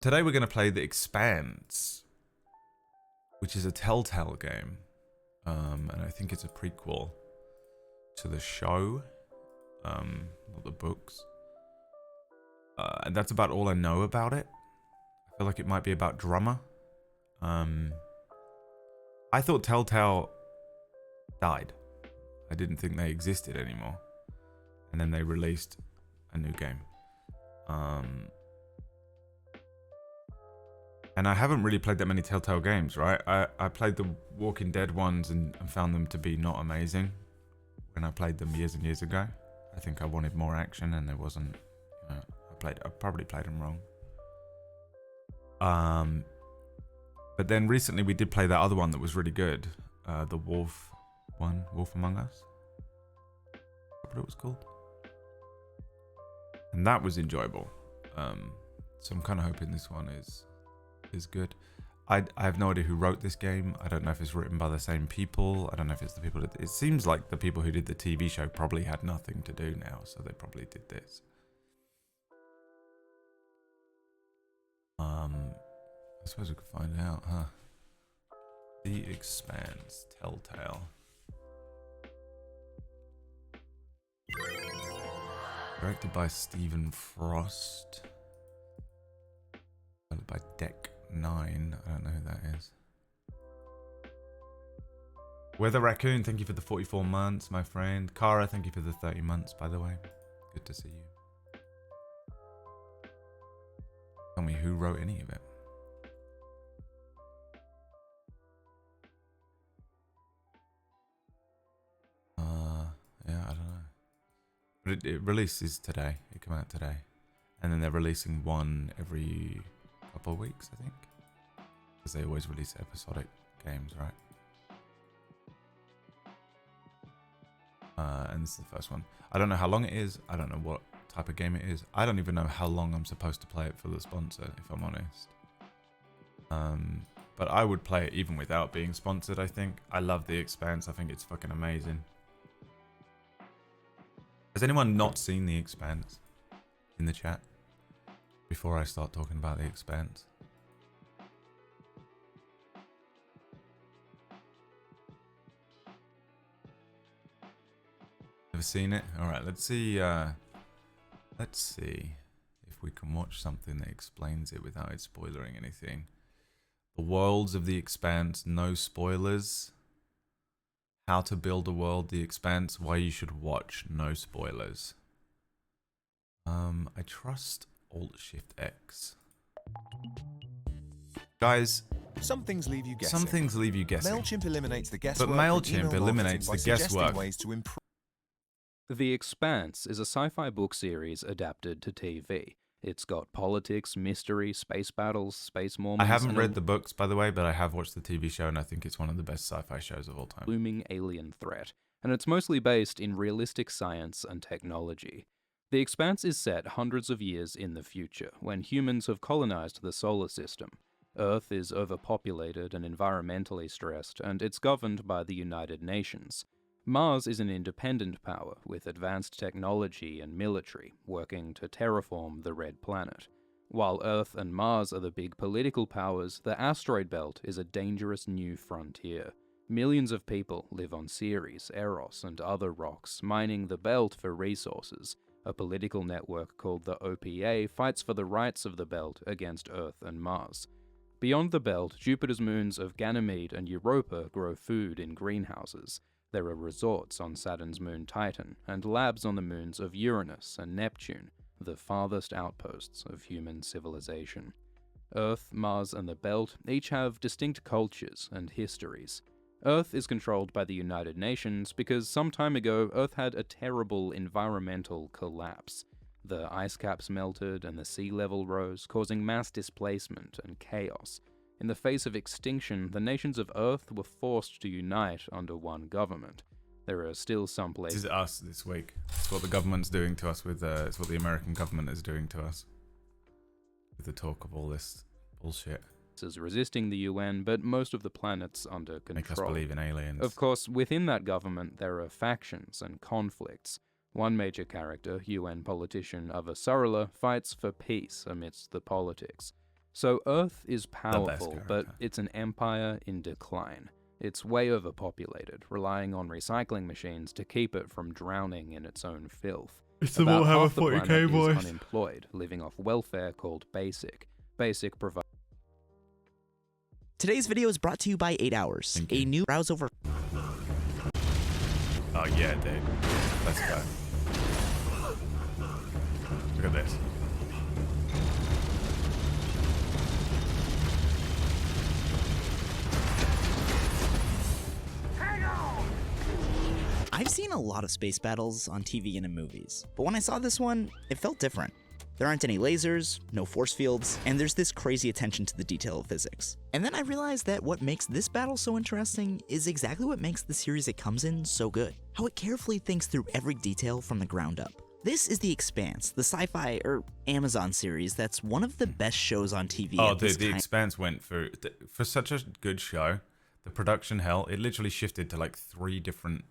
Today we're going to play The Expanse, which is a Telltale game. And I think it's a prequel to the show, not the books. And that's about all I know about it. I feel like it might be about Drummer. I thought Telltale died. I didn't think they existed anymore. And then they released a new game. And I haven't really played that many Telltale games, right? I played the Walking Dead ones and found them to be not amazing when I played them years and years ago. I think I wanted more action and there wasn't, you know, I probably played them wrong. But then recently we did play that other one that was really good. The Wolf one, Wolf Among Us. Is that what it was called? And that was enjoyable. So I'm kind of hoping this one is good. I have no idea who wrote this game. I don't know if it's written by the same people. I don't know if it's the people that... It seems like the people who did the TV show probably had nothing to do now, so they probably did this. I suppose we could find out, huh? The Expanse, Telltale. Directed by Stephen Frost. By Deck 9. I don't know who that is. Weather Raccoon, thank you for the 44 months, my friend. Kara, thank you for the 30 months, by the way. Good to see you. Tell me who wrote any of it. Yeah, I don't know. But it releases today. It came out today. And then they're releasing one every couple of weeks, I think. Because they always release episodic games, right? And this is the first one. I don't know how long it is. I don't know what type of game it is. I don't even know how long I'm supposed to play it for the sponsor, if I'm honest. But I would play it even without being sponsored, I think. I love The Expanse. I think it's fucking amazing. Has anyone not seen The Expanse in the chat before I start talking about The Expanse? Never seen it? Alright, let's see if we can watch something that explains it without it spoiling anything. The Worlds of The Expanse, no spoilers. How to build a world, The Expanse, why you should watch, no spoilers. I trust Alt-Shift-X. Guys, some things leave you guessing. Some things leave you guessing. MailChimp eliminates the guesswork. But MailChimp eliminates the guesswork. Ways to improve. The Expanse is a sci-fi book series adapted to TV. It's got politics, mystery, space battles, space Mormons... I haven't read the books, by the way, but I have watched the TV show, and I think it's one of the best sci-fi shows of all time. ...looming alien threat, and it's mostly based in realistic science and technology. The Expanse is set hundreds of years in the future, when humans have colonized the solar system. Earth is overpopulated and environmentally stressed, and it's governed by the United Nations. Mars is an independent power with advanced technology and military, working to terraform the Red Planet. While Earth and Mars are the big political powers, the asteroid belt is a dangerous new frontier. Millions of people live on Ceres, Eros, and other rocks, mining the belt for resources. A political network called the OPA fights for the rights of the belt against Earth and Mars. Beyond the belt, Jupiter's moons of Ganymede and Europa grow food in greenhouses. There are resorts on Saturn's moon Titan, and labs on the moons of Uranus and Neptune, the farthest outposts of human civilization. Earth, Mars, and the Belt each have distinct cultures and histories. Earth is controlled by the United Nations because some time ago Earth had a terrible environmental collapse. The ice caps melted and the sea level rose, causing mass displacement and chaos. In the face of extinction, the nations of Earth were forced to unite under one government. There are still some places... This is us this week. It's what the government's doing to us with... it's what the American government is doing to us. With the talk of all this bullshit. ...resisting the UN, but most of the planet's under control. Make us believe in aliens. Of course, within that government, there are factions and conflicts. One major character, UN politician Avasarala, fights for peace amidst the politics. So Earth is best powerful, but character. it's an empire in decline. It's way overpopulated, relying on recycling machines to keep it from drowning in its own filth. It's the About Warhammer half the 40k planet is voice. unemployed, living off welfare called Basic. Basic provides. Today's video is brought to you by 8 Hours, Thank a you. new browse over. Oh yeah, dude. Let's go. Look at this. I've seen a lot of space battles on TV and in movies, but when I saw this one, it felt different. There aren't any lasers, no force fields, and there's this crazy attention to the detail of physics. And then I realized that what makes this battle so interesting is exactly what makes the series it comes in so good. How it carefully thinks through every detail from the ground up. This is The Expanse, the sci-fi or Amazon series that's one of the best shows on TV. Oh, at this dude, The time. Expanse went for such a good show. The production hell, it literally shifted to like 3 different.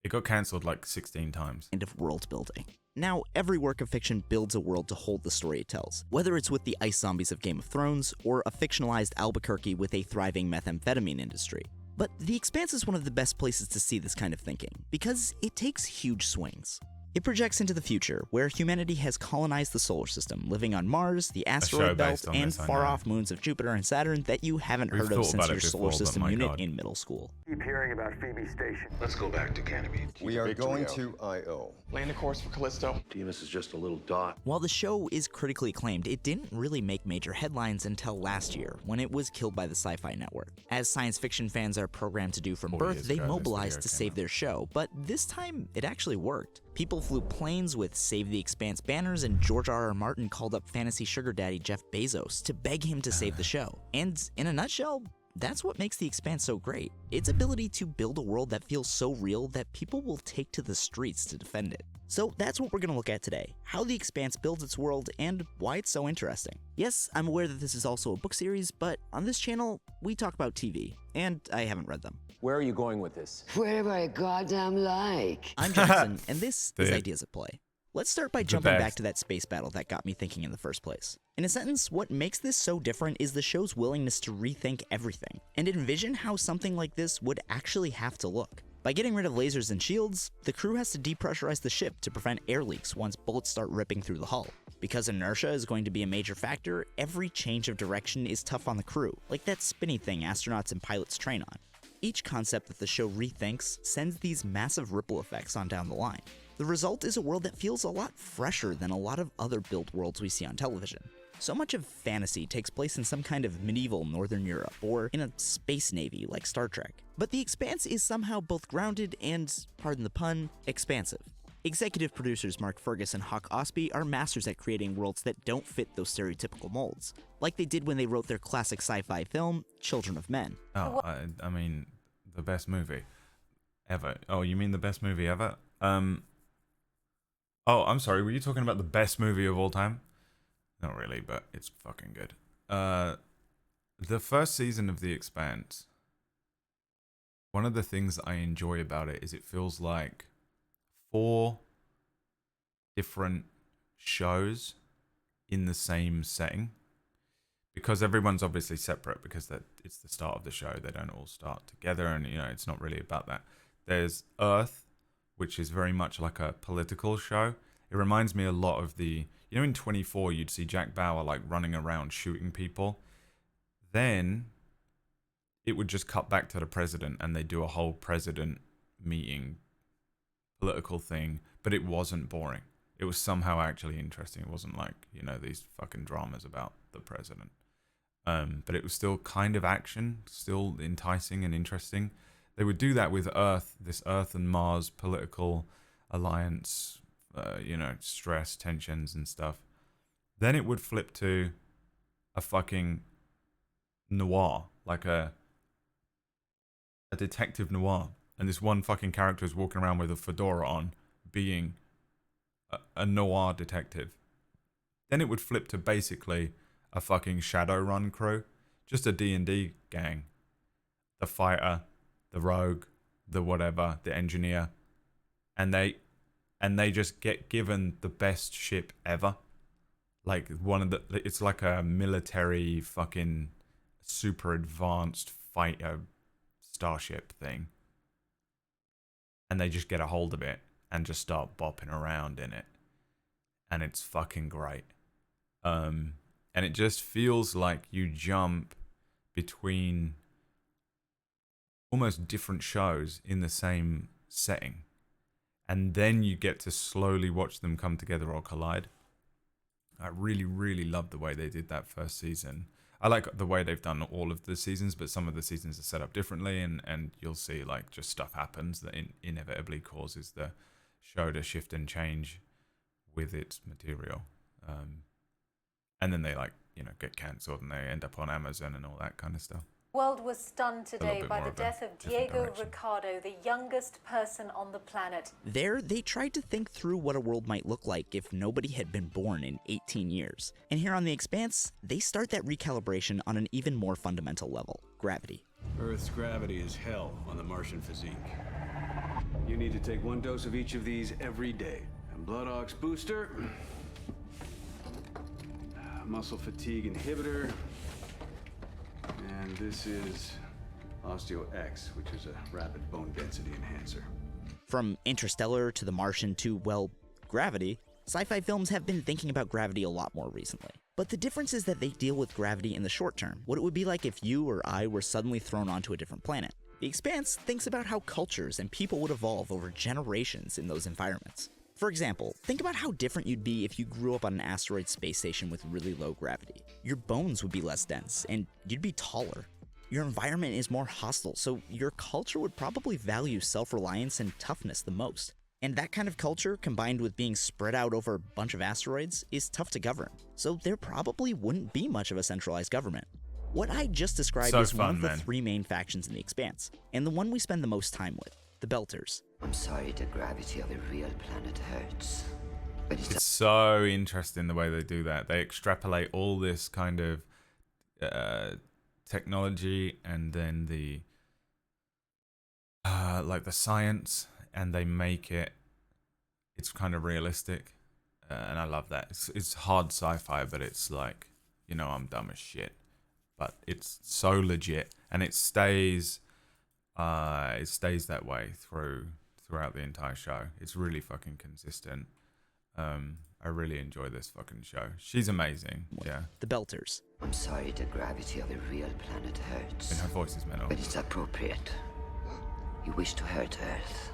It got cancelled like 16 times. Of world building. Now, every work of fiction builds a world to hold the story it tells, whether it's with the ice zombies of Game of Thrones or a fictionalized Albuquerque with a thriving methamphetamine industry. But The Expanse is one of the best places to see this kind of thinking, because it takes huge swings. It projects into the future, where humanity has colonized the solar system, living on Mars, the show asteroid belt, based on and this, I know. far-off moons of Jupiter and Saturn that you haven't We've heard of thought since about your it solar before, but system my unit God. in middle school. Keep hearing about Phoebe Station. Let's go back to Ganymede. We are going to I.O. Land a course for Callisto. Demas is just a little dot. While the show is critically acclaimed, it didn't really make major headlines until last year, when it was killed by the Sci-Fi Network. As science fiction fans are programmed to do from 4 birth, years they ago, this mobilized to video save came their show, but this time it actually worked. People flew planes with Save the Expanse banners, and George R.R. Martin called up fantasy sugar daddy Jeff Bezos to beg him to save the show. And in a nutshell, that's what makes The Expanse so great. Its ability to build a world that feels so real that people will take to the streets to defend it. So that's what we're going to look at today, how The Expanse builds its world and why it's so interesting. Yes, I'm aware that this is also a book series, but on this channel, we talk about TV, and I haven't read them. Where are you going with this? Wherever I goddamn like. I'm Jackson, and this is Dude. Ideas at Play. Let's start by The jumping back best. to that space battle that got me thinking in the first place. In a sentence, what makes this so different is the show's willingness to rethink everything, and envision how something like this would actually have to look. By getting rid of lasers and shields, the crew has to depressurize the ship to prevent air leaks once bullets start ripping through the hull. Because inertia is going to be a major factor, every change of direction is tough on the crew, like that spinny thing astronauts and pilots train on. Each concept that the show rethinks sends these massive ripple effects on down the line. The result is a world that feels a lot fresher than a lot of other built worlds we see on television. So much of fantasy takes place in some kind of medieval Northern Europe, or in a space navy like Star Trek. But The Expanse is somehow both grounded and, pardon the pun, expansive. Executive producers Mark Fergus and Hawk Osby are masters at creating worlds that don't fit those stereotypical molds, like they did when they wrote their classic sci-fi film, Children of Men. Oh, I mean, the best movie ever. Oh, you mean the best movie ever? Oh, I'm sorry. Were you talking about the best movie of all time? Not really, but it's fucking good. The first season of The Expanse, one of the things I enjoy about it is it feels like 4 different shows in the same setting. Because everyone's obviously separate because it's the start of the show. They don't all start together, and it's not really about that. There's Earth, which is very much like a political show. It reminds me a lot of in 24 you'd see Jack Bauer like running around shooting people. Then it would just cut back to the president and they do a whole president meeting political thing, but it wasn't boring. It was somehow actually interesting. It wasn't like, these fucking dramas about the president. But it was still kind of action, still enticing and interesting. They would do that with Earth, this Earth and Mars political alliance, stress, tensions and stuff. Then it would flip to a fucking noir, like a detective noir. And this one fucking character is walking around with a fedora on, being a noir detective. Then it would flip to basically a fucking Shadowrun crew, just a D&D gang. The fighter, the rogue, the whatever, the engineer, and they just get given the best ship ever. like one of the, it's like a military fucking super advanced fighter starship thing, and they just get a hold of it and just start bopping around in it, and it's fucking great. And it just feels like you jump between almost different shows in the same setting, and then you get to slowly watch them come together or collide. I really, really love the way they did that first season. I like the way they've done all of the seasons, but some of the seasons are set up differently, and you'll see like just stuff happens that inevitably causes the show to shift and change with its material. And then they like, get cancelled and they end up on Amazon and all that kind of stuff. World was stunned today bit by more the of a death of different Diego direction. Ricardo, the youngest person on the planet. There, they tried to think through what a world might look like if nobody had been born in 18 years. And here on The Expanse, they start that recalibration on an even more fundamental level: gravity. Earth's gravity is hell on the Martian physique. You need to take 1 dose of each of these every day. And Blood Ox booster, muscle fatigue inhibitor, and this is Osteo X, which is a rapid bone density enhancer. From Interstellar to The Martian to, well, gravity, sci-fi films have been thinking about gravity a lot more recently. But the difference is that they deal with gravity in the short term, what it would be like if you or I were suddenly thrown onto a different planet. The Expanse thinks about how cultures and people would evolve over generations in those environments. For example, think about how different you'd be if you grew up on an asteroid space station with really low gravity. Your bones would be less dense, and you'd be taller. Your environment is more hostile, so your culture would probably value self-reliance and toughness the most. And that kind of culture, combined with being spread out over a bunch of asteroids, is tough to govern. So there probably wouldn't be much of a centralized government. What I just described is one of the 3 main factions in The Expanse, and the one we spend the most time with: the Belters. I'm sorry the gravity of a real planet hurts. But It's so interesting the way they do that. They extrapolate all this kind of technology and then the like the science, and they make it's kind of realistic, and I love that. It's hard sci-fi, but it's like, I'm dumb as shit, but it's so legit, and it stays that way throughout the entire show. It's really fucking consistent. I really enjoy this fucking show. She's amazing. Yeah. The Belters. I'm sorry the gravity of a real planet hurts. And her voice is mental. But it's appropriate. You wish to hurt Earth.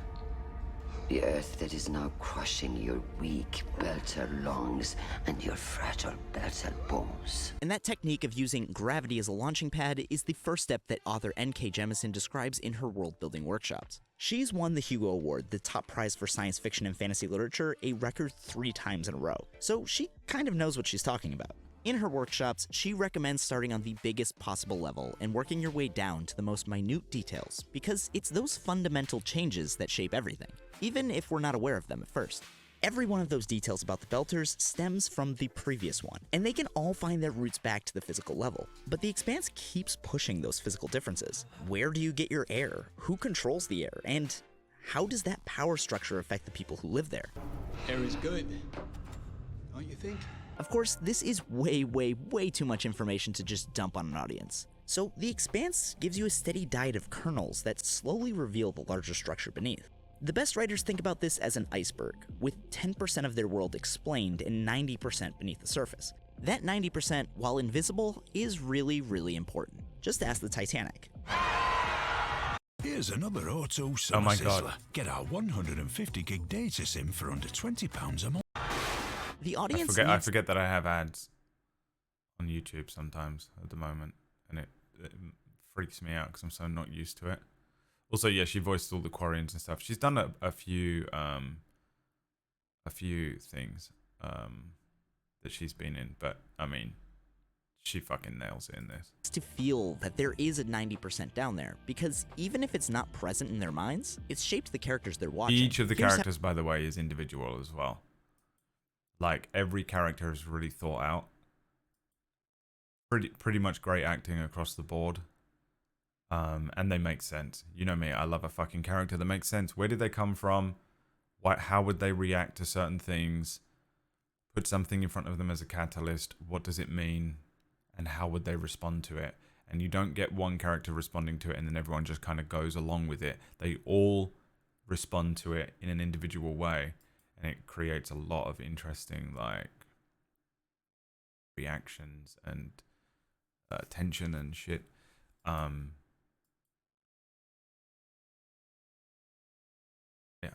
The Earth that is now crushing your weak Belter lungs and your fragile Belter bones. And that technique of using gravity as a launching pad is the first step that author N.K. Jemisin describes in her world-building workshops. She's won the Hugo Award, the top prize for science fiction and fantasy literature, a record 3 times in a row. So she kind of knows what she's talking about. In her workshops, she recommends starting on the biggest possible level and working your way down to the most minute details, because it's those fundamental changes that shape everything, even if we're not aware of them at first. Every one of those details about the Belters stems from the previous one, and they can all find their roots back to the physical level. But The Expanse keeps pushing those physical differences. Where do you get your air? Who controls the air? And how does that power structure affect the people who live there? Air is good, don't you think? Of course, this is way, way, way too much information to just dump on an audience. So The Expanse gives you a steady diet of kernels that slowly reveal the larger structure beneath. The best writers think about this as an iceberg, with 10% of their world explained and 90% beneath the surface. That 90%, while invisible, is really, really important. Just ask the Titanic. Here's another auto Oh my sizzler. God. Get our 150 gig data SIM for under £20 a month. The audience I needs- forget that I have ads on YouTube sometimes at the moment, and it freaks me out because I'm so not used to it. Also, yeah, she voiced all the Quarians and stuff. She's done a few things that she's been in, but I mean, she fucking nails it in this. to feel that there is a 90% down there, because even if it's not present in their minds, it's shaped the characters they're watching. Each of the Here's how- characters, by the way, is individual as well. Like, every character is really thought out. Pretty much great acting across the board. And they make sense. You know me, I love a fucking character that makes sense. Where did they come from? How would they react to certain things? put something in front of them as a catalyst, what does it mean, and how would they respond to it? And you don't get one character responding to it and then everyone just kind of goes along with it. They all respond to it in an individual way, and it creates a lot of interesting like reactions and tension and shit. Yeah,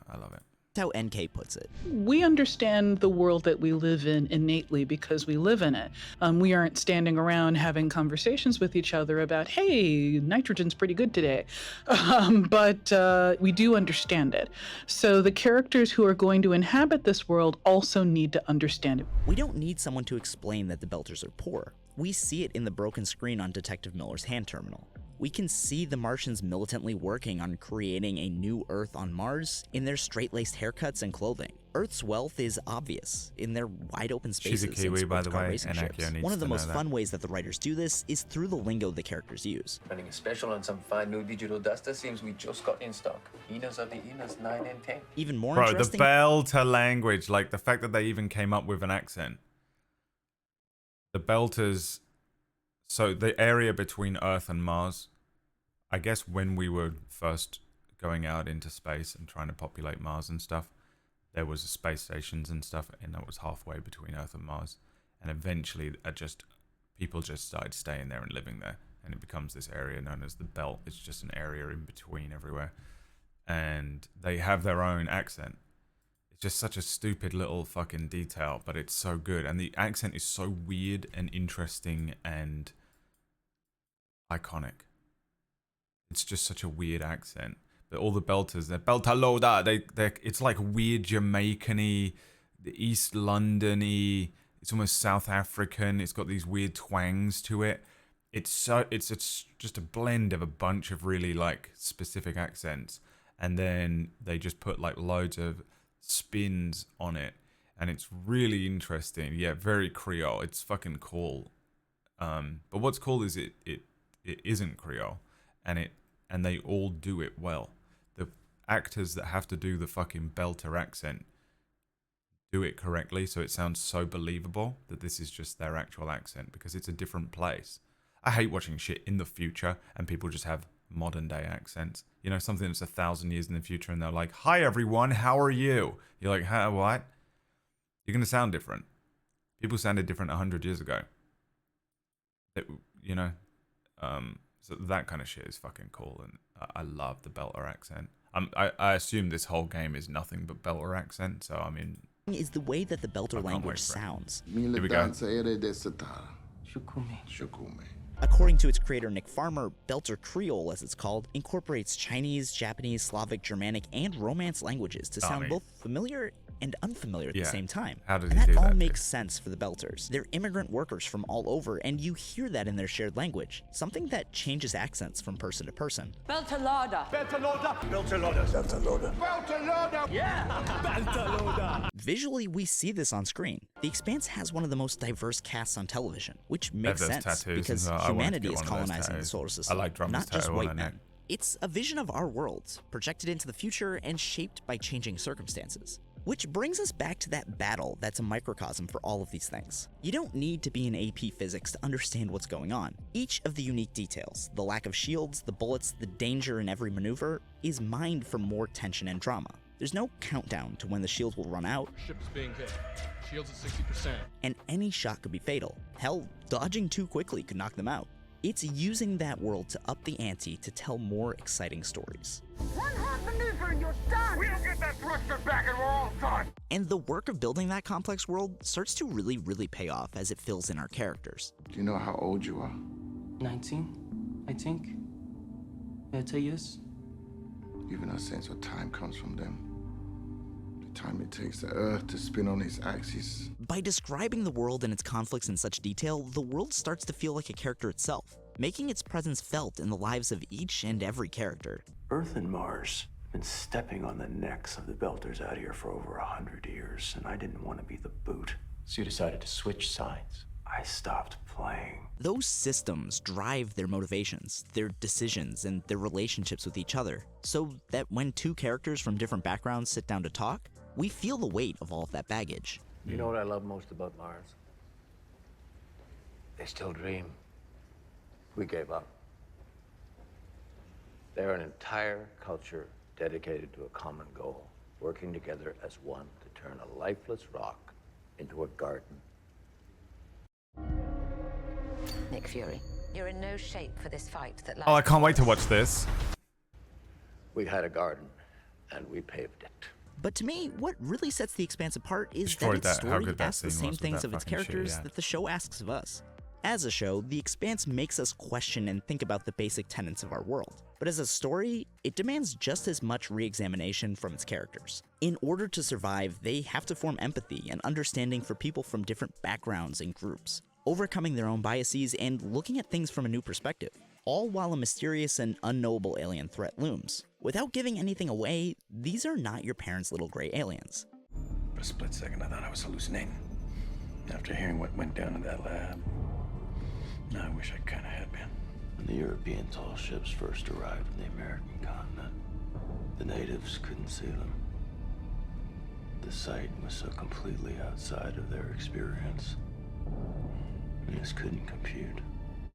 I love it. That's how NK puts it. We understand the world that we live in innately because we live in it. We aren't standing around having conversations with each other about, hey, nitrogen's pretty good today. But we do understand it. So the characters who are going to inhabit this world also need to understand it. We don't need someone to explain that the Belters are poor. We see it in the broken screen on Detective Miller's hand terminal. We can see the Martians militantly working on creating a new Earth on Mars in their straight-laced haircuts and clothing. Earth's wealth is obvious in their wide-open spaces. She's a Kiwi, and by the sports car way, racing and ships. Akio needs One of the to know most that. fun ways that the writers do this is through the lingo the characters use. Running a special on some fine new digital duster seems we just got in stock. Enos of the Enos 9 and 10. Even more Bro, the interesting, Belter language, like the fact that they even came up with an accent. The Belters, so the area between Earth and Mars, I guess when we were first going out into space and trying to populate Mars and stuff, there was space stations and stuff, and that was halfway between Earth and Mars. And eventually, people just started staying there and living there, and it becomes this area known as the Belt. It's just an area in between everywhere, and they have their own accent. It's just such a stupid little fucking detail, but it's so good, and the accent is so weird and interesting and iconic. It's just such a weird accent. But all the Belters, they're Beltaloda. It's like weird Jamaican-y, East London-y. It's almost South African. It's got these weird twangs to it. It's just a blend of a bunch of really like specific accents, and then they just put like loads of spins on it, and it's really interesting. Yeah, very Creole. It's fucking cool. But what's cool is it isn't Creole, and they all do it well. The actors that have to do the fucking Belter accent do it correctly, so it sounds so believable that this is just their actual accent, because it's a different place. I hate watching shit in the future and people just have modern day accents. You know, something that's 1,000 years in the future and they're like, "Hi everyone, how are you?" You're like, "Huh, what?" You're gonna sound different. People sounded different 100 years ago. You know, so that kind of shit is fucking cool, and I love the Belter accent. I assume this whole game is nothing but Belter accent, so I mean, is the way that the Belter language sounds. Here we go. According to its creator Nick Farmer, Belter Creole, as it's called, incorporates Chinese, Japanese, Slavic, Germanic, and Romance languages to sound both familiar and unfamiliar at the same time. How did and he that do all that, makes sense for the Belters. They're immigrant workers from all over, and you hear that in their shared language, something that changes accents from person to person. Beltalada. Beltalada. Beltalada. Beltalada. Beltalada. Yeah. Beltalada. Visually, we see this on screen. The Expanse has one of the most diverse casts on television, which makes sense because humanity is colonizing the solar system, not just white men. It's a vision of our world, projected into the future and shaped by changing circumstances. Which brings us back to that battle that's a microcosm for all of these things. You don't need to be in AP physics to understand what's going on. Each of the unique details, the lack of shields, the bullets, the danger in every maneuver, is mined for more tension and drama. There's no countdown to when the shields will run out. Ship is being hit. Shields at 60%. And any shot could be fatal. Hell, dodging too quickly could knock them out. It's using that world to up the ante to tell more exciting stories. One hard maneuver and you're done. We don't get that thruster back and we're all done. And the work of building that complex world starts to really pay off as it fills in our characters. Do you know how old you are? 19, I think. 30 years. Even a sense of time comes from them. The time it takes the Earth to spin on its axis. By describing the world and its conflicts in such detail, the world starts to feel like a character itself, making its presence felt in the lives of each and every character. Earth and Mars have been stepping on the necks of the Belters out here for over 100 years, and I didn't want to be the boot. So you decided to switch sides. I stopped playing. Those systems drive their motivations, their decisions, and their relationships with each other, so that when two characters from different backgrounds sit down to talk, we feel the weight of all of that baggage. You know what I love most about Mars? They still dream. We gave up. They're an entire culture dedicated to a common goal, working together as one to turn a lifeless rock into a garden. Nick Fury, you're in no shape for this fight that Oh, I can't wait to watch this. We had a garden, and we paved it. But to me, what really sets The Expanse apart is Destroyed that its that- how story good that asks the scene same was with things that of its fucking shit he characters had. that the show asks of us. As a show, The Expanse makes us question and think about the basic tenets of our world. But as a story, it demands just as much re-examination from its characters. In order to survive, they have to form empathy and understanding for people from different backgrounds and groups, overcoming their own biases and looking at things from a new perspective, all while a mysterious and unknowable alien threat looms. Without giving anything away, these are not your parents' little gray aliens. For a split second, I thought I was hallucinating. After hearing what went down in that lab, I wish I kind of had been. When the European tall ships first arrived in the American continent, the natives couldn't see them. The sight was so completely outside of their experience. They just couldn't compute.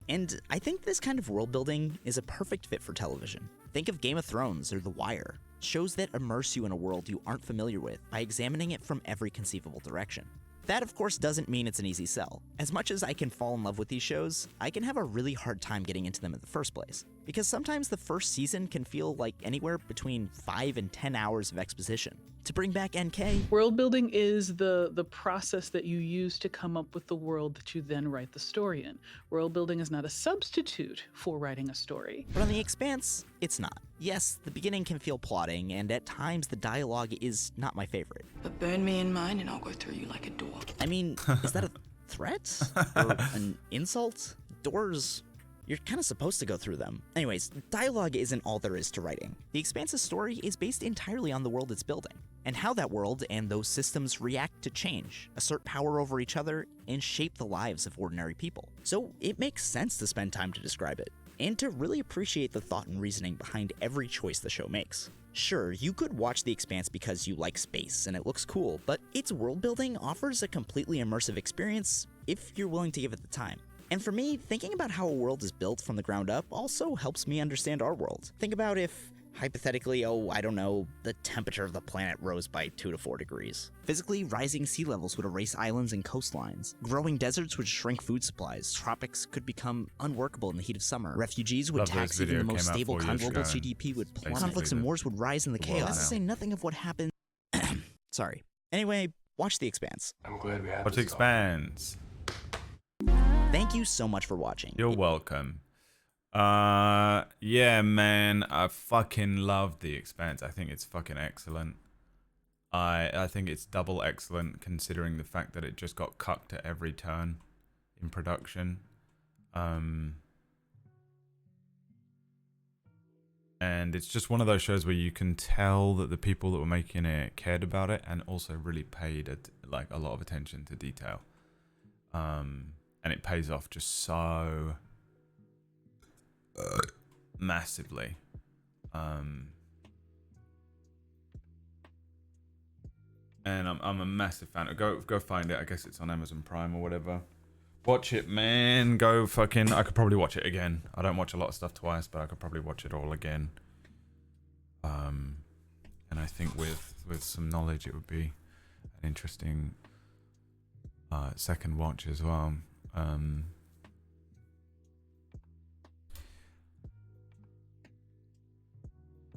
And I think this kind of world building is a perfect fit for television. Think of Game of Thrones or The Wire, shows that immerse you in a world you aren't familiar with by examining it from every conceivable direction. That, of course, doesn't mean it's an easy sell. As much as I can fall in love with these shows, I can have a really hard time getting into them in the first place. Because sometimes the first season can feel like anywhere between 5 and 10 hours of exposition. To bring back NK, World building is the process that you use to come up with the world that you then write the story in. World building is not a substitute for writing a story. but on The Expanse, it's not. Yes, the beginning can feel plotting, and at times the dialogue is not my favorite. But burn me in mine and I'll go through you like a door. I mean, is that a threat? Or an insult? Doors, you're kind of supposed to go through them. Anyways, dialogue isn't all there is to writing. The Expanse's story is based entirely on the world it's building, and how that world and those systems react to change, assert power over each other, and shape the lives of ordinary people. So it makes sense to spend time to describe it, and to really appreciate the thought and reasoning behind every choice the show makes. Sure, you could watch The Expanse because you like space and it looks cool, but its world building offers a completely immersive experience if you're willing to give it the time. And for me, thinking about how a world is built from the ground up also helps me understand our world. Think about if, hypothetically, I don't know, the temperature of the planet rose by 2 to 4 degrees. Physically, rising sea levels would erase islands and coastlines. Growing deserts would shrink food supplies. Tropics could become unworkable in the heat of summer. Refugees would Love that tax this even the video most came out stable 4 years global ago, and GDP would plummet. basically Conflicts and the- wars would rise in the the world chaos. To now. say nothing of what happened. Sorry. Anyway, watch The Expanse. I'm glad we had Watch this talk. Expanse. Thank you so much for watching. You're welcome. Yeah, man, I fucking love The Expanse. I think it's fucking excellent. I think it's double excellent considering the fact that it just got cucked at every turn in production. And it's just one of those shows where you can tell that the people that were making it cared about it and also really paid like a lot of attention to detail. And it pays off just so massively. And I'm a massive fan. Go find it. I guess it's on Amazon Prime or whatever. Watch it, man. Go fucking. I could probably watch it again. I don't watch a lot of stuff twice, but I could probably watch it all again. And I think with some knowledge, it would be an interesting second watch as well. In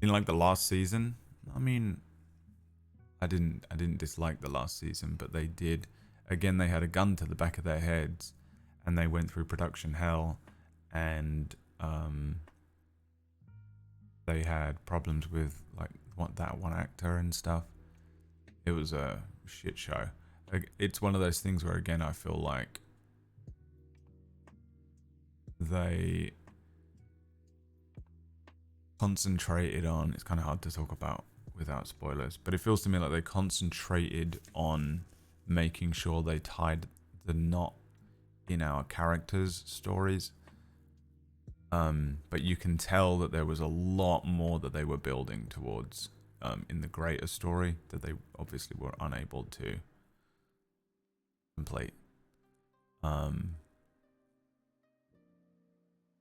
like the last season, I mean, I didn't dislike the last season, but they did. Again, they had a gun to the back of their heads, and they went through production hell, and they had problems with like that one actor and stuff. It was a shit show. It's one of those things where, again, I feel like they concentrated on, it's kind of hard to talk about without spoilers, but it feels to me like they concentrated on making sure they tied the knot in our characters' stories. But you can tell that there was a lot more that they were building towards in the greater story that they obviously were unable to complete.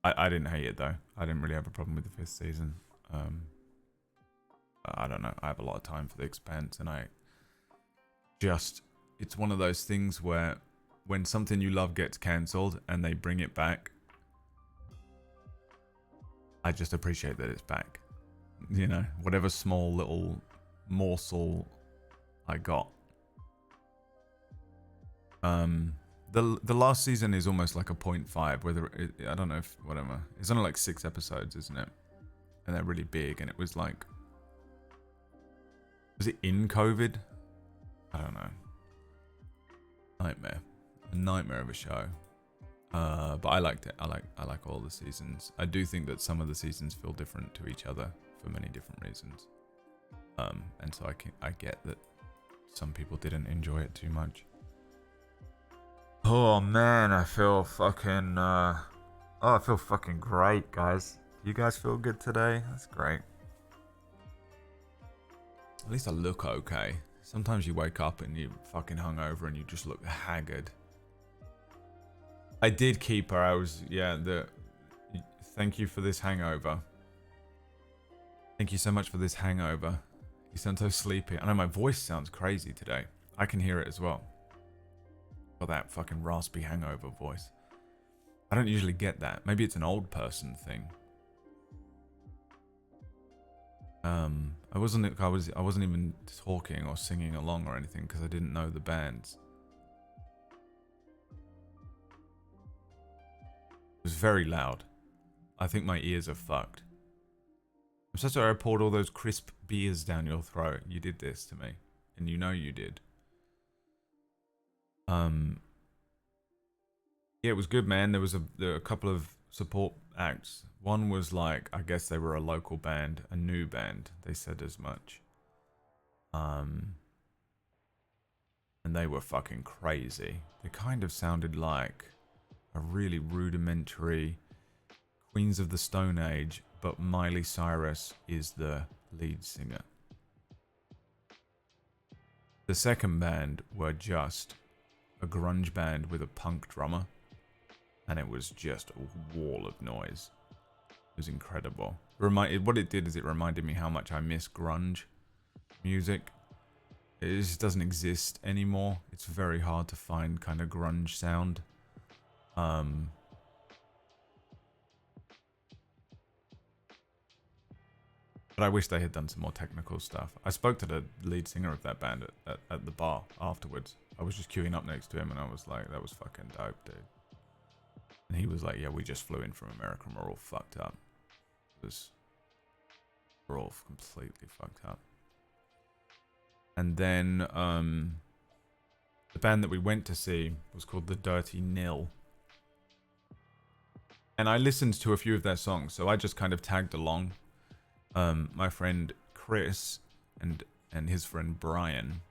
I didn't hate it though. I didn't really have a problem with the 5th season. I don't know. I have a lot of time for The Expanse, and it's one of those things where when something you love gets cancelled and they bring it back, I just appreciate that it's back. You know, whatever small little morsel I got. The last season is almost like a 0.5. I don't know if whatever. It's only like 6 episodes, isn't it? And they're really big. And it was like, was it in COVID? I don't know. A nightmare of a show. But I liked it. I like all the seasons. I do think that some of the seasons feel different to each other for many different reasons. And so I get that some people didn't enjoy it too much. Oh man, I feel fucking I feel fucking great, guys. You guys feel good today? That's great. At least I look okay. Sometimes you wake up and you're fucking hungover and you just look haggard. I did keep her. Thank you for this hangover. Thank you so much for this hangover. You sound so sleepy. I know my voice sounds crazy today. I can hear it as well. Got that fucking raspy hangover voice. I don't usually get that. Maybe it's an old person thing. I wasn't even talking or singing along or anything because I didn't know the bands. It was very loud. I think my ears are fucked. I'm so sorry I poured all those crisp beers down your throat. You did this to me. And you know you did. Yeah, it was good, man. There were a couple of support acts. One was like, I guess they were a local band, a new band. They said as much. And they were fucking crazy. They kind of sounded like a really rudimentary Queens of the Stone Age, but Miley Cyrus is the lead singer. The second band were just a grunge band with a punk drummer, and it was just a wall of noise. It was incredible. What it did is it reminded me how much I miss grunge music. It just doesn't exist anymore. It's very hard to find kind of grunge sound. But I wish they had done some more technical stuff. I spoke to the lead singer of that band at the bar afterwards. I was just queuing up next to him and I was like, that was fucking dope, dude. And he was like, yeah, we just flew in from America and we're all fucked up. We're all completely fucked up. And then the band that we went to see was called The Dirty Nil. And I listened to a few of their songs, so I just kind of tagged along. My friend Chris and his friend Brian,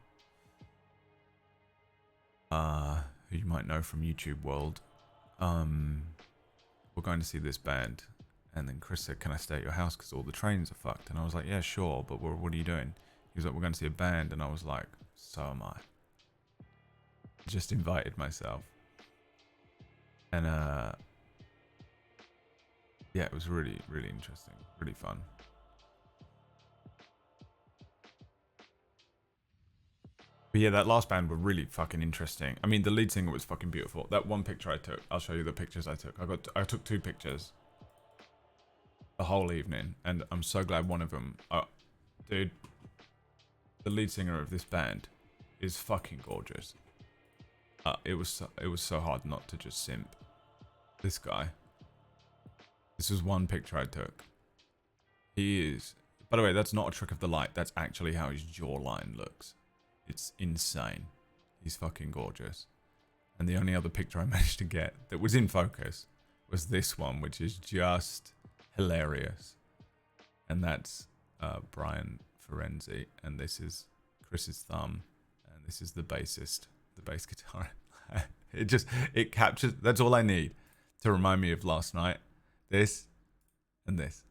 who you might know from YouTube World, we're going to see this band. And then Chris said, can I stay at your house because all the trains are fucked? And I was like, yeah, sure, but what are you doing? He was like, we're going to see a band. And I was like, so am I. Just invited myself. And yeah, it was really, really interesting. Really fun. But yeah, that last band were really fucking interesting. I mean, the lead singer was fucking beautiful. That one picture I took, I'll show you the pictures I took. I took 2 pictures the whole evening, and I'm so glad one of them, dude, the lead singer of this band is fucking gorgeous. It was so hard not to just simp. This guy. This was one picture I took. He is, by the way, that's not a trick of the light. That's actually how his jawline looks. It's insane. He's fucking gorgeous. And the only other picture I managed to get that was in focus was this one, which is just hilarious. And that's Brian Ferenzi, and this is Chris's thumb, and this is the bassist, the bass guitar. it captures, that's all I need to remind me of last night. This and this.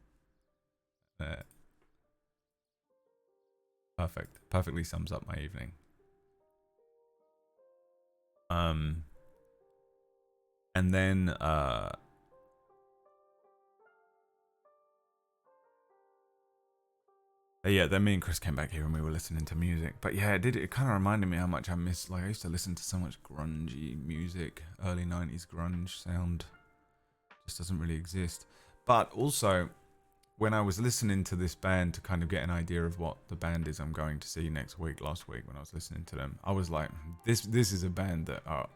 Perfect. Perfectly sums up my evening. And then yeah, then me and Chris came back here and we were listening to music. But yeah, it kind of reminded me how much I miss, like I used to listen to so much grungy music. Early 90s grunge sound just doesn't really exist. But also, when I was listening to this band to kind of get an idea of what the band is I'm going to see last week when I was listening to them, I was like, this is a band that are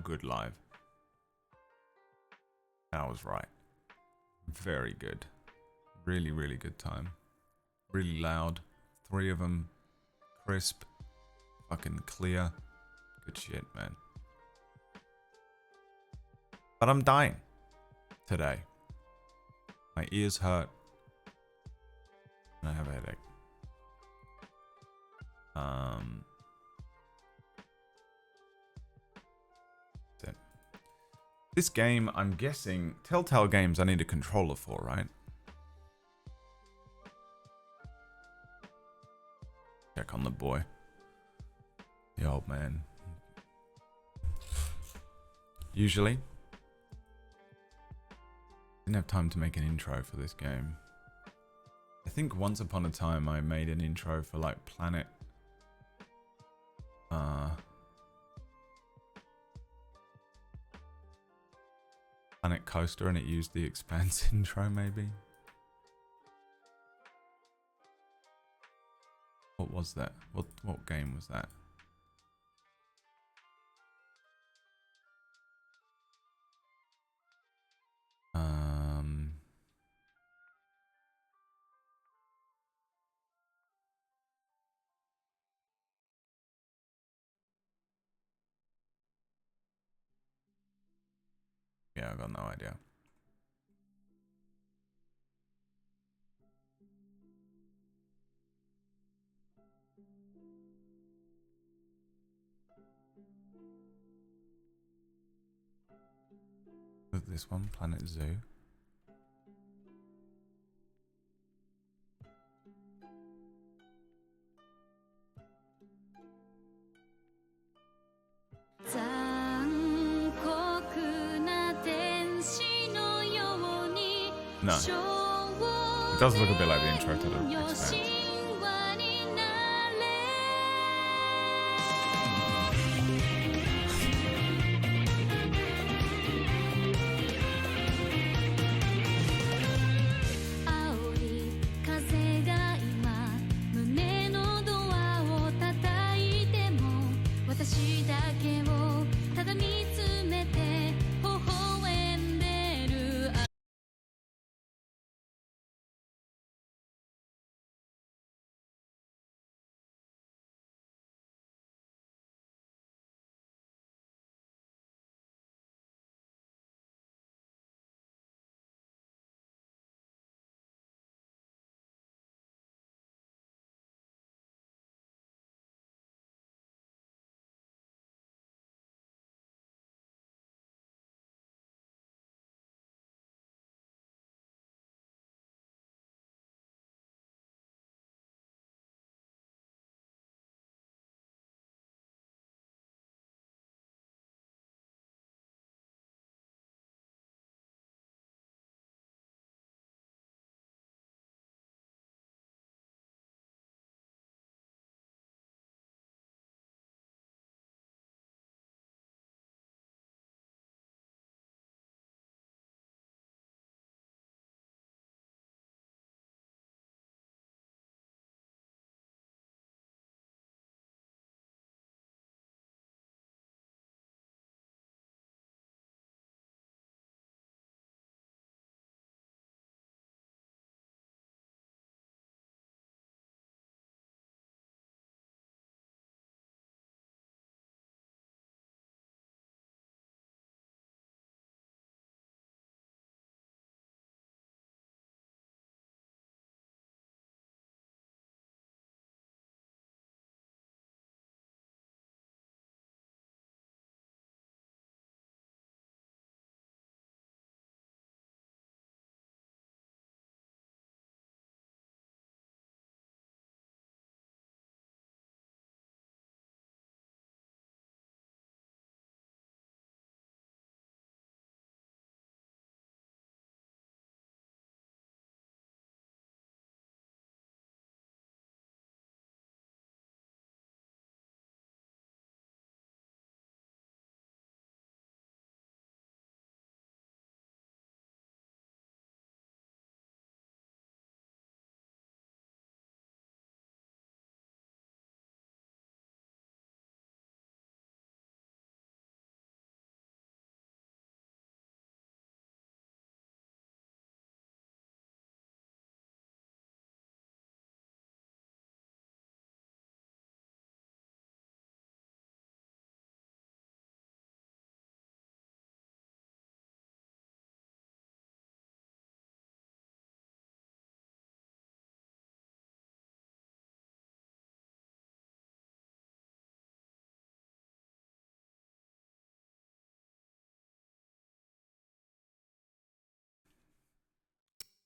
good live. And I was right. Very good. Really, really good time. Really loud. 3 of them. Crisp. Fucking clear. Good shit, man. But I'm dying today. My ears hurt. And I have a headache. That's it. This game, I'm guessing, Telltale Games I need a controller for, right? Check on the boy. The old man. Usually. Didn't have time to make an intro for this game. I think once upon a time I made an intro for like Planet Coaster, and it used the Expanse intro maybe. What was that? What game was that? Yeah, I got no idea. This one, Planet Zoo. No. It does look a bit like the intro to the Expanse.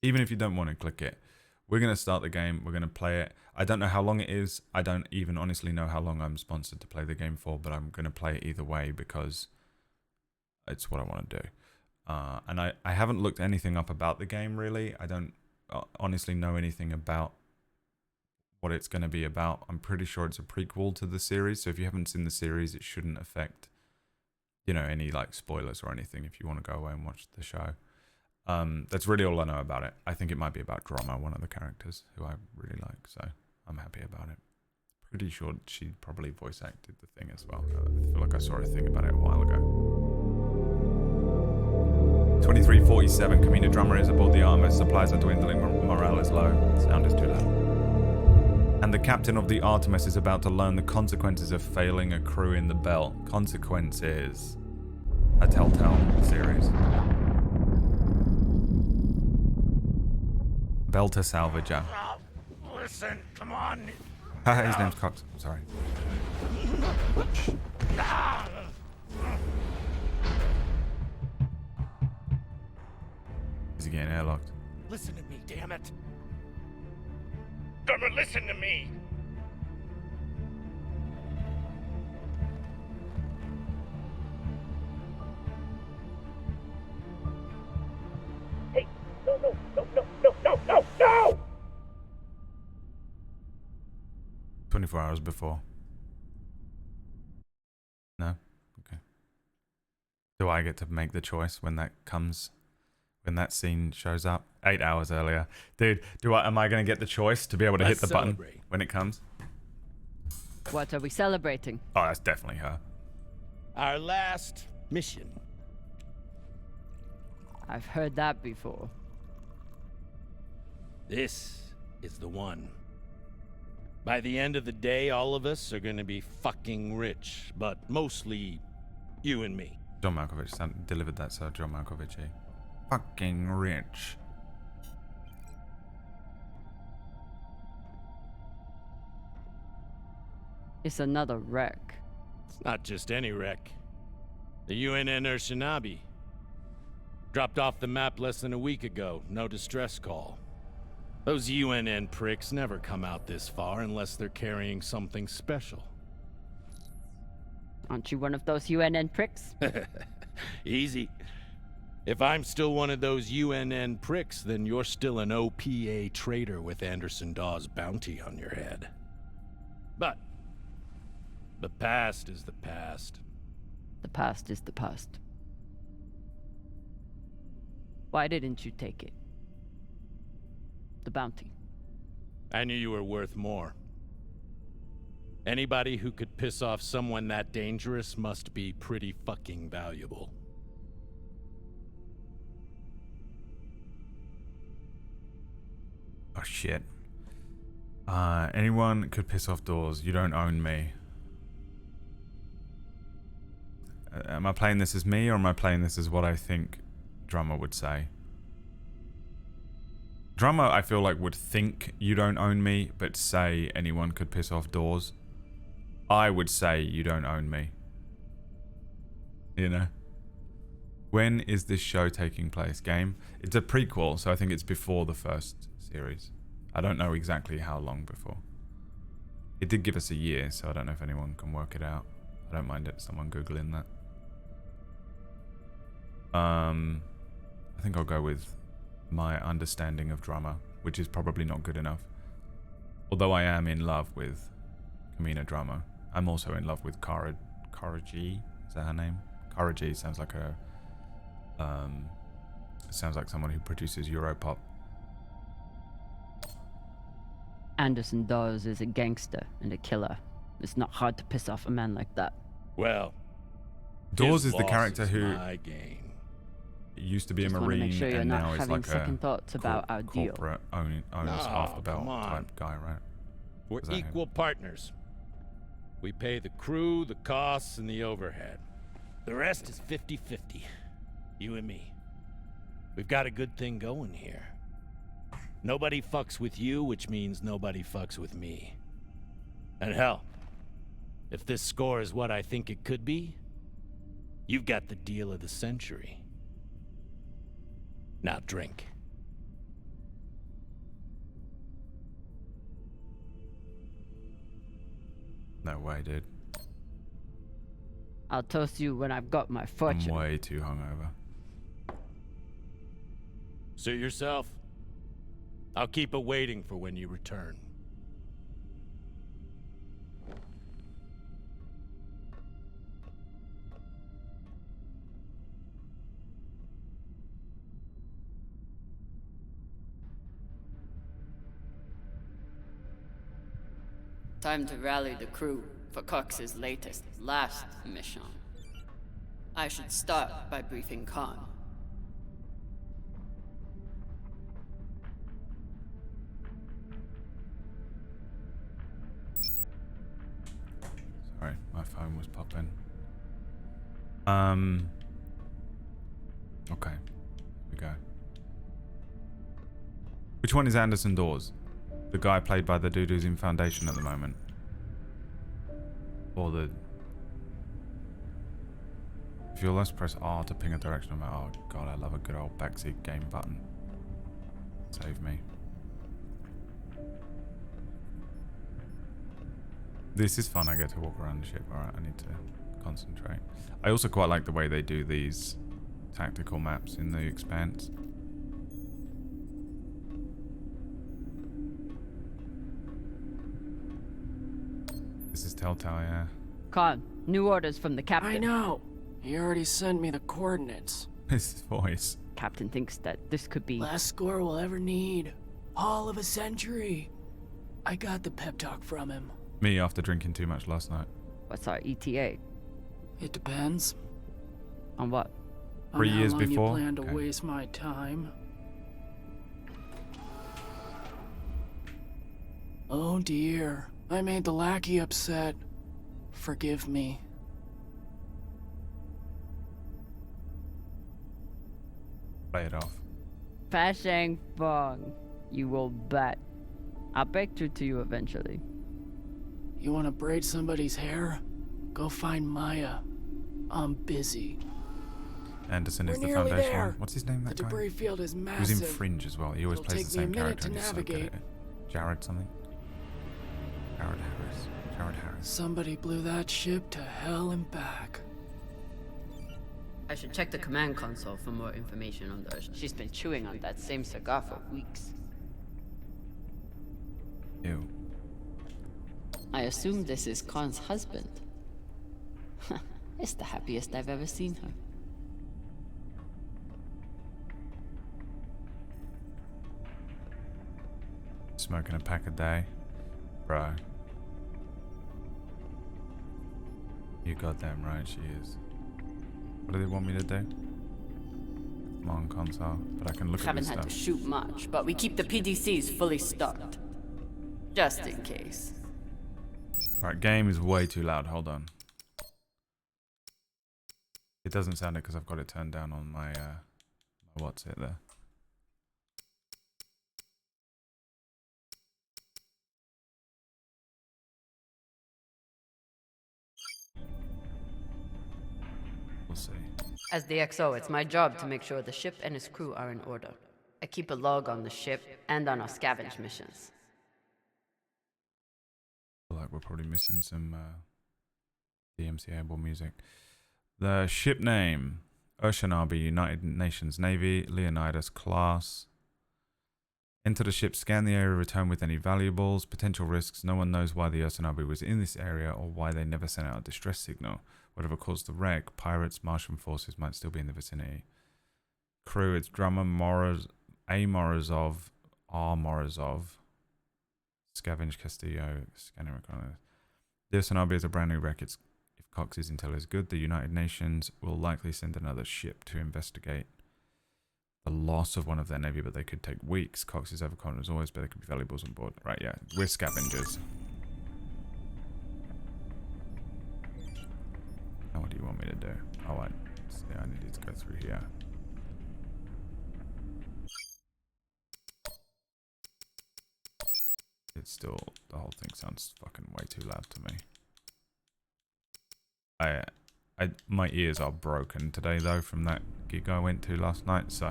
Even if you don't want to click it, we're going to start the game. We're going to play it. I don't know how long it is. I don't even honestly know how long I'm sponsored to play the game for, but I'm going to play it either way because it's what I want to do. And I haven't looked anything up about the game, really. I don't honestly know anything about what it's going to be about. I'm pretty sure it's a prequel to the series, so if you haven't seen the series, it shouldn't affect, you know, any like spoilers or anything if you want to go away and watch the show. That's really all I know about it. I think it might be about Drama, one of the characters who I really like, so I'm happy about it. Pretty sure she probably voice acted the thing as well. I feel like I saw a thing about it a while ago. 2347, Camino Drummer is aboard the Artemis. Supplies are dwindling, morale is low. Sound is too loud. And the captain of the Artemis is about to learn the consequences of failing a crew in the belt. Consequences. A Telltale series. Belter Salvager. Listen, come on. His name's Cox. Sorry. Is he getting airlocked? Listen to me, damn it. Drummer, listen to me. Hey, no! 24 hours before. No? Okay. Do I get to make the choice when that comes? When that scene shows up? 8 hours earlier. Dude, am I going to get the choice to be able to hit the button when it comes? What are we celebrating? Oh, that's definitely her. Our last mission. I've heard that before. This is the one. By the end of the day, all of us are gonna be fucking rich, but mostly you and me. John Malkovich delivered that, so John Malkovich. Fucking rich. It's another wreck. It's not just any wreck. The UNN Shinabi. Dropped off the map less than a week ago. No distress call. Those UNN pricks never come out this far unless they're carrying something special. Aren't you one of those UNN pricks? Easy. If I'm still one of those UNN pricks, then you're still an OPA traitor with Anderson Dawes' bounty on your head. But the past is the past. The past is the past. Why didn't you take it? The bounty. I knew you were worth more. Anybody who could piss off someone that dangerous must be pretty fucking valuable. Oh shit. Anyone could piss off Dawes. You don't own me. Am I playing this as me, or am I playing this as what I think Drummer would say? Drummer, I feel like, would think you don't own me, but say anyone could piss off Dawes. I would say you don't own me. You know? When is this show taking place? Game? It's a prequel, so I think it's before the first series. I don't know exactly how long before. It did give us a year, so I don't know if anyone can work it out. I don't mind it, someone Googling that. I think I'll go with my understanding of Drummer, which is probably not good enough. Although I am in love with Camino Drummer. I'm also in love with Cara G. Is that her name? Cara G sounds like a sounds like someone who produces Europop. Anderson Dawes is a gangster and a killer. It's not hard to piss off a man like that. Well, Dawes is the character who my game. used to be Just a wanna Marine make sure you're and not now is having like second thoughts about our deal. corporate owners half the belt come on. type guy, right? We're Is that him? equal partners. We pay the crew, the costs, and the overhead. The rest is 50-50. You and me. We've got a good thing going here. Nobody fucks with you, which means nobody fucks with me. And hell, if this score is what I think it could be, you've got the deal of the century. Now drink. No way, dude. I'll toast you when I've got my I'm fortune. way too hungover. Suit yourself. I'll keep it waiting for when you return. Time to rally the crew for Cox's last mission. I should start by briefing Khan. Sorry, my phone was popping. Okay. Here we go. Which one is Anderson Dawes? The guy played by the dude who's in Foundation at the moment? Or the... If you'll let's press R to ping a direction. I'm like, oh god, I love a good old backseat game button. Save me. This is fun, I get to walk around the ship. Alright, I need to concentrate. I also quite like the way they do these tactical maps in the Expanse. This is Telltale, yeah. Khan, new orders from the captain. I know. He already sent me the coordinates. His voice. Captain thinks that this could be... Last score we'll ever need. Haul of a century. I got the pep talk from him. Me after drinking too much last night. What's our ETA? It depends. On what? 3 years on how long before? You plan to Okay. waste my time. Oh dear. I made the lackey upset. Forgive me. Play it off. Fashang Fong. You will bet. I'll break through to you eventually. You want to braid somebody's hair? Go find Maya. I'm busy. Anderson is We're the nearly Foundation there. one. What's his name, that The guy? debris field is He was massive. in Fringe as well. He always It'll plays take the same me a minute character. to And he's so good at navigate. it. Jared something? Jared Harris. Jared Harris. Somebody blew that ship to hell and back. I should check the command console for more information on those. She's been chewing on that same cigar for weeks. Ew. I assume this is Khan's husband. It's the happiest I've ever seen her. Smoking a pack a day. Bro. You goddamn right she is. What do they want me to do? Come on, console. But I can look at Haven't this had stuff. to shoot much, but we keep the PDCs fully stocked. Just in case. Right, game is way too loud. Hold on. It doesn't sound it because I've got it turned down on my, what's it there. We'll see. As the XO, it's my job to make sure the ship and its crew are in order. I keep a log on the ship and on our scavenge missions. I feel like we're probably missing some DMCA-able music. The ship name: Oceanabi, United Nations Navy, Leonidas class. Enter the ship, scan the area, return with any valuables. Potential risks: no one knows why the Oceanabi was in this area or why they never sent out a distress signal. Whatever caused the wreck, pirates, Martian forces might still be in the vicinity. Crew: it's drummer A. Morozov, R. Morozov. Scavenge Castillo, scanning reconnaissance. The Oceanabi is a brand new wreck. If Cox's intel is good, the United Nations will likely send another ship to investigate the loss of one of their navy, but they could take weeks. Cox is overconfident as always, but there could be valuables on board. Right, yeah, we're scavengers. Now what do you want me to do? Oh, I needed to go through here. It's still, the whole thing sounds fucking way too loud to me. My ears are broken today though from that gig I went to last night, so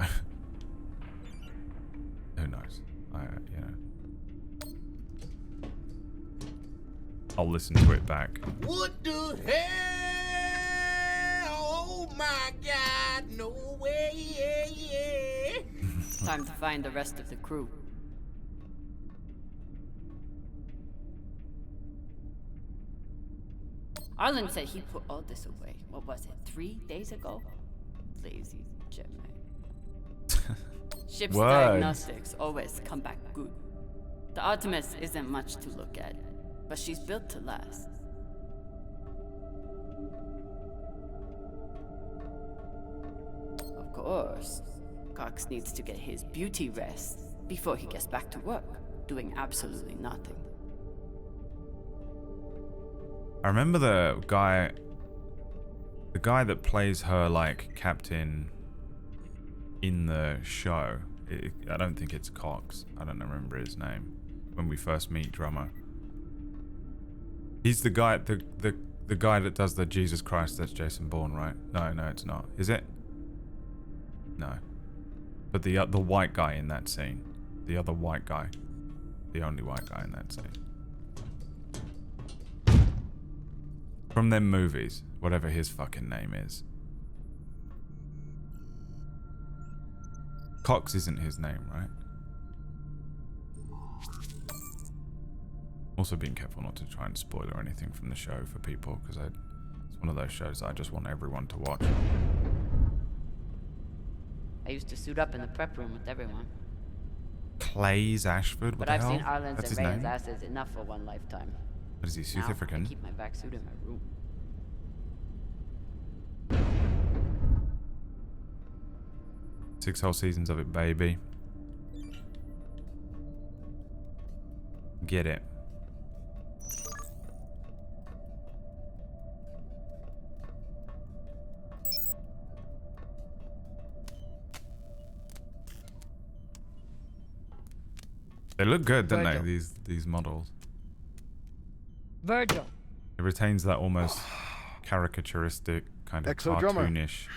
who knows? You know. I'll listen to it back. What the hell? Oh my God, no way. Time to find the rest of the crew. Arlen said he put all this away. What was it, 3 days ago? Lazy Gemini. Ship's Word. diagnostics always come back good. The Artemis isn't much to look at, but she's built to last. Of course, Cox needs to get his beauty rest before he gets back to work, doing absolutely nothing. I remember the guy that plays her like captain in the show. I don't think it's Cox. I don't remember his name. When we first meet Drummer, he's the guy, the guy that does the Jesus Christ. That's Jason Bourne, right? No, it's not. Is it? No. But the white guy in that scene, the other white guy, the only white guy in that scene. From them movies, whatever his fucking name is. Cox isn't his name, right? Also being careful not to try and spoil or anything from the show for people, because it's one of those shows that I just want everyone to watch. I used to suit up in the prep room with everyone. Clays Ashford? What But the I've hell? seen Arlen's That's and his Rayan's name? asses enough for one lifetime. What is he, South Now, African? I keep my back suit in my room. 6 whole seasons of it, baby. Get it. They look good, don't they? Virgil. These models. Virgil. It retains that almost caricaturistic kind of Exo-drummer. cartoonish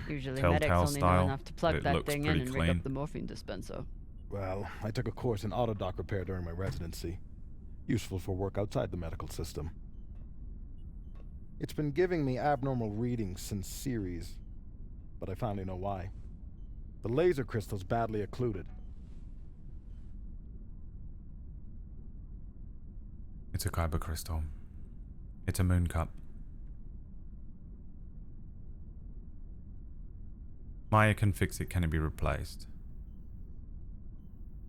Usually medics telltale only know style. enough to but plug it that looks thing in pretty and clean. rig up the morphine dispenser. Well, I took a course in autodoc repair during my residency. Useful for work outside the medical system. It's been giving me abnormal readings since series, but I finally know why. The laser crystal's badly occluded. It's a kyber crystal. It's a moon cup. Maya can fix it. Can it be replaced?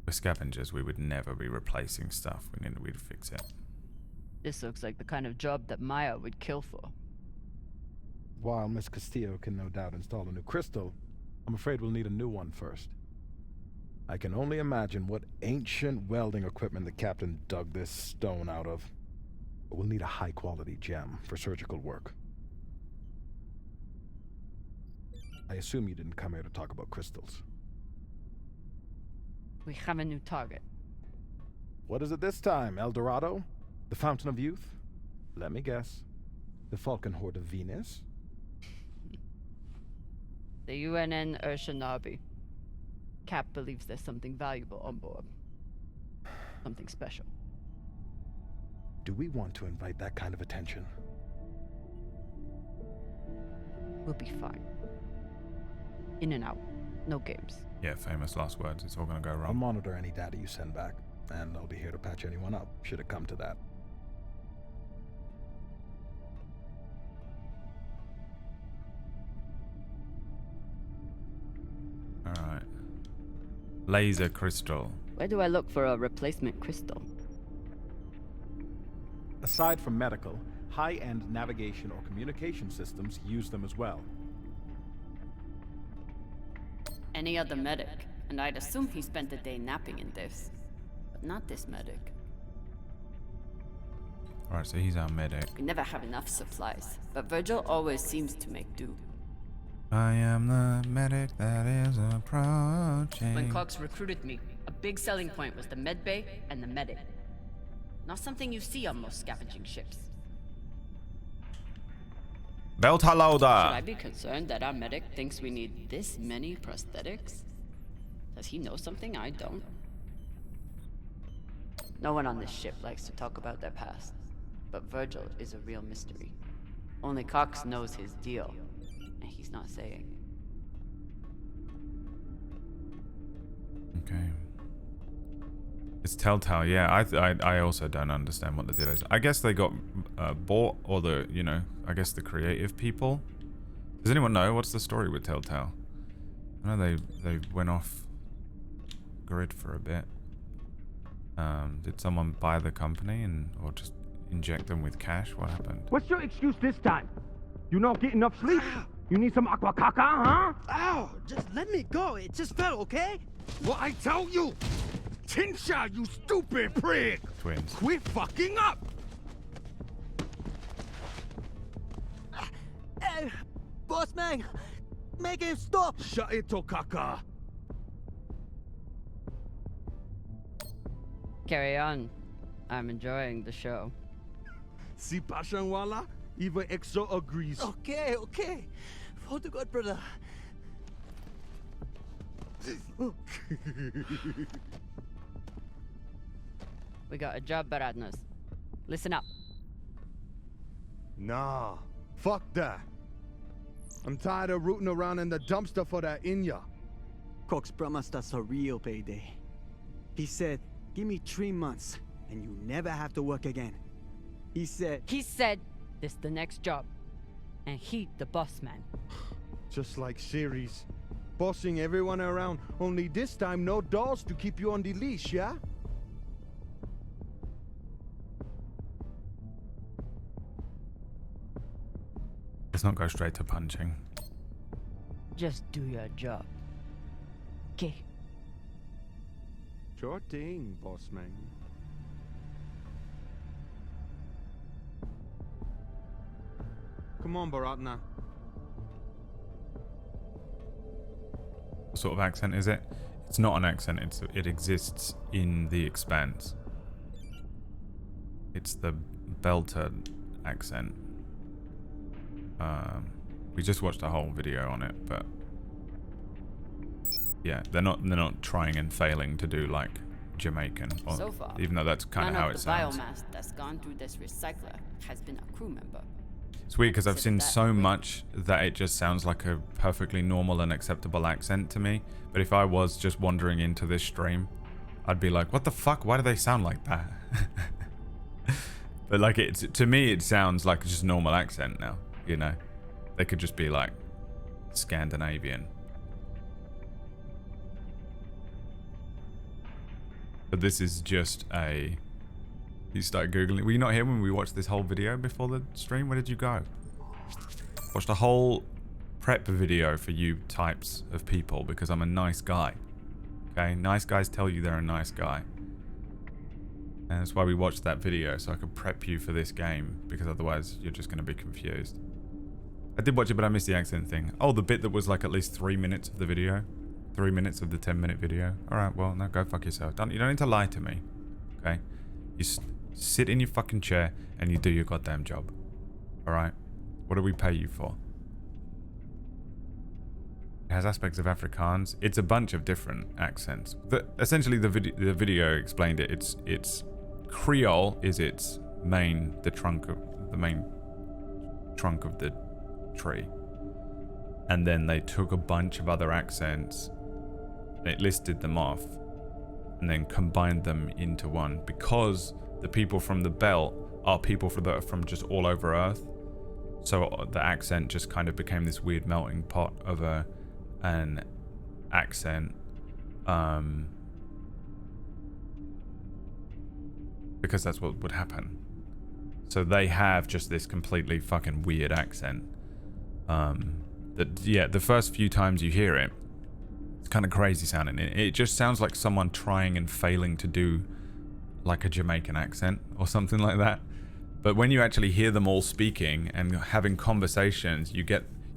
We're scavengers. We would never be replacing stuff. We'd fix it. This looks like the kind of job that Maya would kill for. While Miss Castillo can no doubt install a new crystal, I'm afraid we'll need a new one first. I can only imagine what ancient welding equipment the captain dug this stone out of. But we'll need a high-quality gem for surgical work. I assume you didn't come here to talk about crystals. We have a new target. What is it this time, El Dorado? The Fountain of Youth? Let me guess. The Falcon Horde of Venus? The UNN Urshanabi. Cap believes there's something valuable on board. Something special. Do we want to invite that kind of attention? We'll be fine. In and out. No games. Yeah, famous last words. It's all gonna go I'll wrong. monitor any data you send back, and I'll be here to patch anyone up, should it come to that. Alright. Laser crystal. Where do I look for a replacement crystal? Aside from medical, high-end navigation or communication systems use them as well. Any other medic, and I'd assume he spent the day napping in this. But not this medic. Alright, so he's our medic. We never have enough supplies, but Virgil always seems to make do. I am the medic that is approaching. When Cox recruited me, a big selling point was the med bay and the medic. Not something you see on most scavenging ships. Belta Should I loader! be concerned that our medic thinks we need this many prosthetics? Does he know something I don't? No one on this ship likes to talk about their past. but Virgil is a real mystery. Only Cox knows his deal, and he's not saying. Okay. It's Telltale, yeah. I also don't understand what the deal is. I guess they got bought, or I guess the creative people. Does anyone know what's the story with Telltale? I know they went off grid for a bit. Did someone buy the company or just inject them with cash? What happened? What's your excuse this time? You not get enough sleep? You need some aqua caca, huh? Ow! Just let me go. It just fell, okay? What I tell you? Tinsha, you stupid prig! Twins. Quit fucking up! Hey, boss man, make him stop! Shut it, Tokaka! Carry on. I'm enjoying the show. Si Pashanwala, even EXO agrees. Okay. For the God, brother. We got a job, Baradnas. Listen up. Nah, fuck that. I'm tired of rooting around in the dumpster for that Inya. Cox promised us a real payday. He said, give me 3 months, and you never have to work again. He said, this the next job. And he the boss man. Just like series. Bossing everyone around, only this time no dolls to keep you on the leash, yeah? Let's not go straight to punching. Just do your job. Okay. Sure thing, boss man. Come on, Baratna. What sort of accent is it? It's not an accent. It exists in the Expanse. It's the Belter accent. We just watched a whole video on it, but yeah, they're not trying and failing to do like Jamaican, So far, even though that's kind of how it sounds. None of the biomass that's gone through this recycler has been a crew member. It's weird because I've seen so much that it just sounds like a perfectly normal and acceptable accent to me. But if I was just wandering into this stream, I'd be like, what the fuck? Why do they sound like that? But like, to me, it sounds like just a normal accent now, you know? They could just be like Scandinavian. But this is just a... You started Googling. Were you not here when we watched this whole video before the stream? Where did you go? Watched a whole prep video for you types of people because I'm a nice guy. Okay? Nice guys tell you they're a nice guy. And that's why we watched that video, so I could prep you for this game, because otherwise you're just going to be confused. I did watch it, but I missed the accent thing. Oh, the bit that was like at least 3 minutes of the video. 3 minutes of the 10-minute video. Alright, well, no, go fuck yourself. You don't need to lie to me. Okay? You sit in your fucking chair and you do your goddamn job. Alright? What do we pay you for? It has aspects of Afrikaans. It's a bunch of different accents. Essentially, the video explained it. It's Creole is its the main trunk of the tree. And then they took a bunch of other accents and it listed them off and then combined them into one, because the people from the belt are people from just all over Earth. So the accent just kind of became this weird melting pot of an accent, because that's what would happen. So they have just this completely fucking weird accent. The first few times you hear it, it's kind of crazy sounding. It just sounds like someone trying and failing to do like a Jamaican accent or something like that. But when you actually hear them all speaking and having conversations, you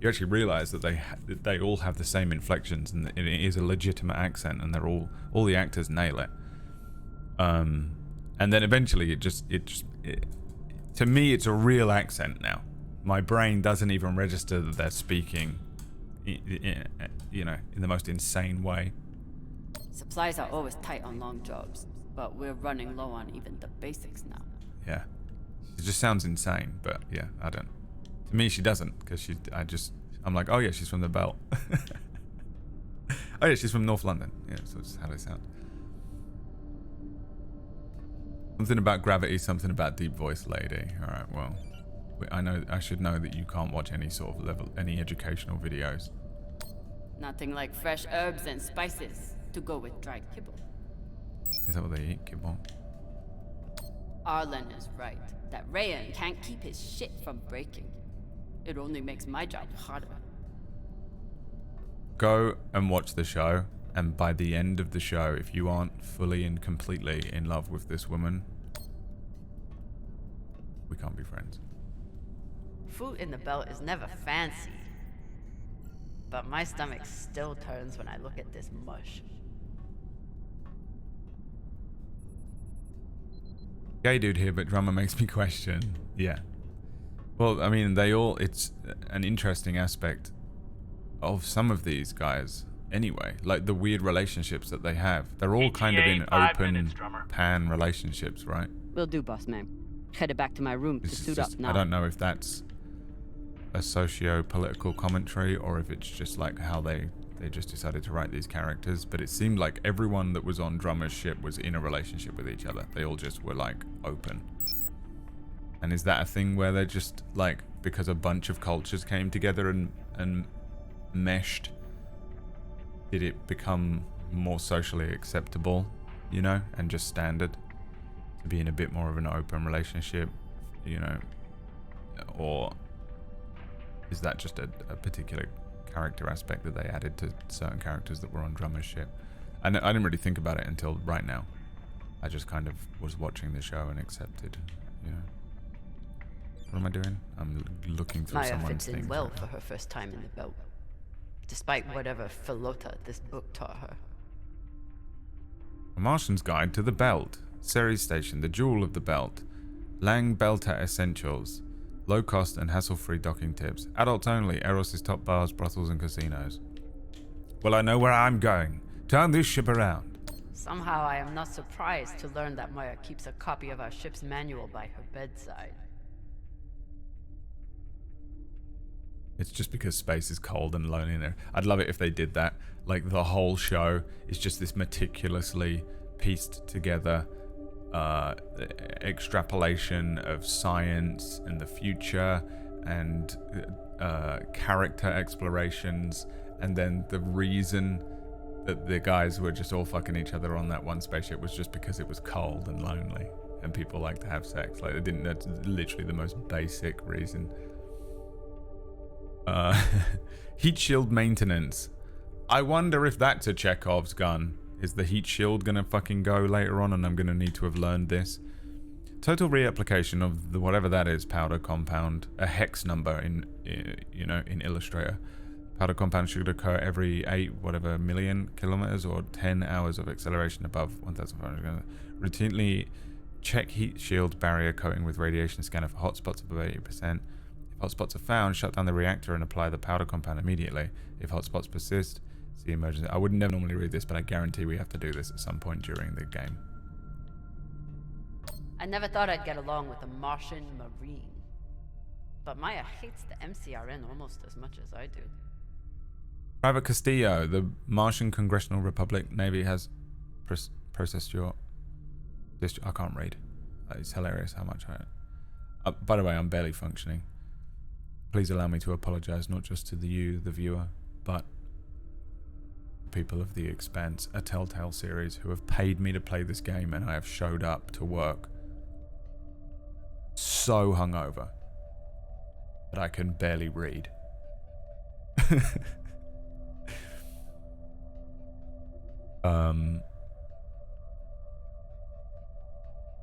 actually realize that they all have the same inflections, and it is a legitimate accent, and all the actors nail it. And then eventually it to me, it's a real accent now. My brain doesn't even register that they're speaking, in the most insane way. Supplies are always tight on long jobs, but we're running low on even the basics now. Yeah. It just sounds insane, but yeah, I don't. To me, she doesn't, because I'm like, oh yeah, she's from the belt. Oh yeah, she's from North London. Yeah, so it's how they sound. Something about gravity, something about deep voice lady. All right, well, I should know that you can't watch any sort of any educational videos. Nothing like fresh herbs and spices to go with dried kibble. Is that what they eat, kibble? Arlen is right. That Rayan can't keep his shit from breaking. It only makes my job harder. Go and watch the show, and by the end of the show, if you aren't fully and completely in love with this woman, we can't be friends. Food in the belt is never fancy. But my stomach still turns when I look at this mush. Gay dude here, but drama makes me question. Yeah. Well, I mean, it's an interesting aspect of some of these guys anyway. Like the weird relationships that they have. They're all kind of in open pan relationships, right? Will do, boss man. Headed back to my room to suit up now. I don't know if that's a socio-political commentary or if it's just like how they just decided to write these characters, but it seemed like everyone that was on Drummer's ship was in a relationship with each other. They all just were like open. And is that a thing where they're just like, because a bunch of cultures came together and meshed, did it become more socially acceptable, you know, and just standard to be in a bit more of an open relationship, you know, or is that just a particular character aspect that they added to certain characters that were on Drummer's ship? I didn't really think about it until right now. I just kind of was watching the show and accepted, you know. What am I doing? I'm looking through Maya someone's fits in things. well for her first time in the belt, despite whatever philota this book taught her. A Martian's Guide to the Belt. Ceres Station, the Jewel of the Belt. Lang Belta Essentials. Low cost and hassle-free docking tips. Adults only. Eros' top bars, brothels, and casinos. Well, I know where I'm going. Turn this ship around. Somehow I am not surprised to learn that Maya keeps a copy of our ship's manual by her bedside. It's just because space is cold and lonely in there. I'd love it if they did that. Like, the whole show is just this meticulously pieced together extrapolation of science and the future and character explorations, and then the reason that the guys were just all fucking each other on that one spaceship was just because it was cold and lonely and people like to have sex. Like, that's literally the most basic reason. Heat shield maintenance. I wonder if that's a Chekhov's gun. Is the heat shield gonna fucking go later on and I'm gonna need to have learned this? Total reapplication of the whatever that is, powder compound, a hex number in Illustrator. Powder compound should occur every 8 million kilometers or 10 hours of acceleration above 1,500. Routinely check heat shield barrier coating with radiation scanner for hotspots above 80%. If hotspots are found, shut down the reactor and apply the powder compound immediately. If hotspots persist, see emergency. I would never normally read this, but I guarantee we have to do this at some point during the game. I never thought I'd get along with a Martian Marine. But Maya hates the MCRN almost as much as I do. Private Castillo, the Martian Congressional Republic Navy has processed your... I can't read. It's hilarious how much I... by the way, I'm barely functioning. Please allow me to apologize, not just to the viewer, but people of the Expanse, a Telltale series, who have paid me to play this game, and I have showed up to work so hungover that I can barely read.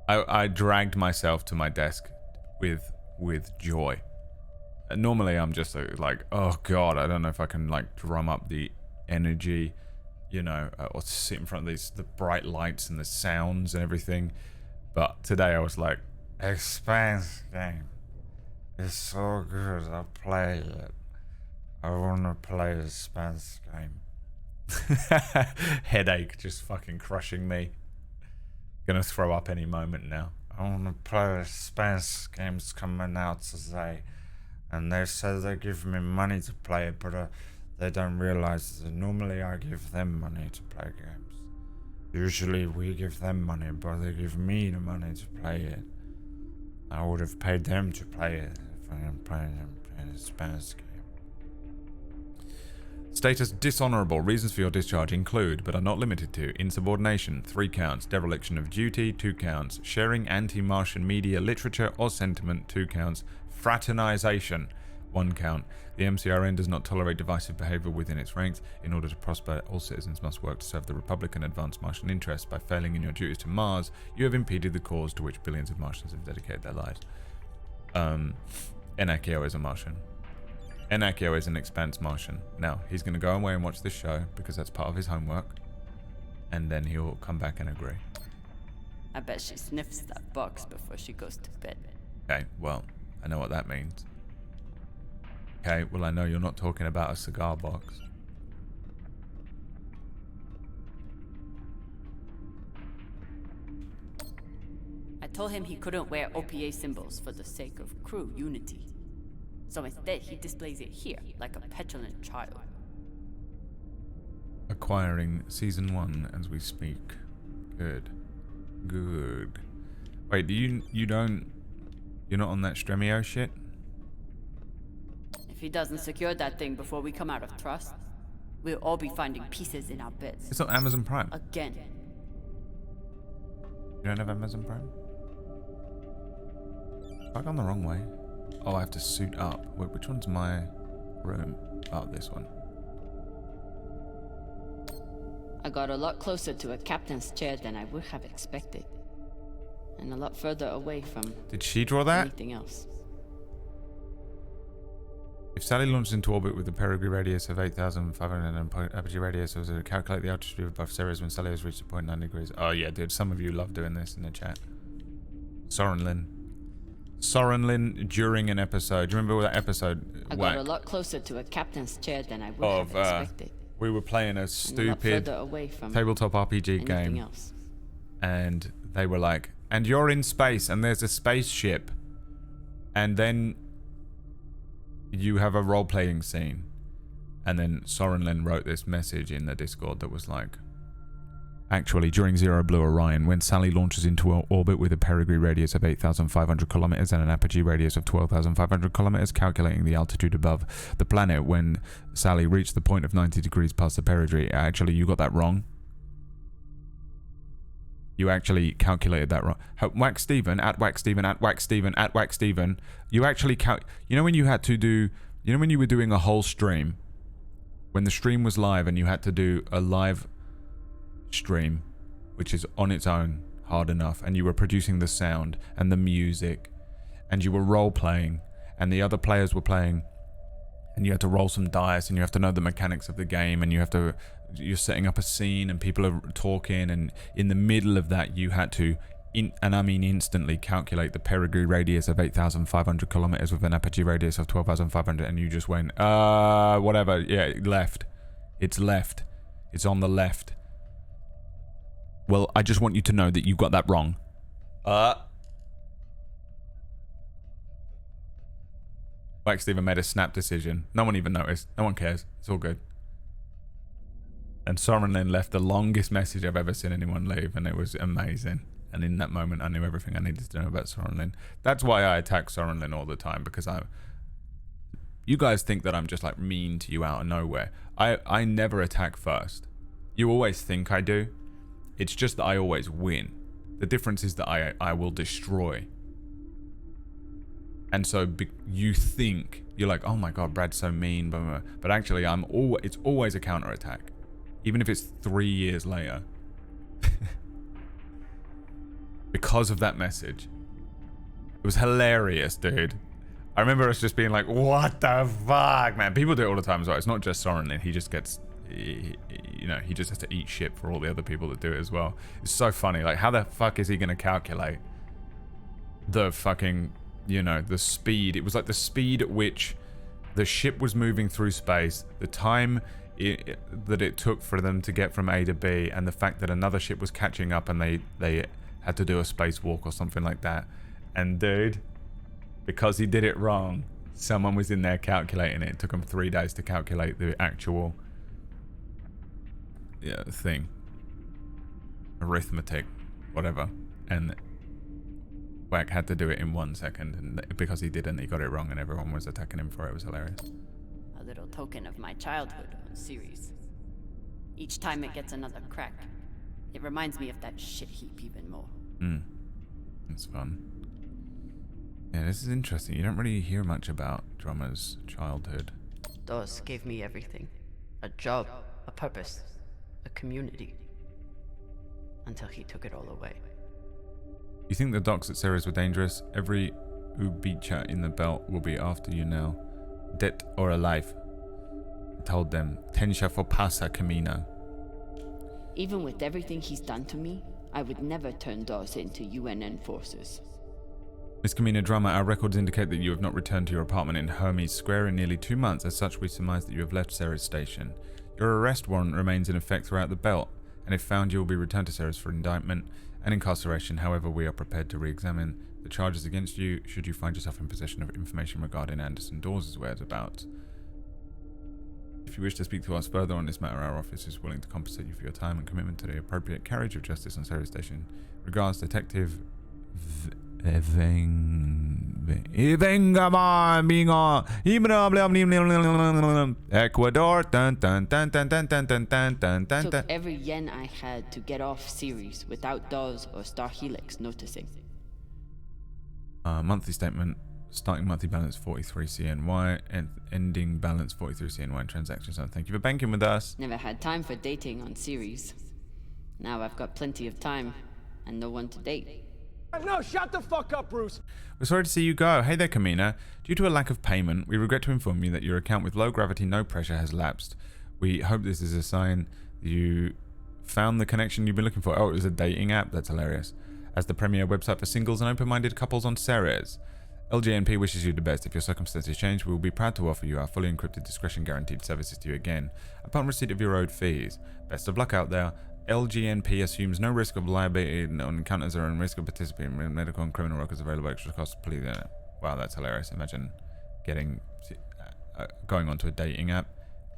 I dragged myself to my desk with joy. Normally I'm just like, oh god, I don't know if I can like drum up the energy, you know, or sit in front of the bright lights and the sounds and everything. But today I was like, Expanse game. It's so good, I'll play it. I wanna play Expanse game. Headache just fucking crushing me. Gonna throw up any moment now. I want to play Expanse games coming out today. And they said they give me money to play it, but they don't realize that normally I give them money to play games. Usually we give them money, but they give me the money to play it. I would have paid them to play it if I am playing an Expanse game. Status dishonorable. Reasons for your discharge include, but are not limited to, insubordination, 3 counts, dereliction of duty, 2 counts, sharing anti-Martian media, literature or sentiment, 2 counts, fraternization, 1 count. The MCRN does not tolerate divisive behavior within its ranks. In order to prosper, all citizens must work to serve the Republic and advance Martian interests. By failing in your duties to Mars, you have impeded the cause to which billions of Martians have dedicated their lives. Enakio is a Martian. Enakio is an Expanse Martian. Now, he's going to go away and watch this show because that's part of his homework. And then he'll come back and agree. I bet she sniffs that box before she goes to bed. Okay, well, I know what that means. Okay, well, I know you're not talking about a cigar box. I told him he couldn't wear OPA symbols for the sake of crew unity. So instead, he displays it here, like a petulant child. Acquiring Season 1 as we speak. Good. Good. Wait, you're not on that Stremio shit? If he doesn't secure that thing before we come out of trust, we'll all be finding pieces in our beds. It's not Amazon Prime. Again. You don't have Amazon Prime? I've gone the wrong way. Oh, I have to suit up. Wait, which one's my room? Oh, this one. I got a lot closer to a captain's chair than I would have expected. And a lot further away from... Did she draw that? Anything else. If Sally launches into orbit with a perigee radius of 8,500 and an apogee radius of calculate the altitude above Ceres when Sally has reached a point 9 degrees. Oh yeah, dude, some of you love doing this in the chat. Soren Lin during an episode. Do you remember that episode? I got a lot closer to a captain's chair than I would have expected. We were playing a stupid tabletop RPG game. Else. And they were like, and you're in space and there's a spaceship. And then you have a role-playing scene. And then Soren Lin wrote this message in the Discord that was like, actually, during Zero Blue Orion, when Sally launches into orbit with a perigee radius of 8,500 kilometers and an apogee radius of 12,500 kilometers, calculating the altitude above the planet when Sally reached the point of 90 degrees past the perigee. Actually, you got that wrong. You actually calculated that wrong. Whack Steven, at Whack Steven, at Whack Steven, at Whack Steven. You actually you know when you had to do, you know when you were doing a whole stream, when the stream was live and you had to do a live stream, which is on its own hard enough, and you were producing the sound and the music, and you were role playing, and the other players were playing, and you had to roll some dice, and you have to know the mechanics of the game, and you're setting up a scene, and people are talking, and in the middle of that, you had to, and I mean instantly, calculate the perigee radius of 8,500 kilometers with an apogee radius of 12,500, and you just went, whatever, yeah, left. It's left. It's on the left. Well, I just want you to know that you got that wrong. Like Steven made a snap decision. No one even noticed. No one cares. It's all good. And Soren Lin left the longest message I've ever seen anyone leave, and it was amazing. And in that moment, I knew everything I needed to know about Soren Lin. That's why I attack Soren Lin all the time, because you guys think that I'm just like mean to you out of nowhere. I never attack first. You always think I do. It's just that I always win. The difference is that I will destroy. And so you think, you're like, oh my god, Brad's so mean, blah, blah, blah. But actually it's always a counterattack. Even if it's 3 years later. Because of that message. It was hilarious, dude. I remember us just being like, what the fuck, man. People do it all the time as well. It's not just Soren Lin. He just gets... you know, he just has to eat shit for all the other people that do it as well. It's so funny. Like, how the fuck is he going to calculate the fucking, you know, the speed? It was like the speed at which the ship was moving through space, the time that it took for them to get from A to B, and the fact that another ship was catching up and they had to do a spacewalk or something like that. And dude, because he did it wrong, someone was in there calculating it. It took him 3 days to calculate the actual thing. Arithmetic, whatever. And Wack had to do it in 1 second. And because he didn't, he got it wrong and everyone was attacking him for it. It was hilarious. A little token of my childhood on series. Each time it gets another crack, it reminds me of that shit heap even more. It's fun. Yeah, this is interesting. You don't really hear much about Drummer's childhood. Dawes gave me everything. A job, a purpose, a community. Until he took it all away. You think the docks at Ceres were dangerous? Every Ubicha in the belt will be after you now. Dead or alive. I told them, Tensha for pasa camino. Even with everything he's done to me, I would never turn Dawes into UNN forces. Miss Camino Drummer, our records indicate that you have not returned to your apartment in Hermes Square in nearly 2 months. As such, we surmise that you have left Ceres Station. Your arrest warrant remains in effect throughout the belt, and if found, you will be returned to Ceres for indictment and incarceration. However, we are prepared to re-examine the charges against you should you find yourself in possession of information regarding Anderson Dawes' whereabouts. If you wish to speak to us further on this matter, our office is willing to compensate you for your time and commitment to the appropriate carriage of justice on Ceres Station. Regards, Detective Ecuador. Took every yen I had to get off Ceres without Dawes or Star Helix noticing. Monthly statement. Starting monthly balance 43 CNY and ending balance 43 CNY in transactions. So thank you for banking with us. Never had time for dating on Ceres. Now I've got plenty of time and no one to date. No, shut the fuck up, Bruce. We're sorry to see you go. Hey there, Kamina. Due to a lack of payment, we regret to inform you that your account with low gravity, no pressure has lapsed. We hope this is a sign that you found the connection you've been looking for. Oh, it was a dating app? That's hilarious. As the premier website for singles and open-minded couples on Ceres. LGNP wishes you the best. If your circumstances change, we will be proud to offer you our fully encrypted, discretion guaranteed services to you again upon receipt of your owed fees. Best of luck out there. LGNP assumes no risk of liability on encounters or own risk of participating in medical and criminal records available extra costs. Please. Wow, that's hilarious. Imagine going onto a dating app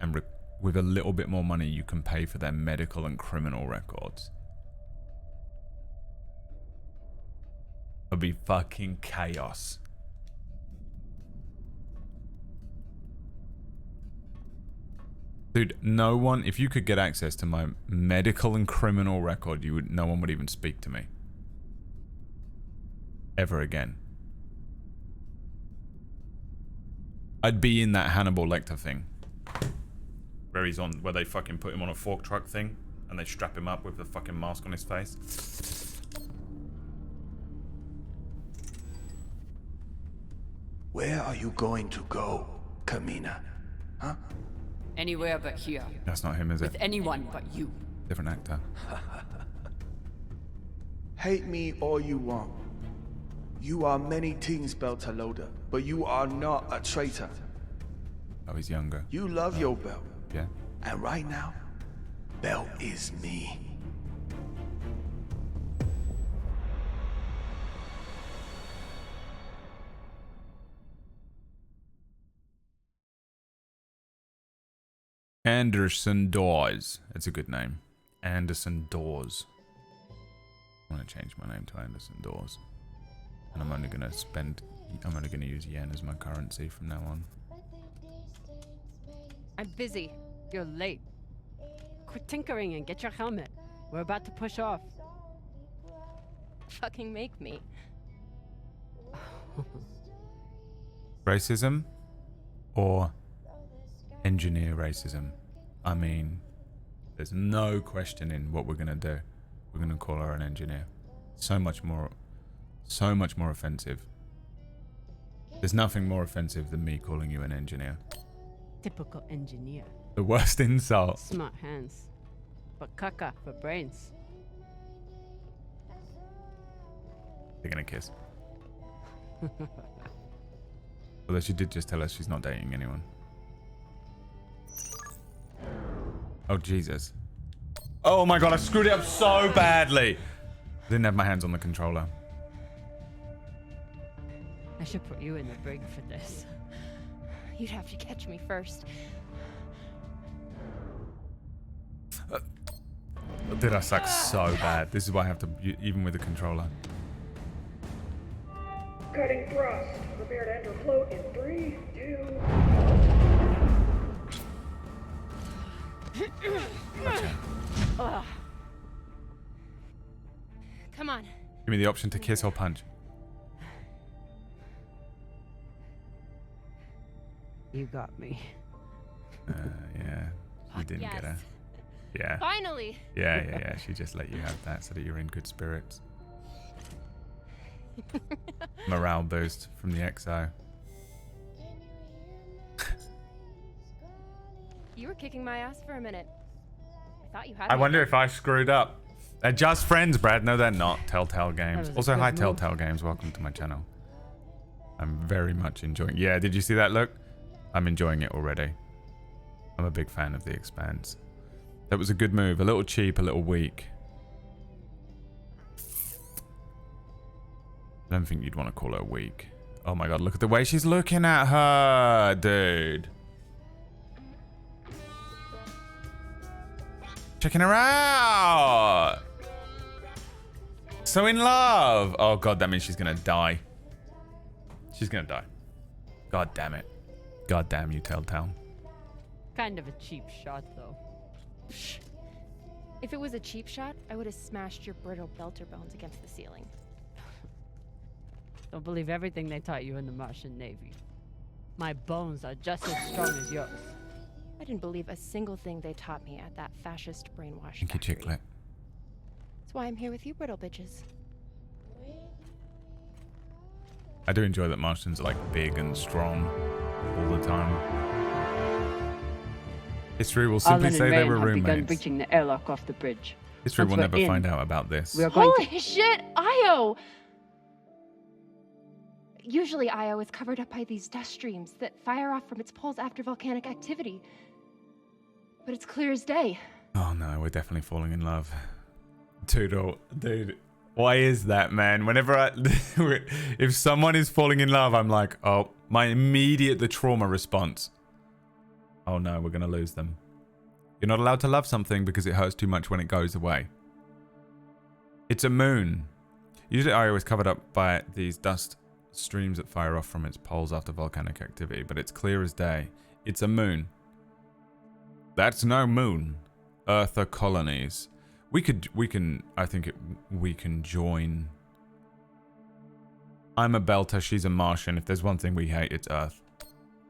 and with a little bit more money you can pay for their medical and criminal records. It'd be fucking chaos. Dude, no one, if you could get access to my medical and criminal record, no one would even speak to me. Ever again. I'd be in that Hannibal Lecter thing. Where they fucking put him on a fork truck thing, and they strap him up with the fucking mask on his face. Where are you going to go, Kamina? Huh? Anywhere but here. That's not him, is it? With anyone but you. Different actor. Hate me all you want. You are many things, Beltalowda, but you are not a traitor. Oh, he's younger. You love your belt. Yeah. And right now, Belt is me. Anderson Dawes. That's a good name. Anderson Dawes. I'm going to change my name to Anderson Dawes. And I'm only going to use yen as my currency from now on. I'm busy. You're late. Quit tinkering and get your helmet. We're about to push off. Fucking make me. Racism? Or engineer racism? I mean, there's no questioning what we're going to do. We're going to call her an engineer. So much more offensive. There's nothing more offensive than me calling you an engineer. Typical engineer. The worst insult. Smart hands. But caca for brains. They're going to kiss. Although she did just tell us she's not dating anyone. Oh, Jesus. Oh my god, I screwed it up so badly. Didn't have my hands on the controller. I should put you in the brig for this. You'd have to catch me first. Dude, I suck so bad. This is why I have to, even with the controller. Cutting thrust. Prepare to enter float in 3, 2. Ugh. Come on. Give me the option to kiss or punch. You got me. Yeah. You didn't get her. Yeah. Finally. Yeah. She just let you have that so that you're in good spirits. Morale boost from the XO. You were kicking my ass for a minute. I thought you had I me. wonder if I screwed up. They're just friends, Brad. No, they're not. Telltale Games. was a Also, good hi, move. Telltale Games. Welcome to my channel. I'm very much enjoying. Yeah, did you see that look? I'm enjoying it already. I'm a big fan of the Expanse. That was a good move. A little cheap, a little weak. I don't think you'd want to call her weak. Oh my god, look at the way she's looking at her, dude. Checking her out. So in love. Oh god, that means she's gonna die. She's gonna die. God damn it. God damn you, Telltale. Kind of a cheap shot, though. If it was a cheap shot, I would have smashed your brittle belter bones against the ceiling. Don't believe everything they taught you in the Martian Navy. My bones are just as strong as yours. I didn't believe a single thing they taught me at that fascist brainwash Thank you, factory. Chicklet. That's why I'm here with you, brittle bitches. I do enjoy that Martians are like big and strong all the time. History will simply Alan say and they Rain were have begun roommates. breaching the airlock off the bridge. History Once will we're never in, find out about this. We are going Holy shit, Io! Usually Io is covered up by these dust streams that fire off from its poles after volcanic activity. But it's clear as day. Oh no, we're definitely falling in love. Dude, why is that, man? Whenever if someone is falling in love, I'm like, oh, the trauma response. Oh no, we're gonna lose them. You're not allowed to love something because it hurts too much when it goes away. It's a moon. Usually Io is covered up by these dust streams that fire off from its poles after volcanic activity, but it's clear as day. It's a moon. That's no moon. Earth are colonies. We can join. I'm a Belter, she's a Martian. If there's one thing we hate, it's Earth.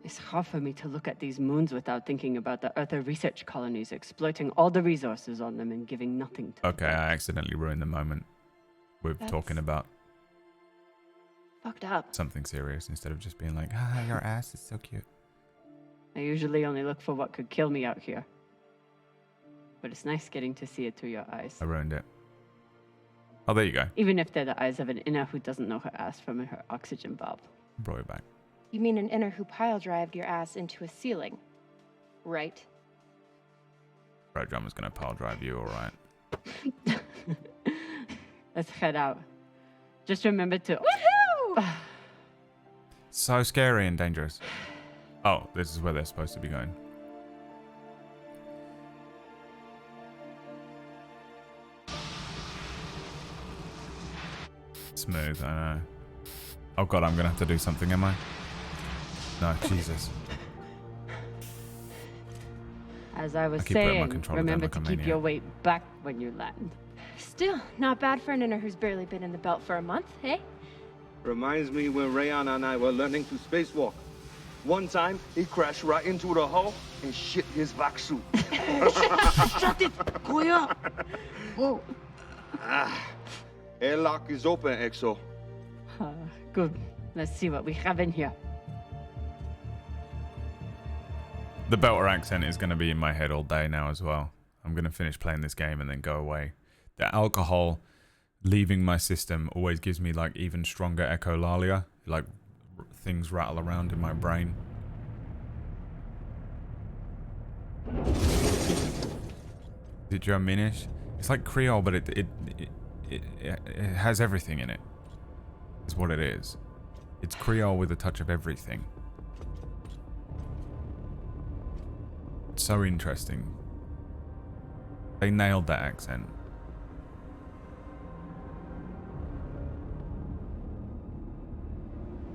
It's hard for me to look at these moons without thinking about the Earther research colonies exploiting all the resources on them and giving nothing to Okay, I accidentally ruined the moment. We're talking about fucked up. something serious instead of just being like, ah, your ass is so cute. I usually only look for what could kill me out here. But it's nice getting to see it through your eyes. I ruined it. Oh, there you go. Even if they're the eyes of an inner who doesn't know her ass from her oxygen bulb. Brought it back. You mean an inner who pile drived your ass into a ceiling, right? Bro Drummer's gonna pile drive you, alright. Let's head out. Just remember to... Woohoo! So scary and dangerous. Oh, this is where they're supposed to be going. Smooth, I know. Oh god, I'm gonna have to do something, am I? No, Jesus. As I was I keep putting my saying, controller remember down to like a keep your maniac. weight back when you land. Still, not bad for an inner who's barely been in the belt for a month, hey? Reminds me when Rayan and I were learning to spacewalk. One time, he crashed right into the hull and shit his vac suit. Shut it! Koya! Whoa. Airlock is open, Exo. Good. Let's see what we have in here. The Belter accent is going to be in my head all day now as well. I'm going to finish playing this game and then go away. The alcohol leaving my system always gives me like even stronger echolalia. Like things rattle around in my brain. Is it Germanish? It's like Creole, but it it has everything in it. Is what it is. It's Creole with a touch of everything. It's so interesting. They nailed that accent.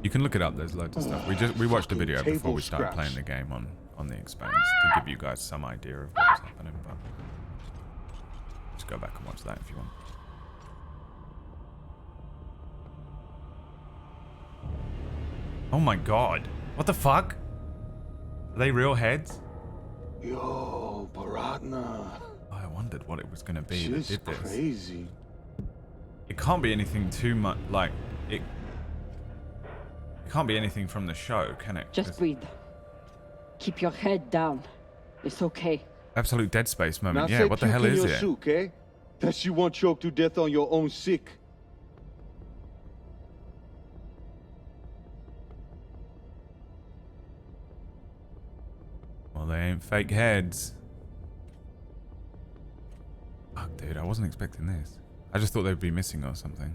You can look it up. There's loads of stuff. We watched a video before we started playing the game on the Expanse to give you guys some idea of what was happening. But just go back and watch that if you want. Oh my god! What the fuck? Are they real heads? Yo, Baratna. I wondered what it was going to be Shit's that did this. Crazy. It can't be anything too much like it. It can't be anything from the show, can it? Just breathe. Keep your head down. It's okay. Absolute Dead Space moment. Now Yeah, what the hell is your it? Suit, eh? That you won't choke to death on your own sick. Well, they ain't fake heads. Fuck, dude, I wasn't expecting this. I just thought they'd be missing or something.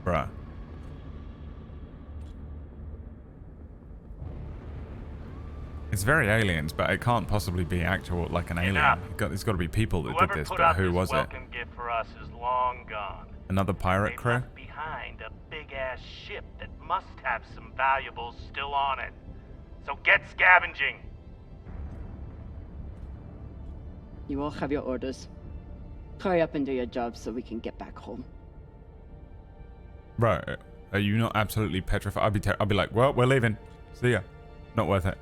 Bruh. It's very Aliens, but it can't possibly be actual, like an alien. It's got to be people that did this, but who was it? Welcome gift for us is long gone. Another pirate crew? Behind a big-ass ship that must have some valuables still on it. So get scavenging. You all have your orders. Hurry up and do your job so we can get back home. Bro, are you not absolutely petrified? I'd be like, well, we're leaving. See ya. Not worth it.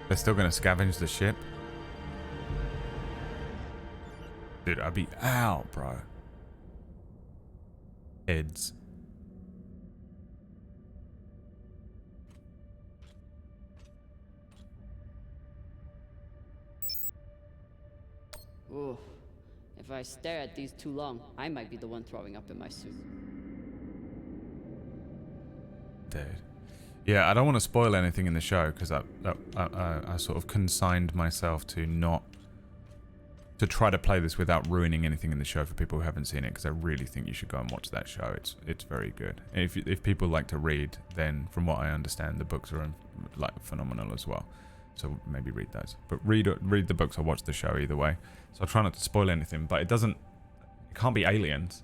They're still gonna scavenge the ship? Dude, I'd be out, bro. Heads. Ooh. If I stare at these too long, I might be the one throwing up in my suit. Dude. Yeah, I don't want to spoil anything in the show because I sort of consigned myself to not to try to play this without ruining anything in the show for people who haven't seen it, because I really think you should go and watch that show. It's very good. And if people like to read, then from what I understand, the books are like phenomenal as well. So maybe read those. But read the books or watch the show either way. So I'll try not to spoil anything, but it can't be aliens.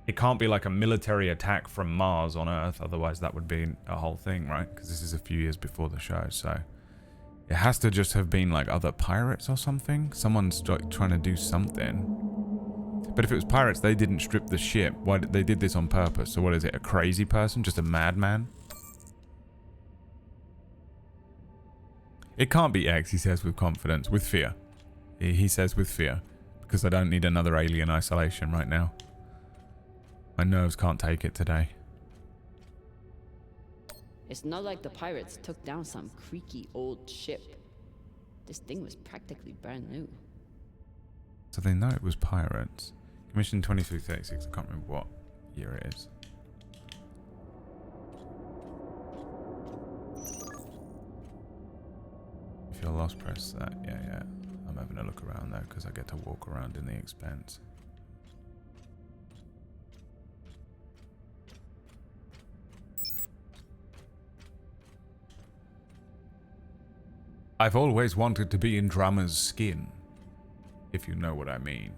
It can't be like a military attack from Mars on Earth, otherwise that would be a whole thing, right? Because this is a few years before the show, so it has to just have been like other pirates or something. Someone's trying to do something. But if it was pirates, they didn't strip the ship. Why they did this on purpose? So what is it? A crazy person? Just a madman? It can't be X, he says with confidence, with fear. He says with fear, because I don't need another alien isolation right now. My nerves can't take it today. It's not like the pirates took down some creaky old ship. This thing was practically brand new. So they know it was pirates. Commission 2336, I can't remember what year it is. If you're lost, press that. Yeah. I'm having a look around though, because I get to walk around in the Expanse. I've always wanted to be in Drama's skin, if you know what I mean.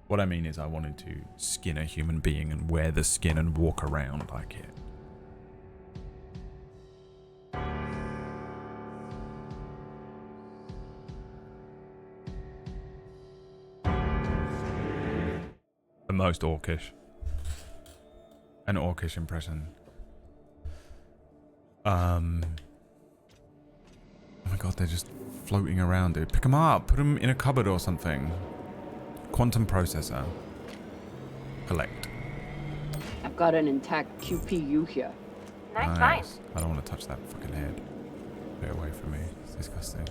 What I mean is I wanted to skin a human being and wear the skin and walk around like it. The most orcish. An orcish impression. Oh my god, they're just floating around, dude. Pick them up. Put them in a cupboard or something. Quantum processor. Collect. I've got an intact QPU here. Nice. I don't want to touch that fucking head. Get away from me. It's disgusting.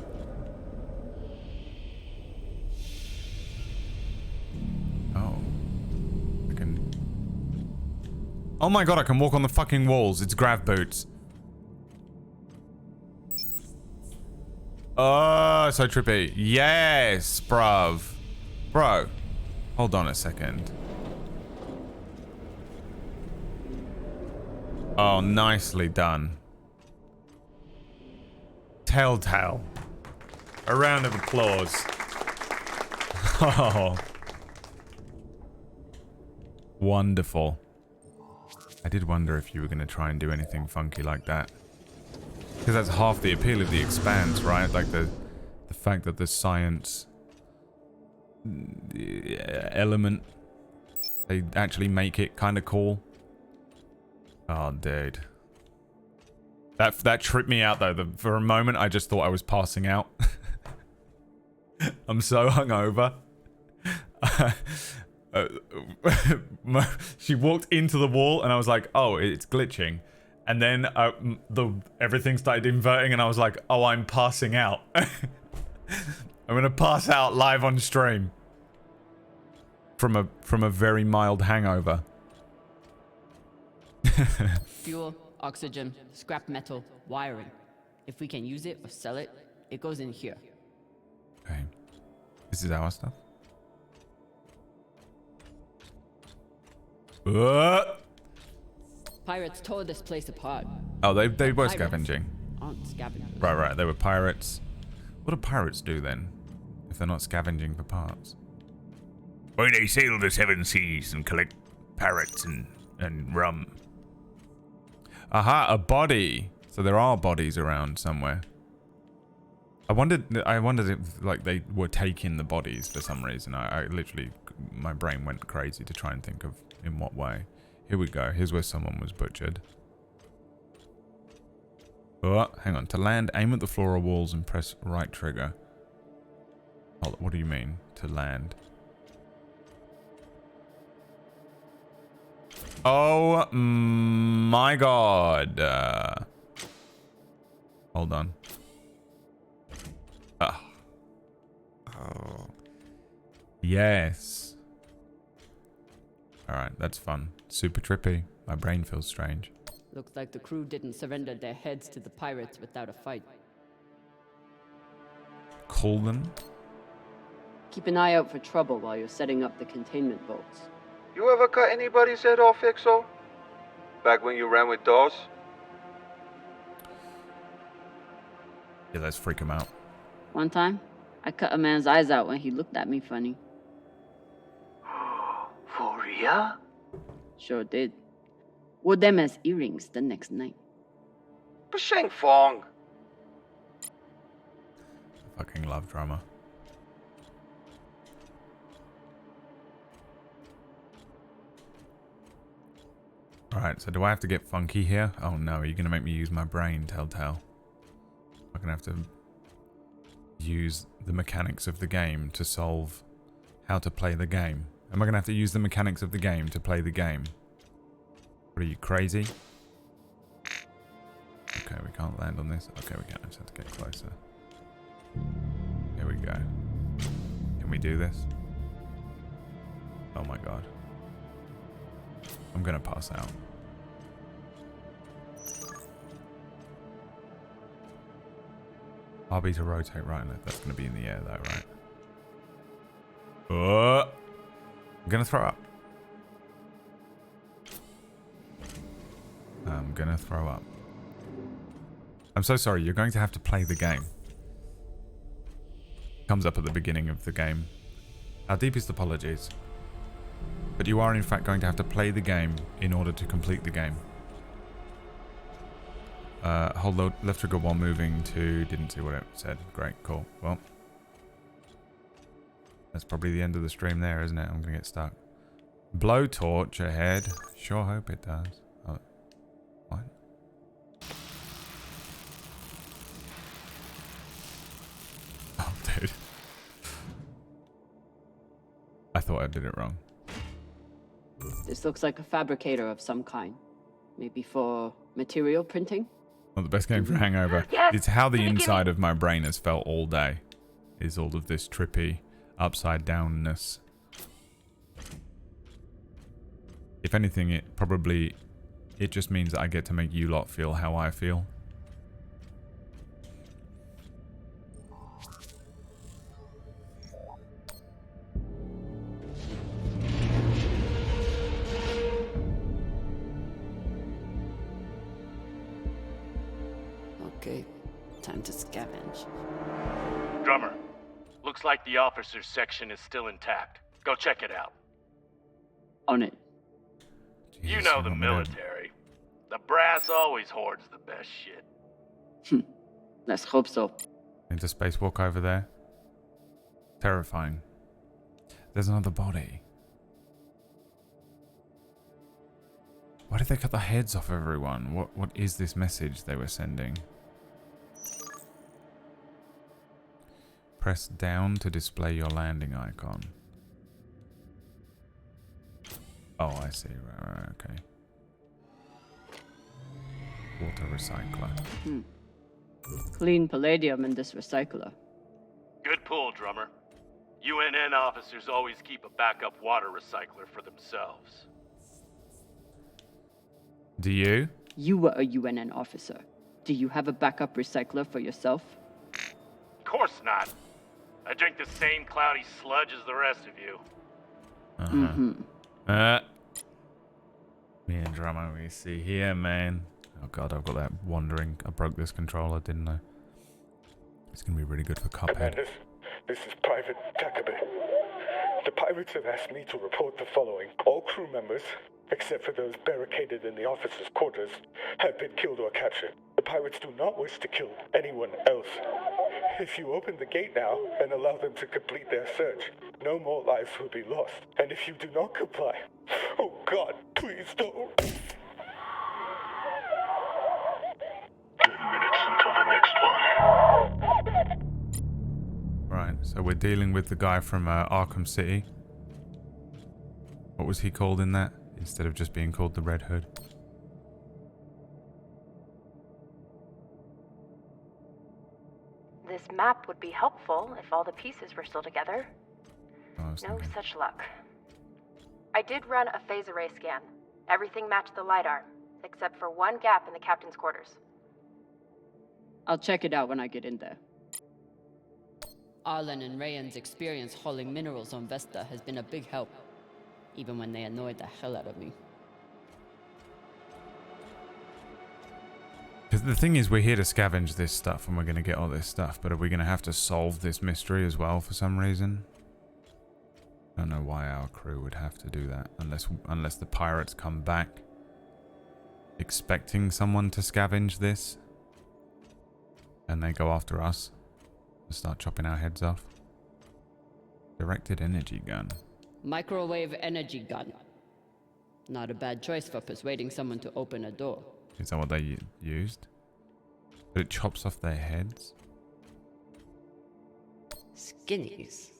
Oh. I can... Oh my god, I can walk on the fucking walls. It's grav boots. Oh, so trippy. Yes, bruv. Bro, hold on a second. Oh, nicely done. Telltale. A round of applause. Oh. Wonderful. I did wonder if you were going to try and do anything funky like that. Because that's half the appeal of the Expanse, right? Like the fact that the science element, they actually make it kind of cool. Oh, dude. That tripped me out, though. For a moment, I just thought I was passing out. I'm so hungover. She walked into the wall, and I was like, oh, it's glitching. And then everything started inverting, and I was like, oh, I'm passing out. I'm gonna pass out live on stream. From a very mild hangover. Fuel, oxygen, scrap metal, wiring. If we can use it or sell it, it goes in here. Okay. This is our stuff. Pirates tore this place apart. Oh, they were Pirates scavenging. aren't scavengers. Right. They were pirates. What do pirates do then? If they're not scavenging for parts? Why they sail the seven seas and collect parrots and rum. Aha, a body. So there are bodies around somewhere. I wondered if like they were taking the bodies for some reason. I literally, my brain went crazy to try and think of in what way. Here we go. Here's where someone was butchered. Oh, hang on. To land, aim at the floor or walls and press right trigger. Oh, what do you mean to land? Oh my god. Hold on. Oh. Yes. Alright, that's fun. Super trippy. My brain feels strange. Looks like the crew didn't surrender their heads to the pirates without a fight. Call them? Keep an eye out for trouble while you're setting up the containment bolts. You ever cut anybody's head off, Exo? Back when you ran with Dawes? Yeah, let's freak him out. One time, I cut a man's eyes out when he looked at me funny. For real? Sure did. Wore them as earrings the next night. Basheng Fong. Fucking love drama. Alright, so do I have to get funky here? Oh no, are you gonna make me use my brain, Telltale? I'm gonna have to use the mechanics of the game to solve how to play the game. Am I gonna have to use the mechanics of the game to play the game? What are you, crazy? Okay, we can't land on this. Okay, we can. I just have to get closer. Here we go. Can we do this? Oh my god. I'm gonna pass out. RB to rotate right and left. That's gonna be in the air though, right? Oh! I'm gonna throw up. I'm gonna throw up. I'm so sorry, you're going to have to play the game. Comes up at the beginning of the game. Our deepest apologies. But you are in fact going to have to play the game in order to complete the game. Hold left trigger while moving to... Didn't see what it said. Great, cool. Well. That's probably the end of the stream there, isn't it? I'm going to get stuck. Blowtorch ahead. Sure hope it does. Oh. What? Oh, dude. I thought I did it wrong. This looks like a fabricator of some kind. Maybe for material printing? Not the best game for hangover. Yes! It's how the inside of my brain has felt all day. Is all of this trippy upside downness. If anything, it probably It just means that I get to make you lot feel how I feel. Okay, time to scavenge. Drummer, looks like the officers section is still intact. Go check it out. On it. You know the military. The brass always hoards the best shit. Let's hope so. Into spacewalk over there. Terrifying. There's another body. Why did they cut the heads off everyone? What is this message they were sending? Press down to display your landing icon. Oh, I see. Right, okay. Water recycler. Clean palladium in this recycler. Good pull, Drummer. UNN officers always keep a backup water recycler for themselves. Do you? You were a UNN officer. Do you have a backup recycler for yourself? Of course not. I drink the same cloudy sludge as the rest of you. Me and Drummer, we see here, man. Oh god, I've got that wandering. I broke this controller, didn't I? It's gonna be really good for Cuphead. Commanders, this is Private Takabe. The pirates have asked me to report the following. All crew members, except for those barricaded in the officers' quarters, have been killed or captured. The pirates do not wish to kill anyone else. If you open the gate now and allow them to complete their search, no more lives will be lost. And if you do not comply, oh God, please don't. 10 minutes until the next one. Right, so we're dealing with the guy from Arkham City. What was he called in that? Instead of just being called the Red Hood. This map would be helpful if all the pieces were still together. No such luck. I did run a phase array scan. Everything matched the LiDAR, except for one gap in the captain's quarters. I'll check it out when I get in there. Arlen and Rayan's experience hauling minerals on Vesta has been a big help, even when they annoyed the hell out of me. Because the thing is, we're here to scavenge this stuff and we're going to get all this stuff, but are we going to have to solve this mystery as well for some reason? I don't know why our crew would have to do that, unless the pirates come back expecting someone to scavenge this and they go after us and start chopping our heads off. Directed energy gun. Microwave energy gun. Not a bad choice for persuading someone to open a door. Is that what they used? But it chops off their heads? Skinnies.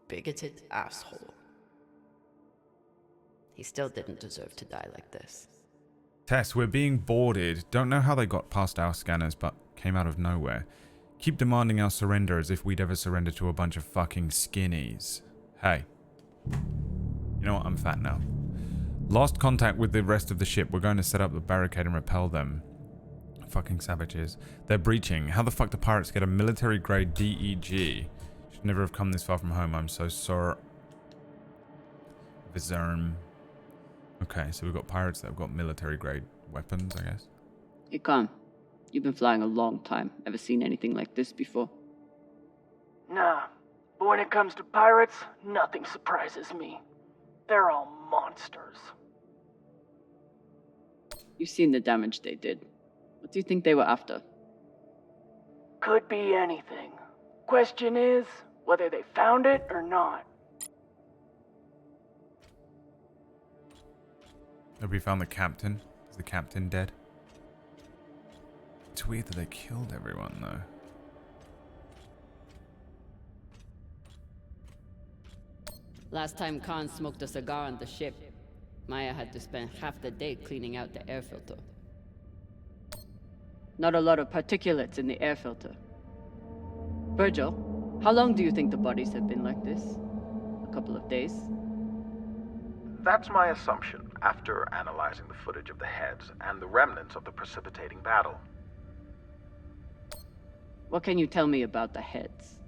Bigoted asshole. He still didn't deserve to die like this. Tess, we're being boarded. Don't know how they got past our scanners, but came out of nowhere. Keep demanding our surrender as if we'd ever surrender to a bunch of fucking skinnies. Hey. You know what? I'm fat now. Lost contact with the rest of the ship. We're going to set up the barricade and repel them. Fucking savages. They're breaching. How the fuck do pirates get a military-grade DEG? Should never have come this far from home. I'm so sorry. Vizerm. Okay, so we've got pirates that have got military-grade weapons, I guess. Hey, Khan. You've been flying a long time. Ever seen anything like this before? Nah, but when it comes to pirates, nothing surprises me. They're all monsters. You've seen the damage they did. What do you think they were after? Could be anything. Question is, whether they found it or not. Have we found the captain? Is the captain dead? It's weird that they killed everyone, though. Last time Khan smoked a cigar on the ship, Maya had to spend half the day cleaning out the air filter. Not a lot of particulates in the air filter. Virgil, how long do you think the bodies have been like this? A couple of days? That's my assumption. after analyzing the footage of the heads and the remnants of the precipitating battle. What can you tell me about the heads,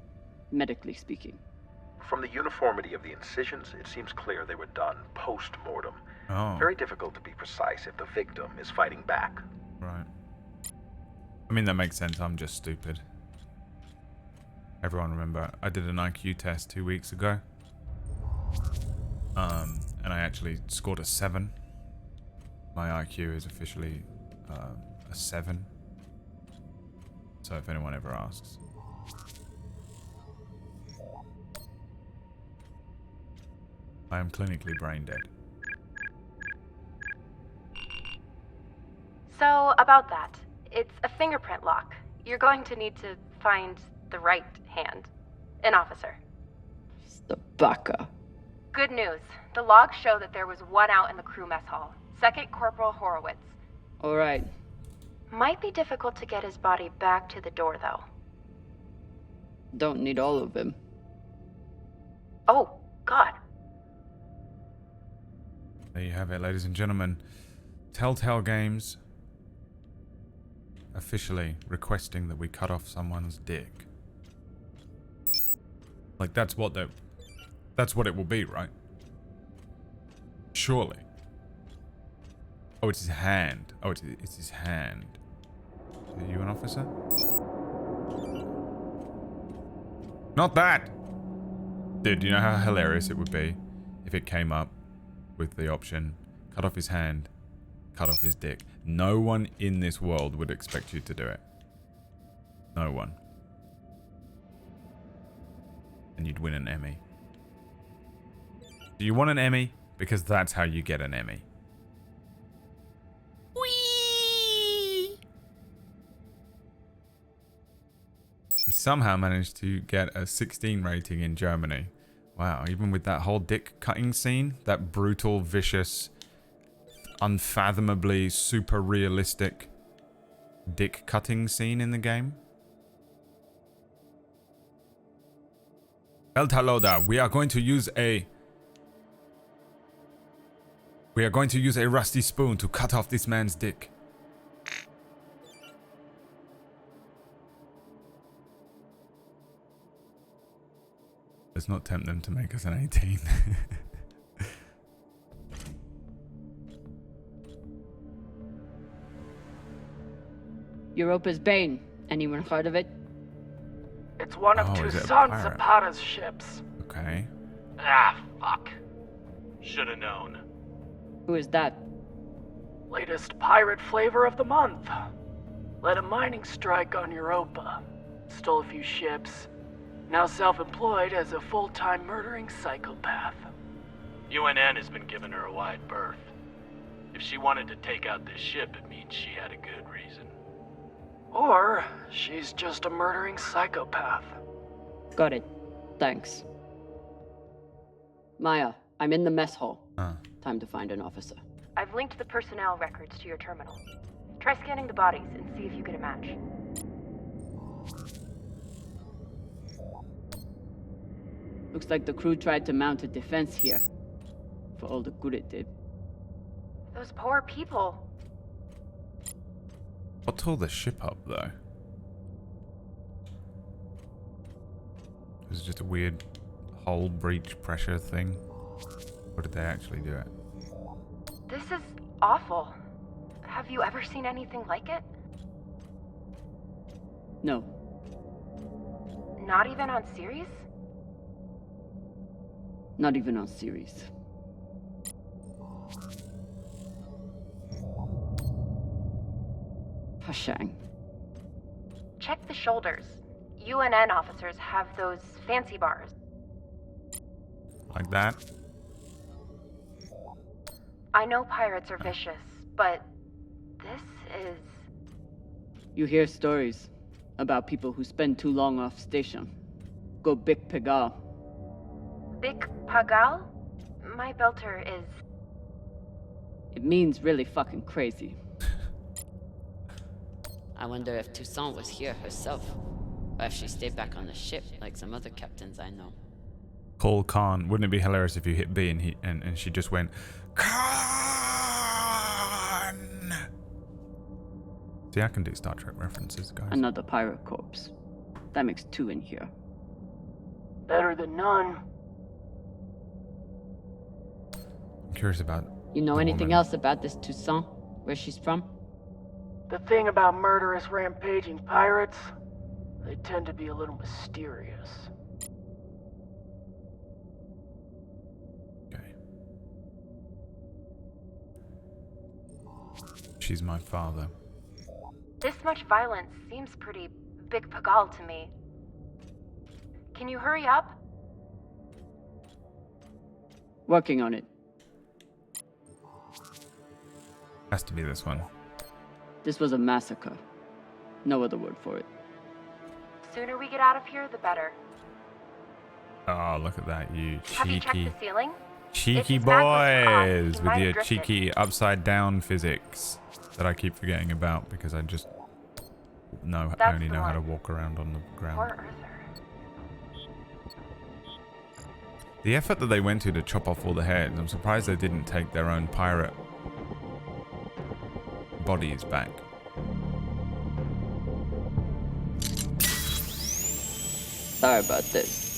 medically speaking? From the uniformity of the incisions, it seems clear they were done post-mortem. Oh. Very difficult to be precise if the victim is fighting back. Right. I mean, that makes sense. I'm just stupid. Everyone remember, I did an IQ test 2 weeks ago. And I actually scored a 7. My IQ is officially a 7. So if anyone ever asks. I am clinically brain dead. So, about that. It's a fingerprint lock. You're going to need to find the right hand. An officer. The baka. Good news. The logs show that there was one out in the crew mess hall. Second Corporal Horowitz. All right. Might be difficult to get his body back to the door, though. Don't need all of him. Oh, God. There you have it, ladies and gentlemen. Telltale Games officially requesting that we cut off someone's dick. Like, that's what it will be, right? Surely. Oh, it's his hand. Oh, it's his hand. Are you an officer? Not that! Dude, do you know how hilarious it would be if it came up with the option, cut off his hand, cut off his dick? No one in this world would expect you to do it. No one. And you'd win an Emmy. Do you want an Emmy? Because that's how you get an Emmy. Whee! We somehow managed to get a 16 rating in Germany. Wow, even with that whole dick cutting scene, that brutal, vicious, unfathomably super realistic dick cutting scene in the game. Eltaloda, we are going to use a rusty spoon to cut off this man's dick. Let's not tempt them to make us an 18. Europa's Bane. Anyone heard of it? It's one of Toussaint Zapata's ships. Okay. Ah, fuck. Should've known. Who is that? Latest pirate flavor of the month. Led a mining strike on Europa. Stole a few ships. Now self-employed as a full-time murdering psychopath. UNN has been giving her a wide berth. If she wanted to take out this ship, it means she had a good reason. Or she's just a murdering psychopath. Got it. Thanks. Maya, I'm in the mess hall. Time to find an officer. I've linked the personnel records to your terminal. Try scanning the bodies and see if you get a match. Looks like the crew tried to mount a defense here. For all the good it did. Those poor people. What tore the ship up, though? Was it just a weird hull breach pressure thing? Or did they actually do it? This is awful. Have you ever seen anything like it? No. Not even on series? Not even on series. Hashang. Check the shoulders. UNN officers have those fancy bars. Like that? I know pirates are vicious, but this is... You hear stories about people who spend too long off station. Go Big Pegal. Big Pagal? My belter is... It means really fucking crazy. I wonder if Toussaint was here herself, or if she stayed back on the ship like some other captains I know. Call Khan. Wouldn't it be hilarious if you hit B and she just went Khan? See, I can do Star Trek references, guys. Another pirate corpse. That makes 2 in here. Better than none. I'm curious about. You know the anything woman. else about this Toussaint? Where she's from? The thing about murderous, rampaging pirates, they tend to be a little mysterious. She's my father. This much violence seems pretty big pagal to me. Can you hurry up? Working on it. Has to be this one. This was a massacre. No other word for it. Sooner we get out of here, the better. Oh, look at that, you Have you checked cheeky, the ceiling? cheeky If his back was off, he boys might with have your drifted. cheeky upside down physics that I keep forgetting about because I just I That's only the know how to one. walk around on the Poor ground. Arthur. The effort that they went to chop off all the heads, I'm surprised they didn't take their own pirate bodies back. Sorry about this.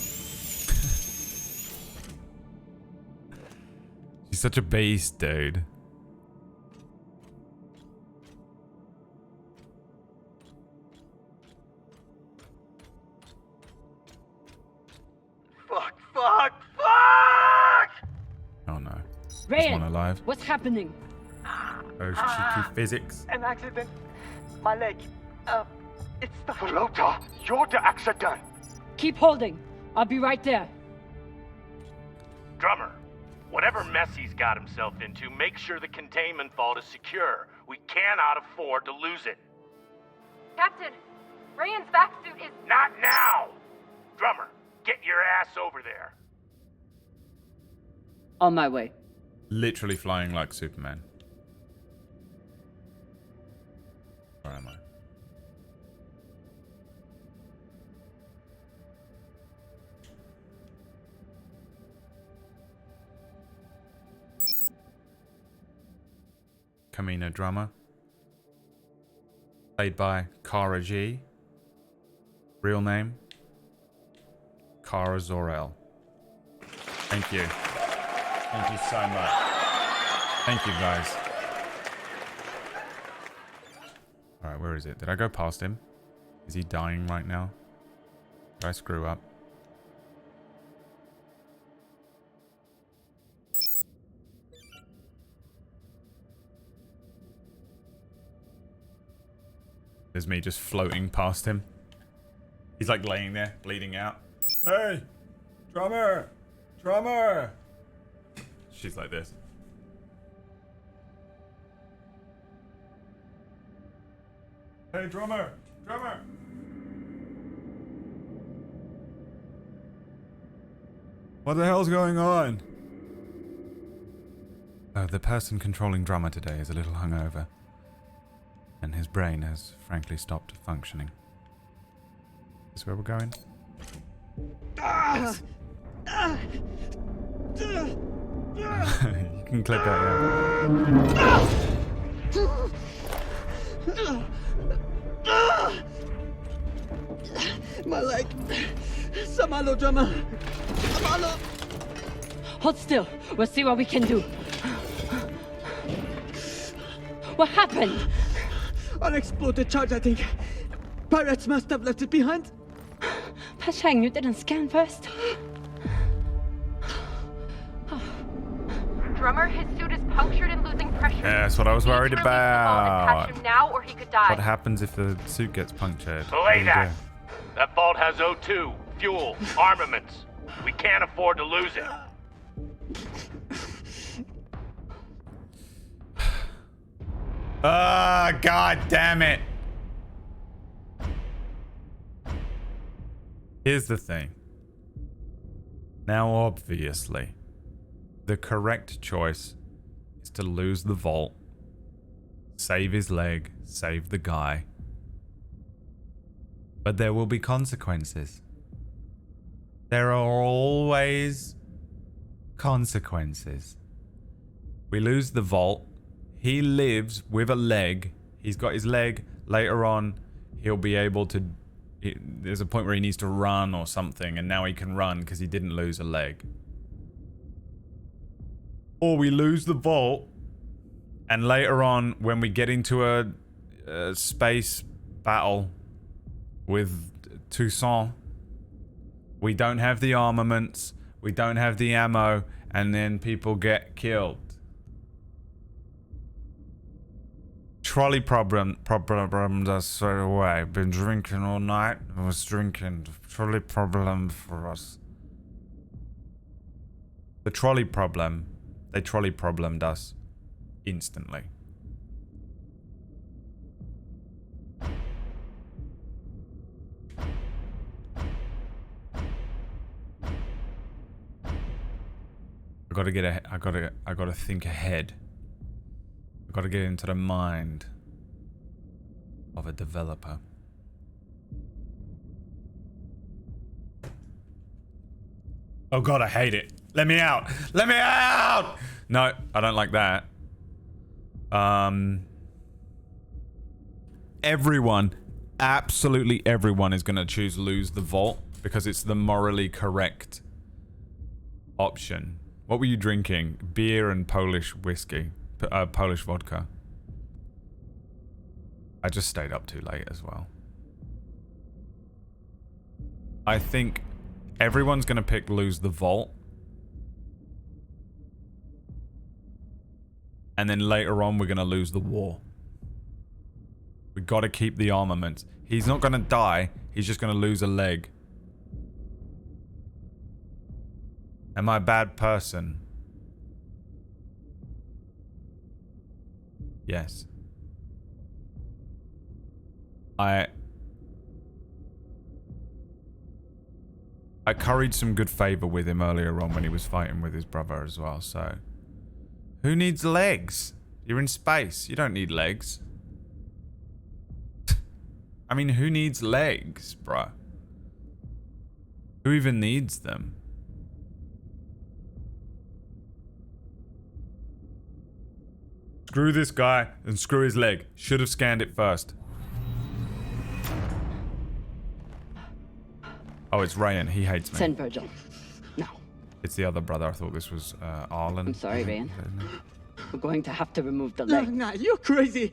She's such a beast, dude. Fuck! Oh no. Is Ryan, one alive? what's happening? Those cheeky physics. An accident. My leg. It's the floater. You're the accident. Keep holding. I'll be right there. Drummer, whatever mess he's got himself into, make sure the containment vault is secure. We cannot afford to lose it. Captain, Ryan's vac suit is... Not now! Drummer, get your ass over there. On my way. Literally flying like Superman. Where am I? Kamina drummer. Played by Kara G. Real name? Kara Zor-El. Thank you. Thank you so much. Thank you, guys. Alright, where is it? Did I go past him? Is he dying right now? Did I screw up? There's me just floating past him. He's like laying there, bleeding out. Hey! Drummer! Drummer! She's like this. Hey, drummer! Drummer! What the hell's going on? The person controlling drummer today is a little hungover. And his brain has frankly stopped functioning. Is this where we're going? You can click that, My leg. Samalo, drummer. Samalo. Hold still. We'll see what we can do. What happened? Unexploded charge, I think. Pirates must have left it behind. Pashang, you didn't scan first? Drummer, his suit is punctured and losing pressure. Yeah, that's what I was worried Release the vault and about. catch him now, or he could die. What happens if the suit gets punctured? What do Belay you that. do? That vault has O2, fuel, armaments. We can't afford to lose it. Ah, god damn it. Here's the thing. Now, obviously, the correct choice is to lose the vault, save his leg, save the guy. But there will be consequences. There are always consequences. We lose the vault. He lives with a leg. He's got his leg Later on, he'll be able to... There's a point where he needs to run or something, and now he can run because he didn't lose a leg. Or we lose the vault, and later on, when we get into a space battle with Toussaint, we don't have the armaments, we don't have the ammo, and then people get killed. Trolley problem does straight away. Been drinking all night. I was drinking. Trolley problem for us. The trolley problem. They trolley problemed us instantly. I gotta think ahead. I gotta get into the mind of a developer. Oh god, I hate it. Let me out. Let me out! No, I don't like that. Everyone, absolutely everyone is gonna choose lose the vault because it's the morally correct option. What were you drinking? Beer and Polish whiskey. Polish vodka. I just stayed up too late as well. I think everyone's gonna pick lose the vault. And then later on we're gonna lose the war. We gotta keep the armament. He's not gonna die, he's just gonna lose a leg. Am I a bad person? Yes. I curried some good favor with him earlier on when he was fighting with his brother as well, so... Who needs legs? You're in space. You don't need legs. I mean, who needs legs, bruh? Who even needs them? Screw this guy and screw his leg. Should have scanned it first. Oh, it's Ryan. He hates me. Send Virgil. Now. It's the other brother. I thought this was Arlen. I'm sorry, Ryan. We're going to have to remove the leg. Nah, you're crazy.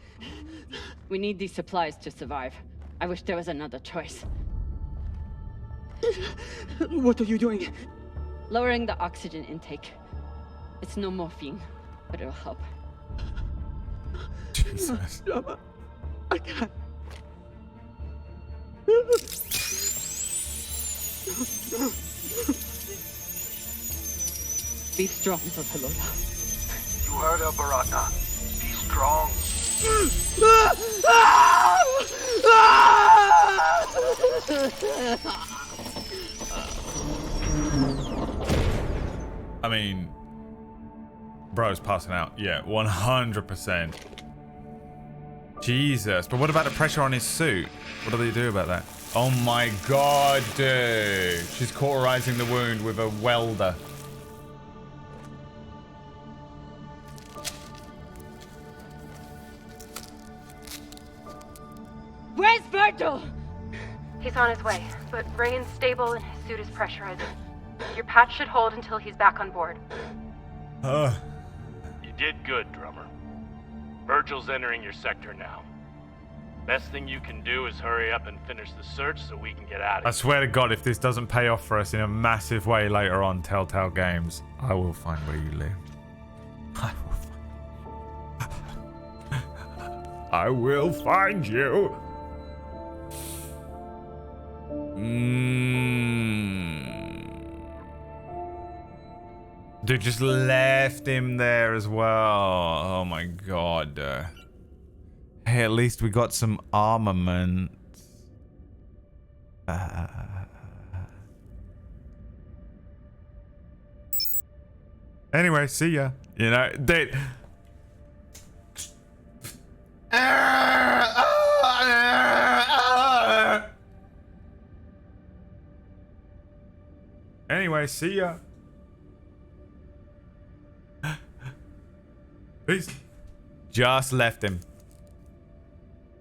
We need these supplies to survive. I wish there was another choice. What are you doing? Lowering the oxygen intake. It's no morphine, but it'll help. Jesus. I can't. Be strong, Lola. You heard her, Baraka. Be strong. I mean, bro's passing out. Yeah, 100%. Jesus, but what about the pressure on his suit? What do they do about that? Oh my god, dude. She's cauterizing the wound with a welder. Where's Virgil? He's on his way, but Ryan's stable and his suit is pressurizing. Your patch should hold until he's back on board. You did good, drummer. Virgil's entering your sector now. Best thing you can do is hurry up and finish the search so we can get out of here. I swear to God, if this doesn't pay off for us in a massive way later on, Telltale Games, I will find where you live. I will find you. Dude just left him there as well. Oh my god. Hey, at least we got some armament. Anyway, see ya. You know, they... Anyway, see ya. Peace. Just left him.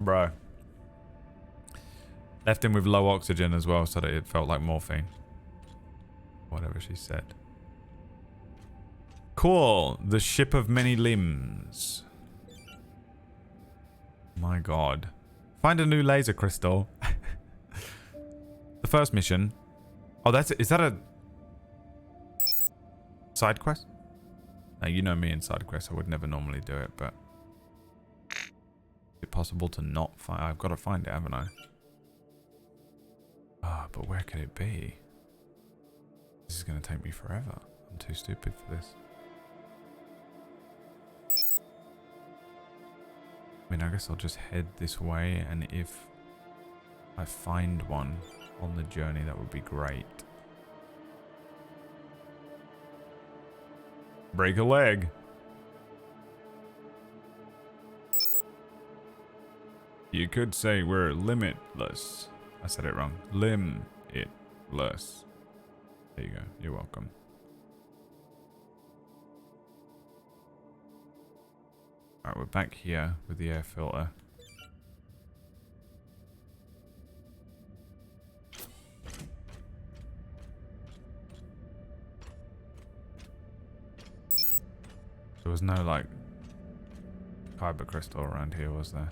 Bro. Left him with low oxygen as well so that it felt like morphine. Whatever she said. Cool. The ship of many limbs. My god. Find a new laser crystal. The first mission. Oh, is that a side quest? Now, you know me in side quests. I would never normally do it, but is it possible to not find? I've got to find it, haven't I? Ah, but where could it be? This is going to take me forever. I'm too stupid for this. I mean, I guess I'll just head this way, and if I find one on the journey, that would be great. Break a leg. You could say we're limitless. I said it wrong. Limitless. There you go. You're welcome. Alright, we're back here with the air filter. There was no, like, kyber crystal around here, was there?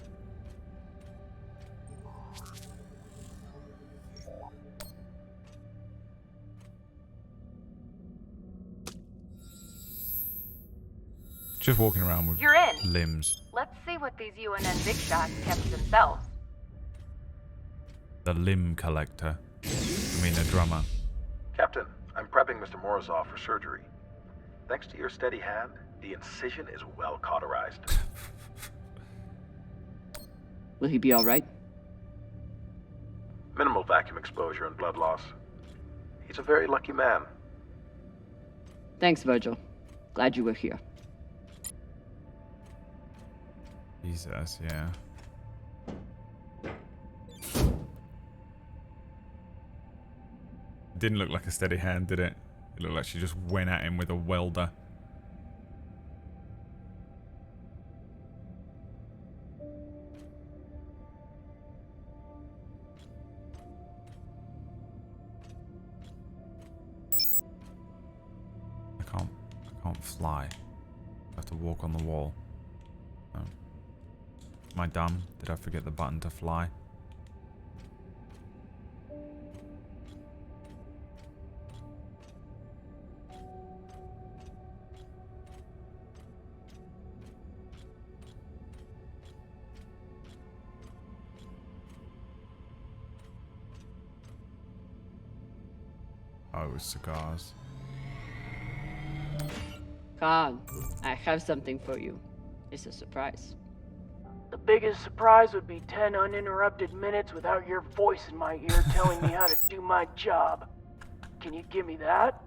Just walking around with You're in. limbs. Let's see what these UNN big shots kept to themselves. The limb collector. I mean, a drummer. Captain, I'm prepping Mr. Morozov for surgery. Thanks to your steady hand, the incision is well cauterized. Will he be all right? Minimal vacuum exposure and blood loss. He's a very lucky man. Thanks, Virgil. Glad you were here. Jesus, yeah. Didn't look like a steady hand, did it? It looked like she just went at him with a welder. I can't fly. I have to walk on the wall. Oh. Am I dumb? Did I forget the button to fly? Oh, it was cigars. Khan, I have something for you. It's a surprise. The biggest surprise would be 10 uninterrupted minutes without your voice in my ear telling me how to do my job. Can you give me that?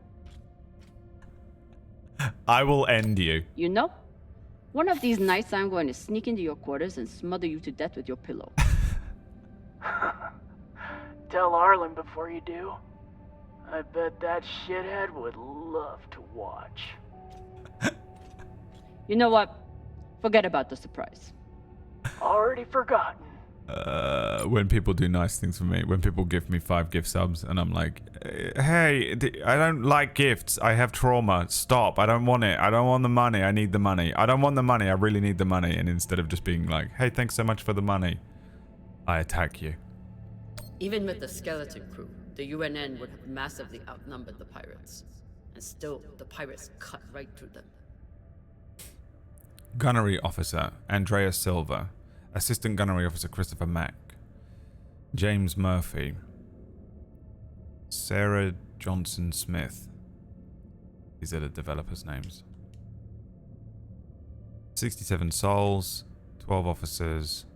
I will end you. You know, one of these nights I'm going to sneak into your quarters and smother you to death with your pillow. Tell Arlen before you do. I bet that shithead would love to watch. You know what? Forget about the surprise. Already forgotten. When people do nice things for me, when people give me 5 gift subs, and I'm like, hey, I don't like gifts. I have trauma. Stop. I don't want it. I don't want the money. I need the money. I don't want the money. I really need the money. And instead of just being like, hey, thanks so much for the money, I attack you. Even with the skeleton crew, the UNN would have massively outnumbered the pirates. And still, the pirates cut right through them. Gunnery Officer Andrea Silva, Assistant Gunnery Officer Christopher Mack, James Murphy, Sarah Johnson Smith. These are the developers' names. 67 souls, 12 officers.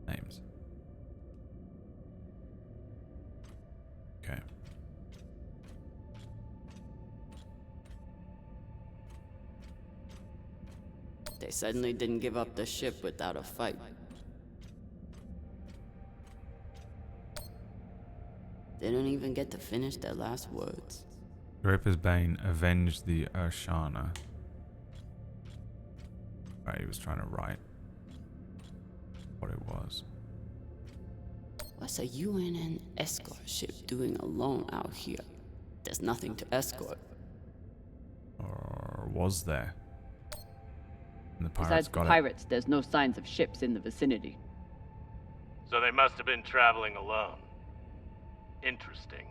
Names. Okay. They suddenly didn't give up the ship without a fight. They don't even get to finish their last words. Draper's Bane avenged the Urshana. Right, he was trying to write what it was. What's a UNN escort ship doing alone out here? There's nothing to escort. Or was there? And the pirates Besides the got pirates, there's no signs of ships in the vicinity. So they must have been traveling alone. Interesting.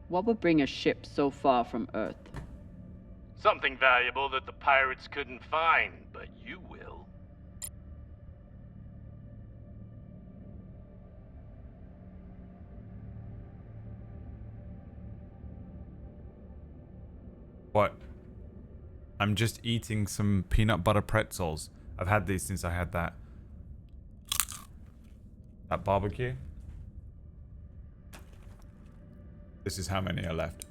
What would bring a ship so far from Earth? Something valuable that the pirates couldn't find, but you will. What? I'm just eating some peanut butter pretzels. I've had these since I had that barbecue. This is how many are left.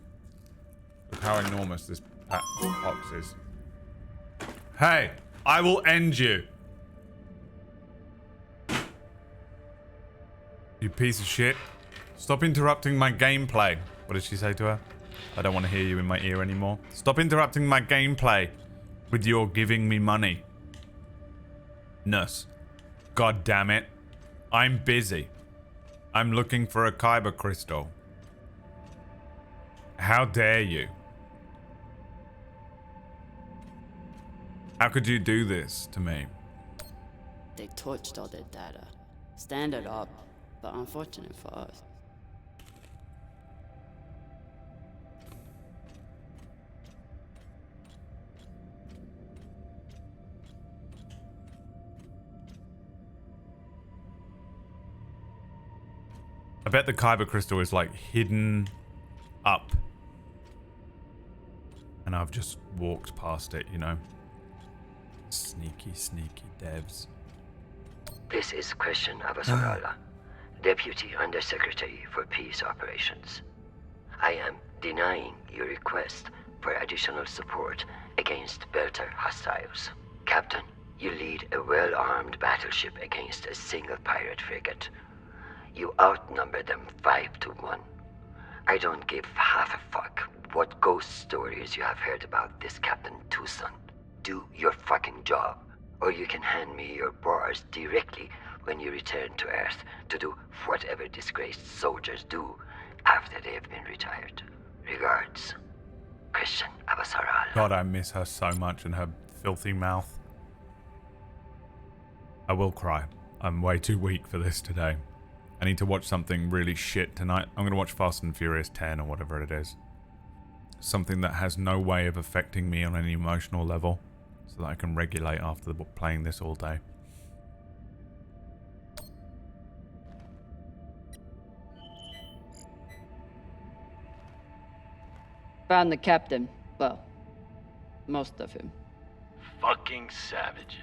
Look how enormous this box is. Hey, I will end you. You piece of shit. Stop interrupting my gameplay. What did she say to her? I don't want to hear you in my ear anymore. Stop interrupting my gameplay with your giving me money. Nurse. God damn it. I'm busy. I'm looking for a kyber crystal. How dare you? How could you do this to me? They torched all their data. Standard up, but unfortunate for us. I bet the kyber crystal is like hidden up. And I've just walked past it, you know. Sneaky, sneaky devs. This is Christian Avasarala, Deputy Undersecretary for Peace Operations. I am denying your request for additional support against Belter hostiles. Captain, you lead a well-armed battleship against a single pirate frigate. You outnumber them 5-1. I don't give half a fuck what ghost stories you have heard about this Captain Tucson. Do your fucking job, or you can hand me your bars directly when you return to Earth to do whatever disgraced soldiers do after they have been retired. Regards, Christian Avasarala. God, I miss her so much and her filthy mouth. I will cry. I'm way too weak for this today. I need to watch something really shit tonight. I'm going to watch Fast and Furious 10 or whatever it is. Something that has no way of affecting me on any emotional level, so that I can regulate after playing this all day. Found the captain. Well, most of him. Fucking savages.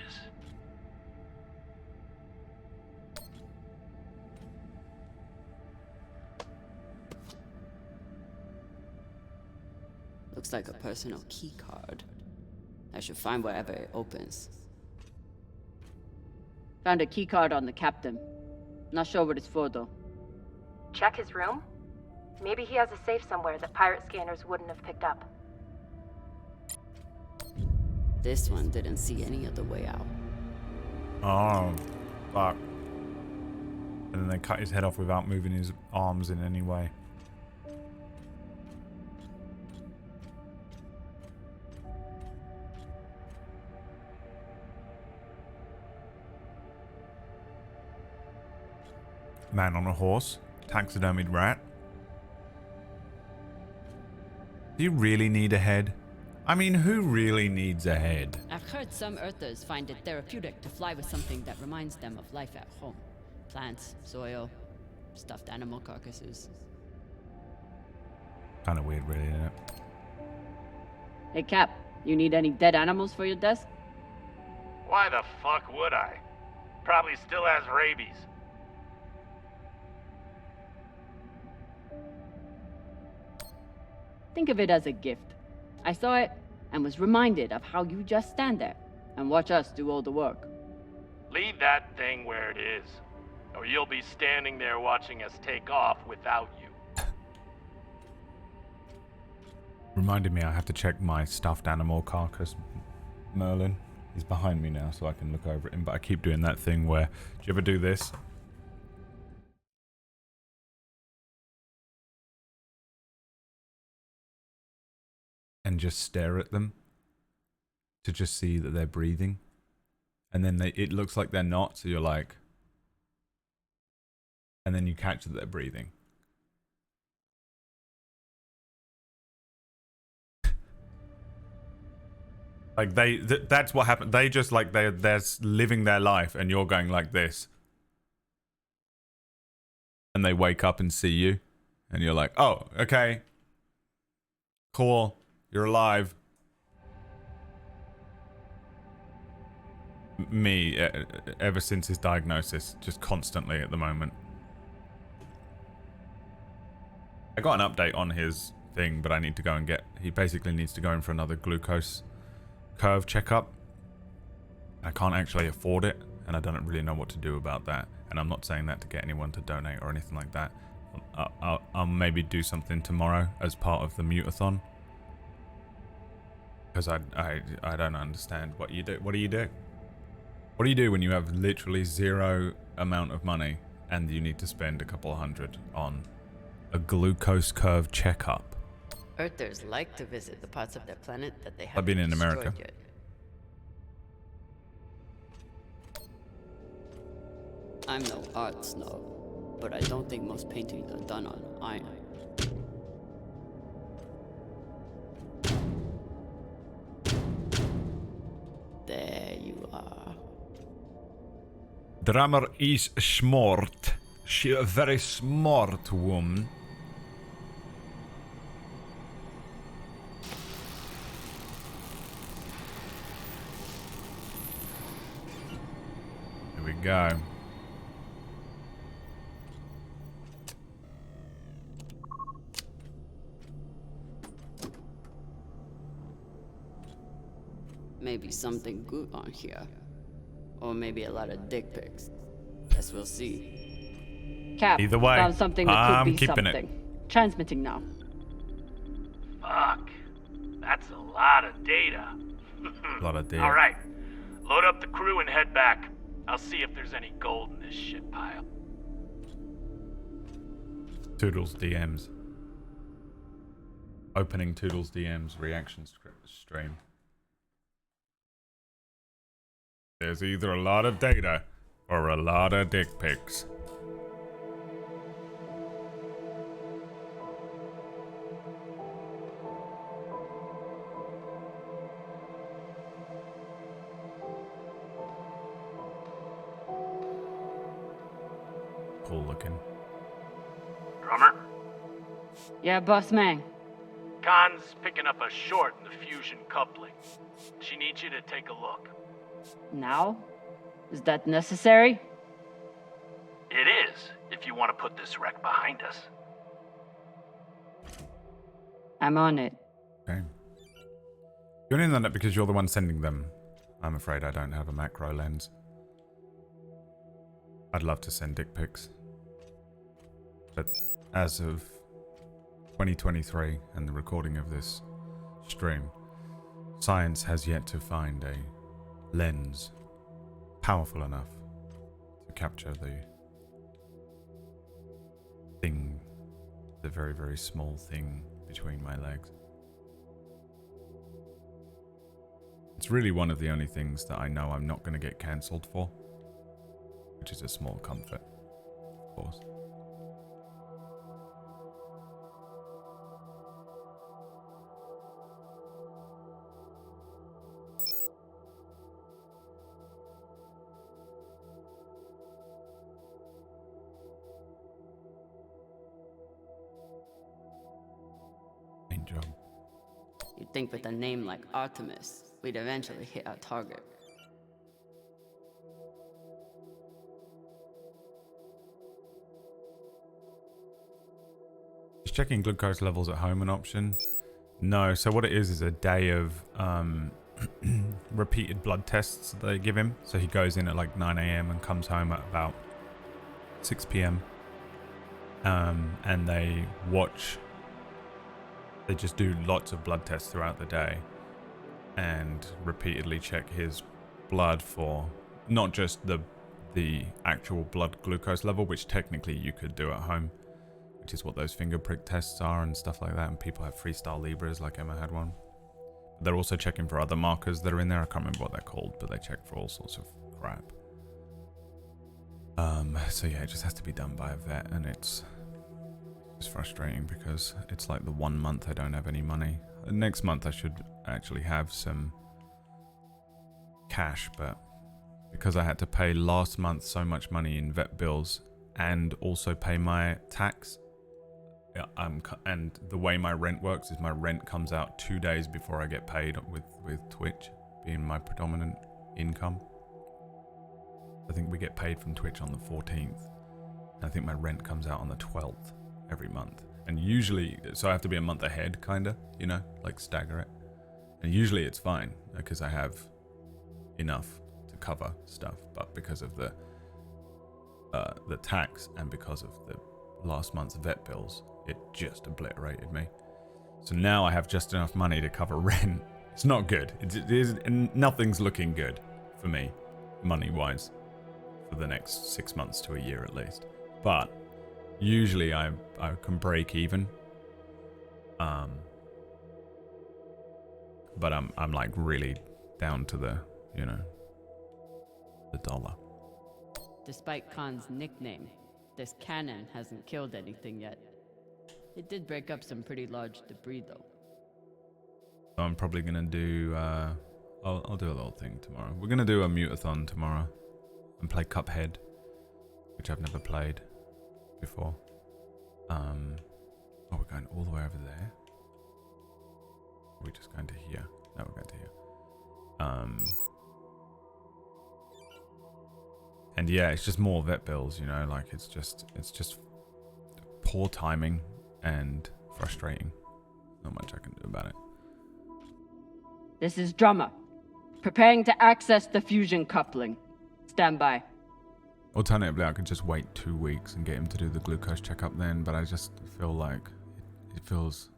Looks like a personal key card. I should find wherever it opens. Found a key card on the captain. Not sure what it's for though. Check his room? Maybe he has a safe somewhere that pirate scanners wouldn't have picked up. This one didn't see any other way out. Oh, fuck. And then they cut his head off without moving his arms in any way. Man on a horse. Taxidermied rat. Do you really need a head? I mean, who really needs a head? I've heard some Earthers find it therapeutic to fly with something that reminds them of life at home. Plants, soil, stuffed animal carcasses. Kind of weird, really, isn't it? Hey Cap, you need any dead animals for your desk? Why the fuck would I? Probably still has rabies. Think of it as a gift. I saw it and was reminded of how you just stand there and watch us do all the work. Leave that thing where it is, or you'll be standing there watching us take off without you. Reminded me I have to check my stuffed animal carcass, Merlin. He's behind me now, so I can look over at him. But I keep doing that thing where, do you ever do this? And just stare at them to just see that they're breathing. And then it looks like they're not, so you're like... And then you catch that they're breathing. Like that's what happened. They just like they're living their life, and you're going like this, and they wake up and see you, and you're like, oh, okay, cool, you're alive. Me, ever since his diagnosis, just constantly at the moment. I got an update on his thing, but I need to go and get. He basically needs to go in for another glucose curve checkup. I can't actually afford it, and I don't really know what to do about that. And I'm not saying that to get anyone to donate or anything like that. I'll maybe do something tomorrow as part of the mutathon, because I don't understand what you do. What do you do? What do you do when you have literally zero amount of money and you need to spend a couple $100 on a glucose curve checkup? Earthers like to visit the parts of their planet that they haven't I've been in America. yet. I'm no art snob, but I don't think most paintings are done on iron. There you are. Drummer is smart. She a very smart woman. Here we go. Maybe something good on here. Or maybe a lot of dick pics. Guess we'll see. Cap, Either way, found something that I'm could be keeping something. it. Transmitting now. Fuck. That's a lot of data. A lot of data. All right. Load up the crew and head back. I'll see if there's any gold in this shit pile. Toodles DMs. Opening Toodles DMs reaction stream. There's either a lot of data or a lot of dick pics. Cool looking. Drummer? Yeah, boss man. Khan's picking up a short in the fusion coupling. She needs you to take a look. Now? Is that necessary? It is, if you want to put this wreck behind us. I'm on it. Okay. You're in on it because you're the one sending them. I'm afraid I don't have a macro lens. I'd love to send dick pics. But as of 2023 and the recording of this stream, science has yet to find a lens powerful enough to capture the thing, the very, very small thing between my legs. It's really one of the only things that I know I'm not going to get cancelled for, which is a small comfort, of course. Main job. You'd think with a name like Artemis, we'd eventually hit our target. Is checking glucose levels at home an option? No, so what it is a day of repeated blood tests that they give him. So he goes in at like 9 AM and comes home at about 6 PM. And they just do lots of blood tests throughout the day and repeatedly check his blood for not just the actual blood glucose level, which technically you could do at home, which is what those finger prick tests are and stuff like that, and people have freestyle Libras, like Emma had one. They're also checking for other markers that are in there. I can't remember what they're called, but they check for all sorts of crap. So yeah, it just has to be done by a vet, and it's frustrating because it's like the 1 month I don't have any money. Next month I should actually have some cash, but because I had to pay last month so much money in vet bills and also pay my tax, and the way my rent works is my rent comes out 2 days before I get paid with Twitch being my predominant income. I think we get paid from Twitch on the 14th. And I think my rent comes out on the 12th every month. And usually, so I have to be a month ahead, kinda, you know, like stagger it. And usually it's fine because I have enough to cover stuff. But because of the tax and because of the last month's vet bills, it just obliterated me. So now I have just enough money to cover rent. It's not good. It is, nothing's looking good for me, money-wise, for the next 6 months to a year at least. But usually I can break even. But I'm like really down to the, you know, the dollar. Despite Khan's nickname, this cannon hasn't killed anything yet. It did break up some pretty large debris though. I'm probably gonna do I'll do a little thing tomorrow. We're gonna do a mutathon tomorrow and play Cuphead, which I've never played before. Oh, we're going all the way over there. We're just going to here. No, we're going to here. And yeah, it's just more vet bills, you know, like it's just poor timing and frustrating. Not much I can do about it. This is Drummer. Preparing to access the fusion coupling. Stand by. Alternatively, I could just wait 2 weeks and get him to do the glucose checkup then, but I just feel like it feels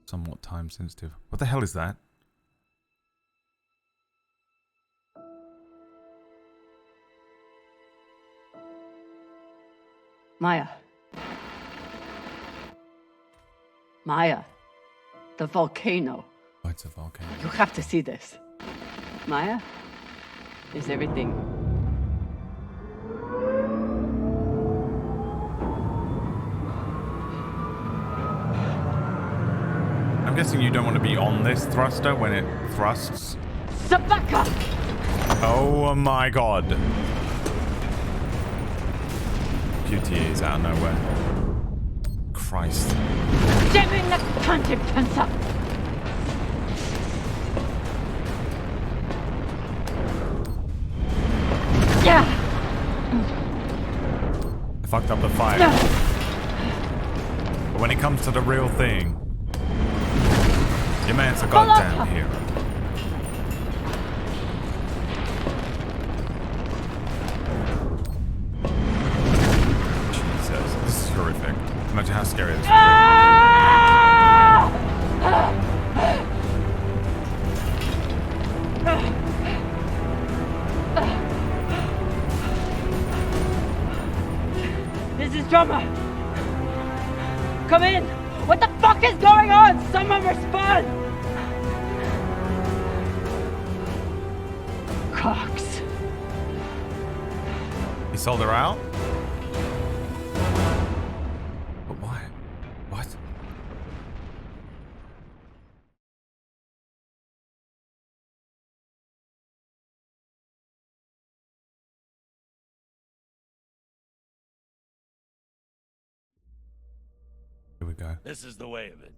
somewhat time sensitive. What the hell is that? Maya. Maya. The volcano. Oh, it's a volcano. You have to see this. Maya? Is everything... I'm guessing you don't want to be on this thruster when it thrusts. Sabaka! Oh my god. QTE is out of nowhere. Christ. Jamming the consequenza! Yeah! I fucked up the fight. But when it comes to the real thing, your man's a goddamn hero. Jesus, this is horrific. Imagine how scary this This is Drummer! Come in! What the fuck is going on? Someone respond! Cox. He sold her out? But why? What? Here we go. This is the way of it.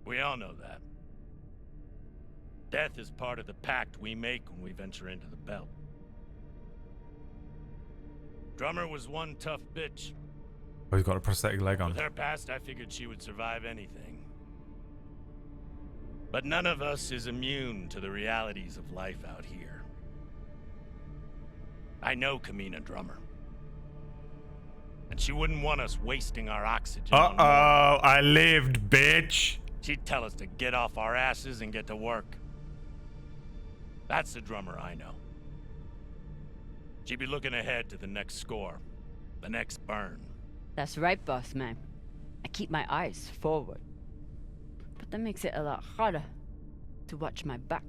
We all know that. Death is part of the pact we make when we venture into the belt. Drummer was one tough bitch. Oh, he's got a prosthetic leg on. With her past, I figured she would survive anything. But none of us is immune to the realities of life out here. I know Kamina Drummer. And she wouldn't want us wasting our oxygen. Uh-oh, I lived, bitch. She'd tell us to get off our asses and get to work. That's the drummer I know. She'd be looking ahead to the next score. The next burn. That's right, boss man. I keep my eyes forward. But that makes it a lot harder to watch my back.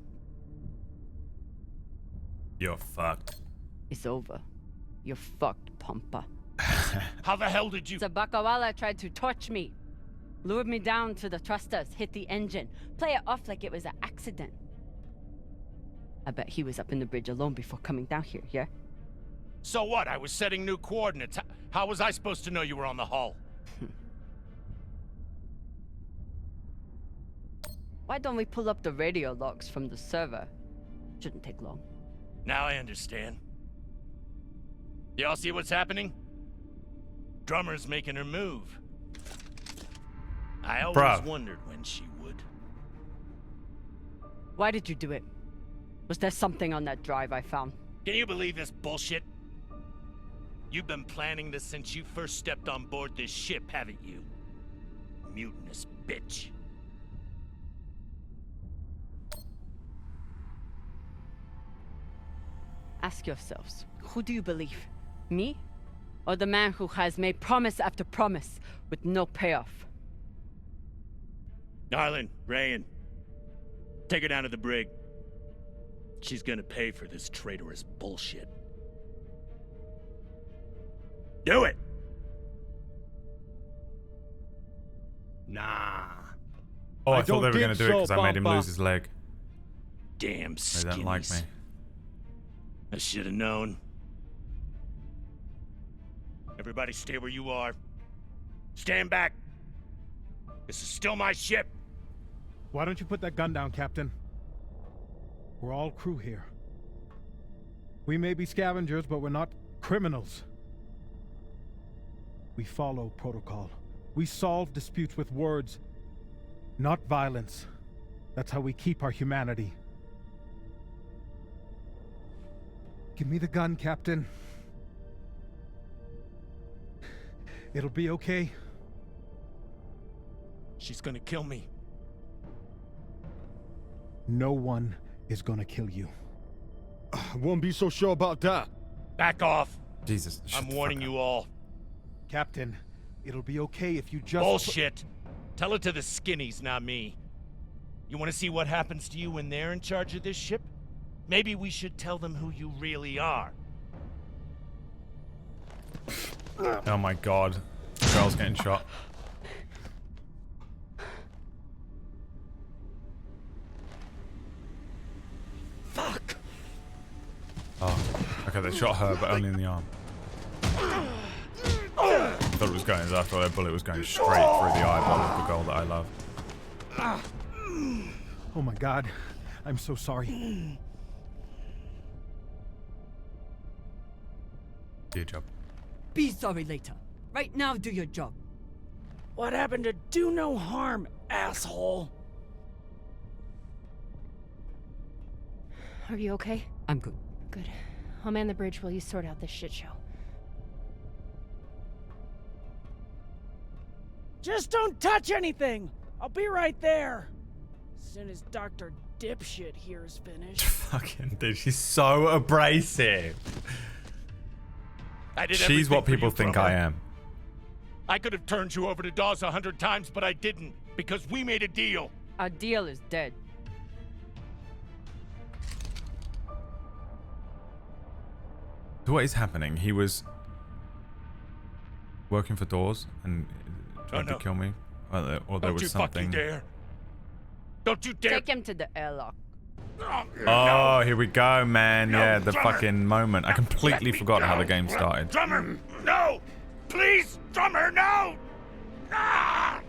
You're fucked. It's over. You're fucked, Pampa. How the hell did you... The Bakawala tried to torch me. Lured me down to the thrusters, hit the engine. Play it off like it was an accident. I bet he was up in the bridge alone before coming down here, yeah? So what? I was setting new coordinates. How was I supposed to know you were on the hull? Why don't we pull up the radio logs from the server? Shouldn't take long. Now I understand. Y'all see what's happening? Drummer's making her move. I always wondered when she would. Why did you do it? Was there something on that drive I found? Can you believe this bullshit? You've been planning this since you first stepped on board this ship, haven't you? Mutinous bitch. Ask yourselves, who do you believe? Me? Or the man who has made promise after promise with no payoff? Arlen, Rayan, take her down to the brig. She's gonna pay for this traitorous bullshit. Do it! Nah. Oh, I thought they were gonna do it because I made him lose his leg. Damn skinnies. They don't like me. I should have known. Everybody stay where you are. Stand back. This is still my ship. Why don't you put that gun down, Captain? We're all crew here. We may be scavengers, but we're not criminals. We follow protocol. We solve disputes with words, not violence. That's how we keep our humanity. Give me the gun, Captain. It'll be okay. She's gonna kill me. No one is gonna kill you. I won't be so sure about that. Back off. Jesus. I'm warning you all. Captain, it'll be okay if you just... Bullshit. Tell it to the skinnies, not me. You want to see what happens to you when they're in charge of this ship? Maybe we should tell them who you really are. Oh my god. The girl's getting shot. Fuck! Oh, okay, they shot her, but only in the arm. I thought it was going, I thought that bullet was going straight through the eyeball of the girl that I love. Oh my god, I'm so sorry. Do your job. Be sorry later. Right now, do your job. What happened to do no harm, asshole? Are you okay? I'm good. Good. I'll man the bridge while you sort out this shit show. Just don't touch anything! I'll be right there! As soon as Dr. Dipshit here is finished. Fucking dude, she's so abrasive. She's what people think I am. I could have turned you over to Dawes 100 times, but I didn't, because we made a deal. Our deal is dead. So what is happening? He was working for Dawes and tried to kill me, or there was something. Don't you fucking dare! Don't you dare! Take him to the airlock. Oh, here we go, man. Yeah, the fucking moment. I completely forgot how the game started. Drummer, no! Please, Drummer, no! Ah!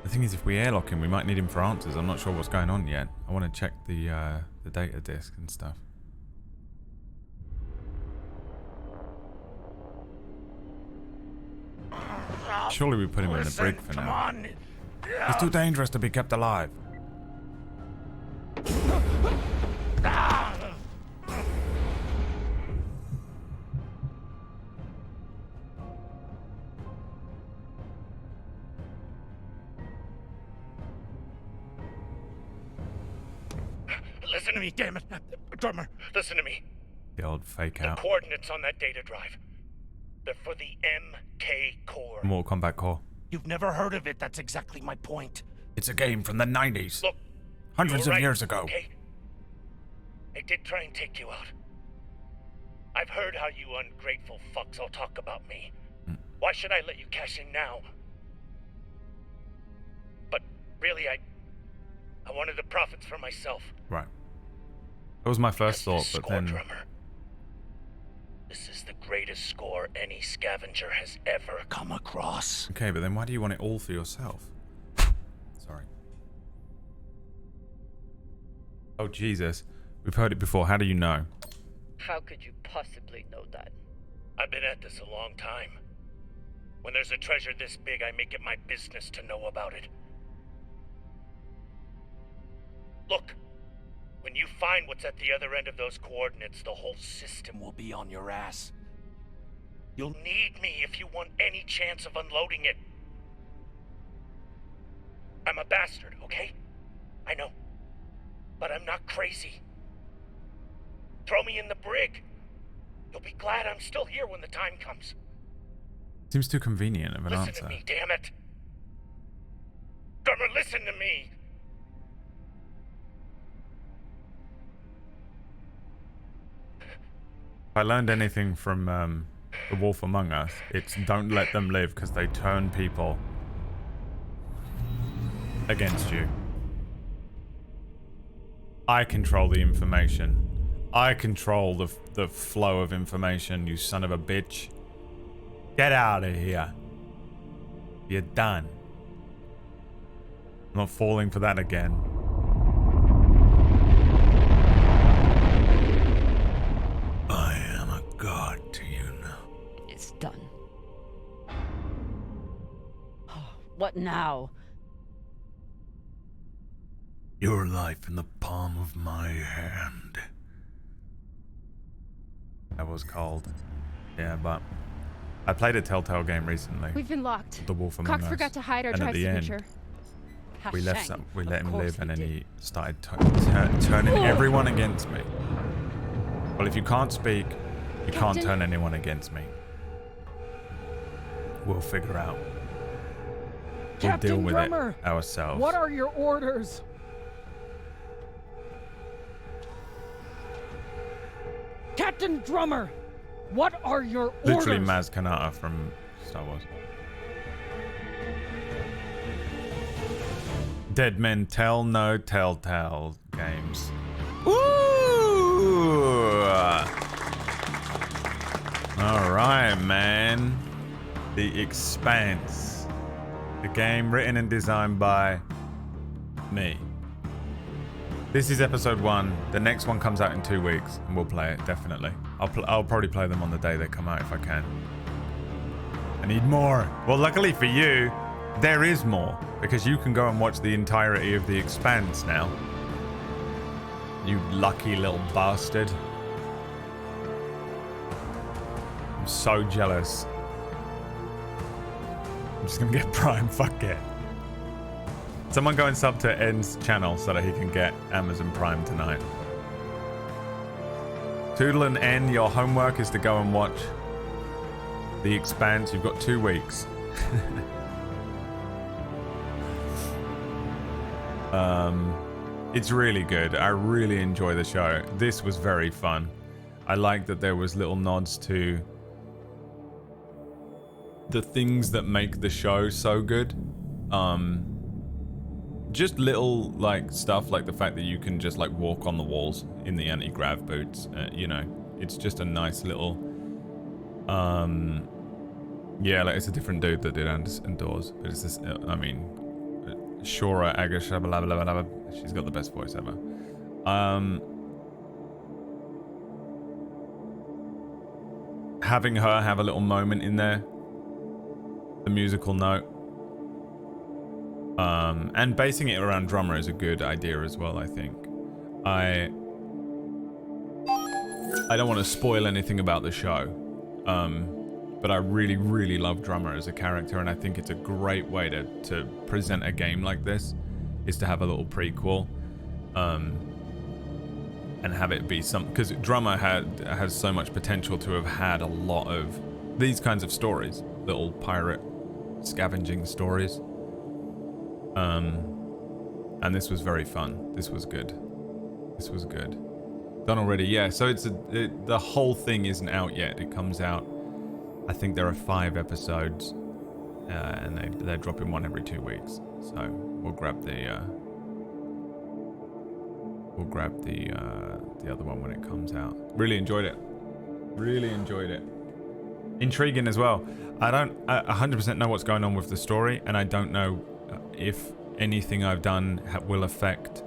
The thing is, if we airlock him, we might need him for answers. I'm not sure what's going on yet. I want to check the data disk and stuff. Surely we put him in the brig for now. He's too dangerous to be kept alive. Listen to me, damn it. Drummer, listen to me. The old fake The out. coordinates on that data drive. They're for the MK core. Mortal Kombat core. You've never heard of it. That's exactly my point. It's a game from the 90s. Look, hundreds you're of right, years ago. Okay? I did try and take you out. I've heard how you ungrateful fucks all talk about me. Why should I let you cash in now? But really, I wanted the profits for myself. Right. That was my first thought, but then... Drummer. This is the greatest score any scavenger has ever come across. Okay, but then why do you want it all for yourself? Sorry. Oh, Jesus. We've heard it before. How do you know? How could you possibly know that? I've been at this a long time. When there's a treasure this big, I make it my business to know about it. Look, when you find what's at the other end of those coordinates, the whole system will be on your ass. You'll need me if you want any chance of unloading it. I'm a bastard, okay? I know. But I'm not crazy. Throw me in the brig. You'll be glad I'm still here when the time comes. Seems too convenient of an Listen answer. to me, damn it. Drummer, listen to me. If I learned anything from The Wolf Among Us, it's don't let them live because they turn people against you. I control the information. I control the flow of information, you son of a bitch. Get out of here. You're done. I'm not falling for that again. I am a god to you now. It's done. What now? Your life in the palm of my hand. That was cold. Yeah, but I played a Telltale game recently. We've been locked. The Wolf Among Cox Us. forgot to hide our And at drive the signature. end, we let him live, and then he he started turning everyone against me. Well, if you can't speak, you can't turn anyone against me. We'll figure out. We'll deal with it ourselves. What are your orders? Captain Drummer, what are your Literally orders? Maz Kanata from Star Wars. Dead Men Tell No Telltale games. Ooh! Alright, man. The Expanse. The game written and designed by me. This is episode 1. The next one comes out in 2 weeks, and we'll play it, definitely. I'll probably play them on the day they come out if I can. I need more. Well, luckily for you, there is more, because you can go and watch the entirety of The Expanse now. You lucky little bastard. I'm so jealous. I'm just gonna get Prime, fuck it. Someone go and sub to N's channel so that he can get Amazon Prime tonight. Toodle and N, your homework is to go and watch The Expanse. You've got 2 weeks. It's really good. I really enjoy the show. This was very fun. I like that there was little nods to the things that make the show so good. Just little like stuff like the fact that you can just like walk on the walls in the anti-grav boots. You know, it's just a nice little yeah, like it's a different dude that did Indoors, but it's this, I mean, Shora Agashabalabalabala. She's got the best voice ever. Having her have a little moment in there, the musical note, and basing it around Drummer is a good idea as well, I think. I don't want to spoil anything about the show, but I really, really love Drummer as a character, and I think it's a great way to present a game like this, is to have a little prequel. and have it be some, because Drummer has so much potential to have had a lot of these kinds of stories, little pirate scavenging stories. And this was very fun. This was good. This was good. Done already, yeah. So the whole thing isn't out yet. It comes out, I think there are 5 episodes, and they're dropping one every 2 weeks. So we'll grab the other one when it comes out. Really enjoyed it. Really enjoyed it. Intriguing as well. I don't 100% know what's going on with the story, and I don't know if anything I've done will affected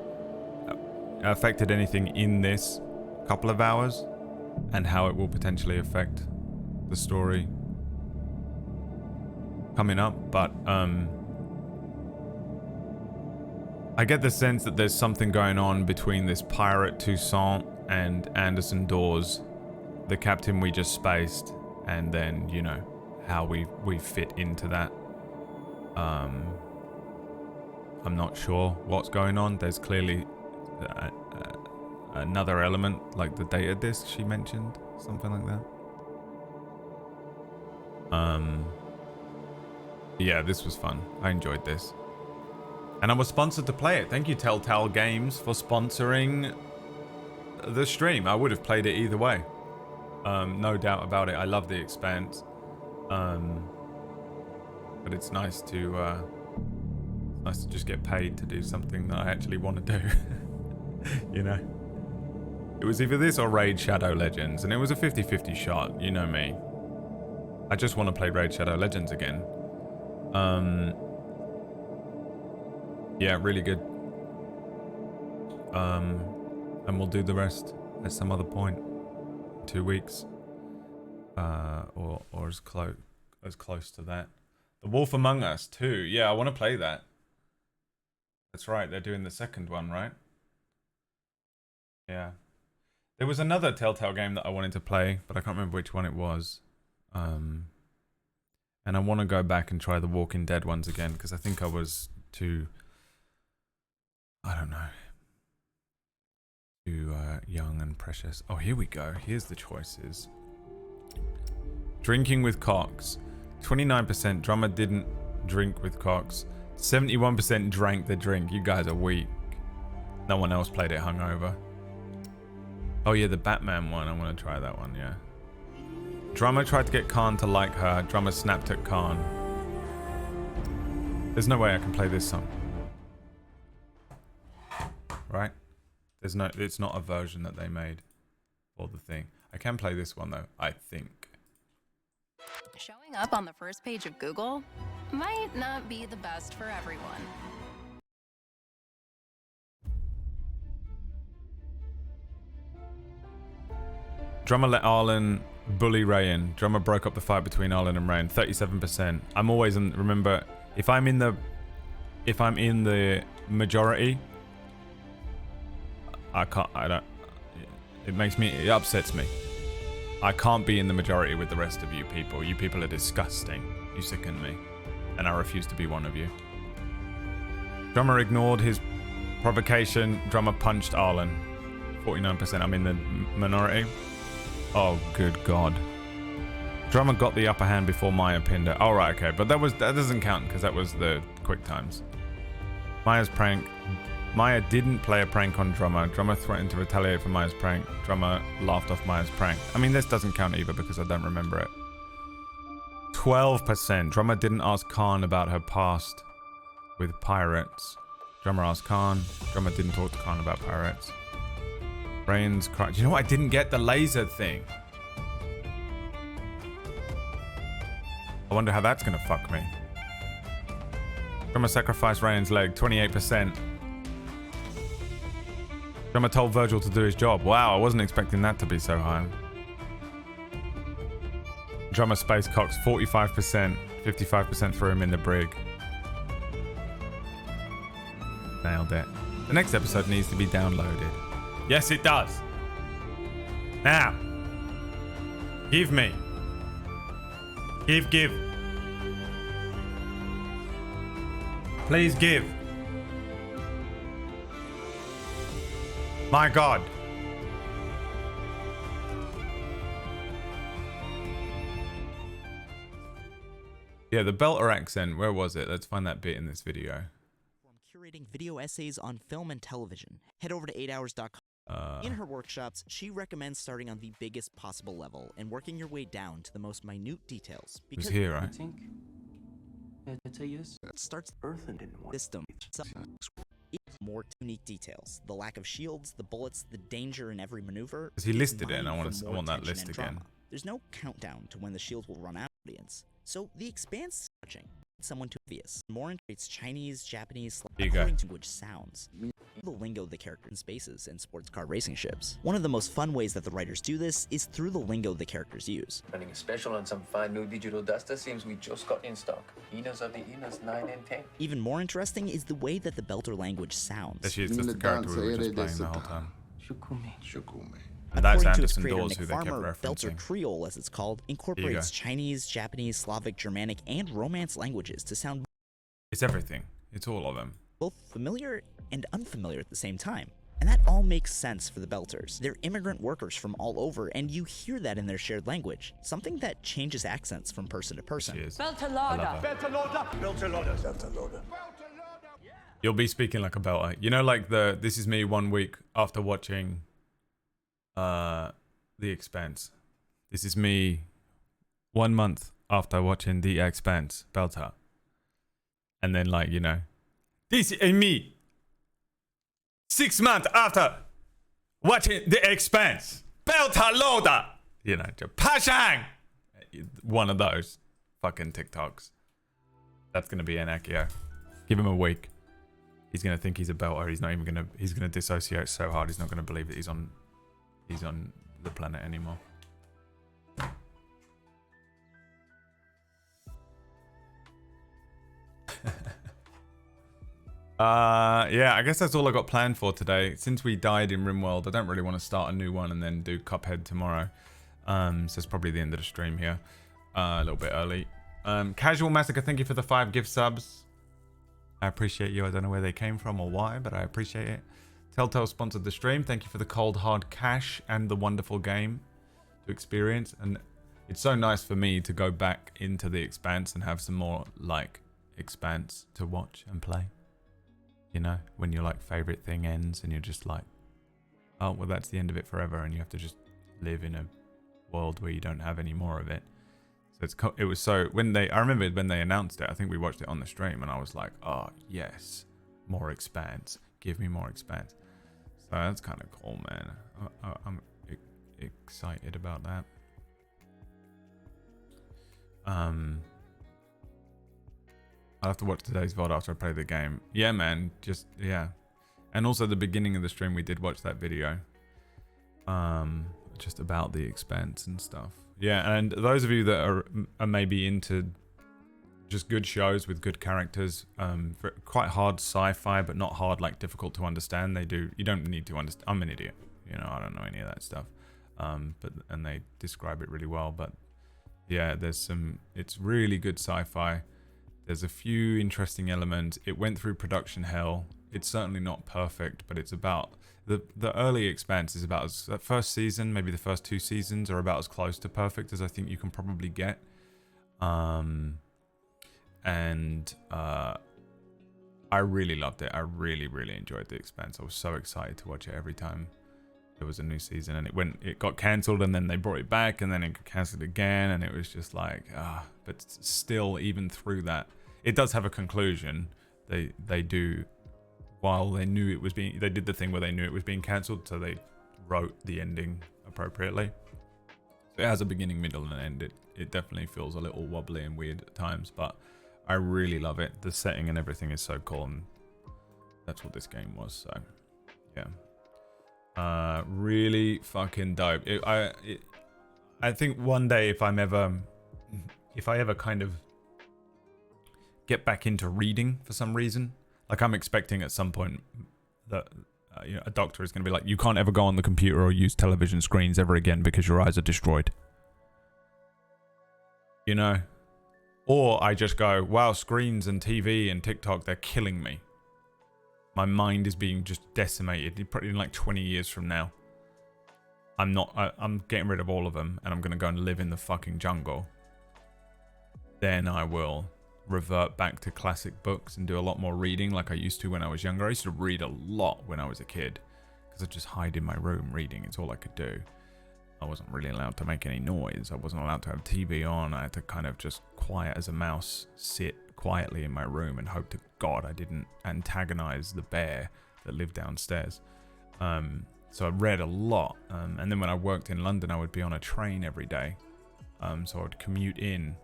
anything in this couple of hours, and how it will potentially affect the story coming up. But I get the sense that there's something going on between this pirate Toussaint and Anderson Dawes, the captain we just spaced, and then, you know, how we fit into that. I'm not sure what's going on. There's clearly another element, like the data disk she mentioned, something like that. Yeah, this was fun. I enjoyed this. And I was sponsored to play it. Thank you, Telltale Games, for sponsoring the stream. I would have played it either way. No doubt about it. I love the Expanse. But it's nice to just get paid to do something that I actually want to do. You know? It was either this or Raid Shadow Legends, and it was a 50-50 shot. You know me. I just want to play Raid Shadow Legends again. Yeah, really good. And we'll do the rest at some other point. 2 weeks. Or as close to that. The Wolf Among Us 2. Yeah, I want to play that. That's right, they're doing the second one, right? Yeah. There was another Telltale game that I wanted to play, but I can't remember which one it was. And I want to go back and try the Walking Dead ones again, because I think I was too... I don't know. Too young and precious. Oh, here we go. Here's the choices. Drinking with Cox. 29% Drummer didn't drink with Cox. 71% drank the drink. You guys are weak. No one else played it hungover. Oh yeah, the Batman one. I want to try that one, yeah. Drummer tried to get Khan to like her. Drummer snapped at Khan. There's no way I can play this song. Right? There's no... It's not a version that they made for the thing. I can play this one though, I think. Showing up on the first page of Google might not be the best for everyone. Drummer let Arlen bully Rayan. Drummer broke up the fight between Arlen and Rayan. 37%. I'm always in... Remember, if I'm in the majority, it upsets me. I can't be in the majority with the rest of you people. You people are disgusting. You sicken me. And I refuse to be one of you. Drummer ignored his provocation. Drummer punched Arlen. 49%. I'm in the minority. Oh, good God. Drummer got the upper hand before Maya pinned her. Oh, right, okay. But that doesn't count because that was the quick times. Maya's prank. Maya didn't play a prank on Drummer. Drummer threatened to retaliate for Maya's prank. Drummer laughed off Maya's prank. I mean, this doesn't count either because I don't remember it. 12%. Drummer didn't ask Khan about her past with pirates. Drummer asked Khan. Drummer didn't talk to Khan about pirates. Brains cried. You know what? I didn't get the laser thing. I wonder how that's gonna fuck me. Drummer sacrificed Ryan's leg. 28%. Drummer told Virgil to do his job. Wow, I wasn't expecting that to be so high. Drummer space Cox. 45%. 55% threw him in the brig. Nailed it. The next episode needs to be downloaded. Yes, it does. Now. Give me. Give. Please give. My God. Yeah, the Belter accent. Where was it? Let's find that bit in this video. Curating video essays on film and television. Head over to 8hours.com. In her workshops, she recommends starting on the biggest possible level and working your way down to the most minute details. Because here, right? It's a yes. It starts Earth and system. More unique details. The lack of shields, the bullets, the danger in every maneuver. Because he listed it, and I want that list again. There's no countdown to when the shields will run out. Audience. So the Expanse is touching. Someone too obvious. More integrates Chinese, Japanese, according to which sounds. The lingo of the character in spaces and sports car racing ships. One of the most fun ways that the writers do this is through the lingo the characters use. Running a special on some fine new digital duster seems we just got in stock. Enos of the Enos 9 and 10. Even more interesting is the way that the Belter language sounds. Actually, it's just the character we were just playing the whole time. Shukumi. And that's According Anderson to its Dawes, creator, who Nick they kept Farmer, referencing. Belter Creole, as it's called, incorporates Chinese, Japanese, Slavic, Germanic, and Romance languages to sound It's everything. It's all of them. both familiar and unfamiliar at the same time. And that all makes sense for the Belters. They're immigrant workers from all over, and you hear that in their shared language. Something that changes accents from person to person. Beltalada. Beltalada. You'll be speaking like a belter. You know, like this is me 1 week after watching The Expanse. This is me 1 month after watching The Expanse, belter. And then, like, you know, this is me 6 months after watching The Expanse, belter loader. You know, just Pashang. One of those fucking TikToks. That's gonna be Anakio. Give him a week. He's gonna think he's a belter. He's not even gonna. He's gonna dissociate so hard. He's not gonna believe that he's on the planet anymore. Yeah, I guess that's all I got planned for today. Since we died in RimWorld, I don't really want to start a new one and then do Cuphead tomorrow. So it's probably the end of the stream here. A little bit early. Casual Massacre, thank you for the 5 gift subs. I appreciate you. I don't know where they came from or why, but I appreciate it. Telltale sponsored the stream. Thank you for the cold hard cash and the wonderful game to experience. And it's so nice for me to go back into the Expanse and have some more like Expanse to watch and play. You know, when your like favorite thing ends and you're just like, oh, well, that's the end of it forever, and you have to just live in a world where you don't have any more of it. So it was so I remember when they announced it, I think we watched it on the stream, and I was like, oh yes, more Expanse, give me more Expanse. So that's kind of cool, man. I'm excited about that. I'll have to watch today's VOD after I play the game. Yeah, man, yeah. And also the beginning of the stream, we did watch that video. Just about the Expanse and stuff. Yeah, and those of you that are maybe into just good shows with good characters, quite hard sci-fi, but not hard, like difficult to understand. You don't need to understand. I'm an idiot, you know, I don't know any of that stuff. And they describe it really well. But yeah, it's really good sci-fi. There's a few interesting elements. It went through production hell. It's certainly not perfect, but it's about the early Expanse is about that first season, maybe the first 2 seasons are about as close to perfect as I think you can probably get. I really loved it. I really, really enjoyed the Expanse. I was so excited to watch it every time there was a new season, and it got cancelled, and then they brought it back, and then it got cancelled again, and it was just like, but still, even through that, it does have a conclusion. They do, while they knew it was being, they did the thing where they knew it was being cancelled, so they wrote the ending appropriately. So it has a beginning, middle, and end. It definitely feels a little wobbly and weird at times, but I really love it. The setting and everything is so cool, and that's what this game was. So yeah, really fucking dope. I think one day if I ever kind of get back into reading for some reason, like I'm expecting at some point that a doctor is going to be like, you can't ever go on the computer or use television screens ever again because your eyes are destroyed. You know? Or I just go, wow, screens and TV and TikTok, they're killing me. My mind is being just decimated. Probably in like 20 years from now, I'm getting rid of all of them, and I'm going to go and live in the fucking jungle. then I will revert back to classic books and do a lot more reading like I used to when I was younger. I used to read a lot when I was a kid because I'd just hide in my room reading. It's all I could do. I wasn't really allowed to make any noise. I wasn't allowed to have TV on. I had to kind of just quiet as a mouse, sit quietly in my room and hope to God I didn't antagonize the bear that lived downstairs. So I read a lot. And then when I worked in London, I would be on a train every day. So I would commute in,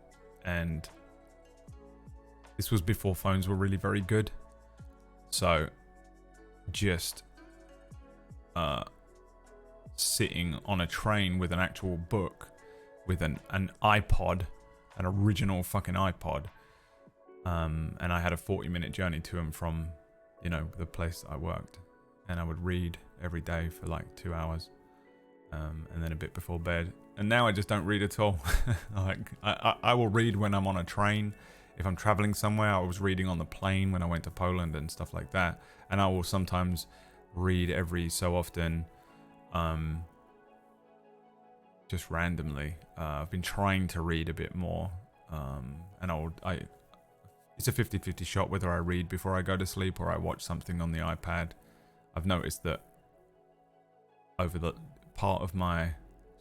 and this was before phones were really very good. So just sitting on a train with an actual book, with an iPod, an original fucking iPod. And I had a 40-minute journey to and from, you know, the place that I worked. And I would read every day for like 2 hours. And then a bit before bed. And now I just don't read at all. Like I will read when I'm on a train. If I'm traveling somewhere, I was reading on the plane when I went to Poland and stuff like that. And I will sometimes read every so often, just randomly. I've been trying to read a bit more, and it's a 50-50 shot whether I read before I go to sleep or I watch something on the iPad. I've noticed that over the part of my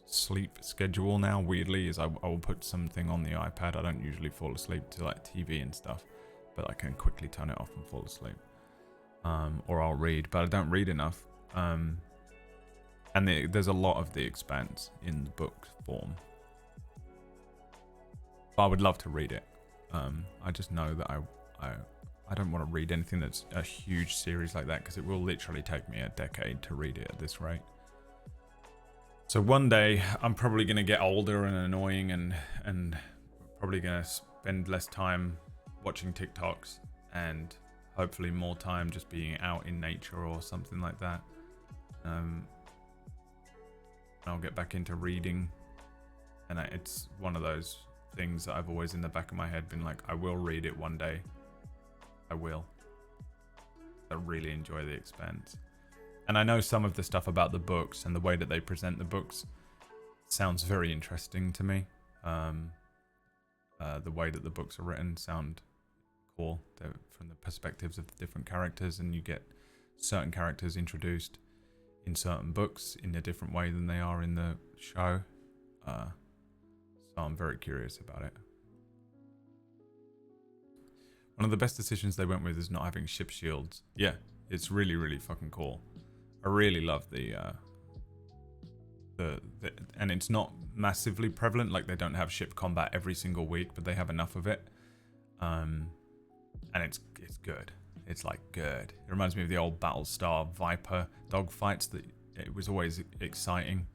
sleep schedule now, weirdly, is I will put something on the iPad. I don't usually fall asleep to like TV and stuff, but I can quickly turn it off and fall asleep. Or I'll read, but I don't read enough. And there's a lot of The Expanse in the book form. But I would love to read it. I just know that I don't want to read anything that's a huge series like that, because it will literally take me a decade to read it at this rate. So one day I'm probably going to get older and annoying and probably going to spend less time watching TikToks and hopefully more time just being out in nature or something like that. I'll get back into reading, and it's one of those things that I've always in the back of my head been like, I will read it one day. I will. I really enjoy The Expanse. And I know some of the stuff about the books and the way that they present the books sounds very interesting to me. The way that the books are written sound cool. They're from the perspectives of the different characters, and you get certain characters introduced in certain books in a different way than they are in the show. So I'm very curious about it. One of the best decisions they went with is not having ship shields. Yeah, it's really, really fucking cool. I really love the and it's not massively prevalent, like they don't have ship combat every single week, but they have enough of it. And it's good. It's like good. It reminds me of the old Battlestar Viper dogfights. That it was always exciting.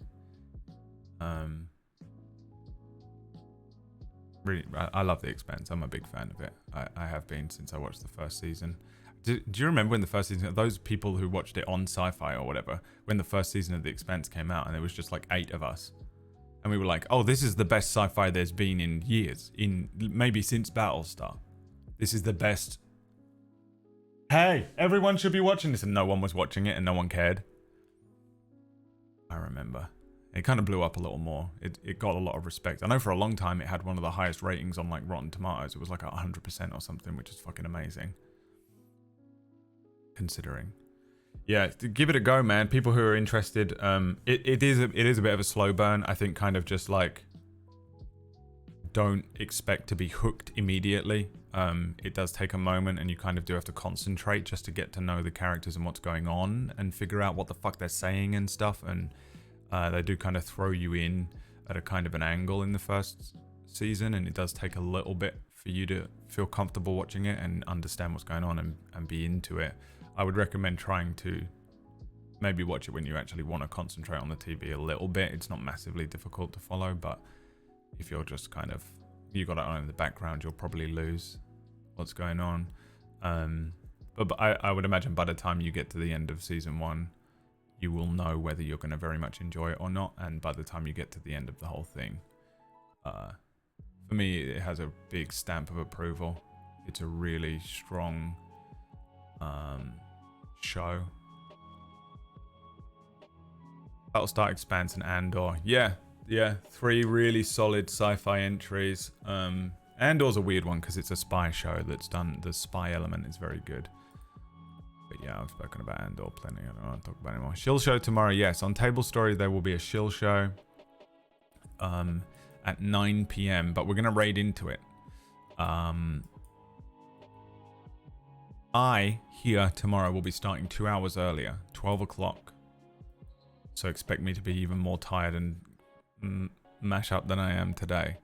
Really, I love The Expanse. I'm a big fan of it. I have been since I watched the first season. Do you remember when the first season, those people who watched it on Sci-Fi or whatever, when the first season of The Expanse came out and there was just like 8 of us, and we were like, oh, this is the best sci-fi there's been in years, in maybe since Battlestar. This is the best. Hey, everyone should be watching this, and no one was watching it and no one cared. I remember. It kind of blew up a little more. It got a lot of respect. I know for a long time it had one of the highest ratings on like Rotten Tomatoes. It was like 100% or something, which is fucking amazing. Considering. Yeah, give it a go, man. People who are interested, it is a bit of a slow burn. I think kind of just like don't expect to be hooked immediately. It does take a moment, and you kind of do have to concentrate just to get to know the characters and what's going on and figure out what the fuck they're saying and stuff. And they do kind of throw you in at a kind of an angle in the first season, and it does take a little bit for you to feel comfortable watching it and understand what's going on and be into it. I would recommend trying to maybe watch it when you actually want to concentrate on the TV a little bit. It's not massively difficult to follow, but if you're just kind of, you got it on in the background, you'll probably lose what's going on. But I would imagine by the time you get to the end of season 1, you will know whether you're going to very much enjoy it or not. And by the time you get to the end of the whole thing, for me, it has a big stamp of approval. It's a really strong show. Battlestar, Expanse, and Andor. Yeah, 3 really solid sci-fi entries. Andor's a weird one because it's a spy show that's done. The spy element is very good. But yeah, I've spoken about Andor plenty. I don't want to talk about it anymore. Shill show tomorrow. Yes, on Table Story there will be a Shill show at 9 p.m. But we're gonna raid into it. I here tomorrow will be starting 2 hours earlier, 12 o'clock. So expect me to be even more tired and mash up than I am today.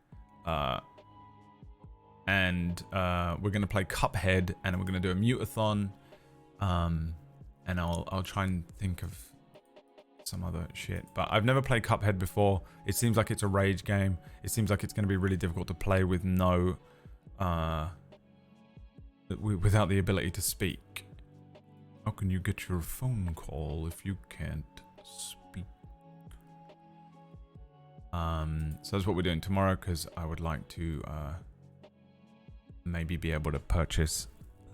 And we're gonna play Cuphead, and we're gonna do a mutathon. And I'll try and think of some other shit. But I've never played Cuphead before. It seems like it's a rage game. It seems like it's gonna be really difficult to play with no without the ability to speak. How can you get your phone call if you can't speak? So that's what we're doing tomorrow, because I would like to maybe be able to purchase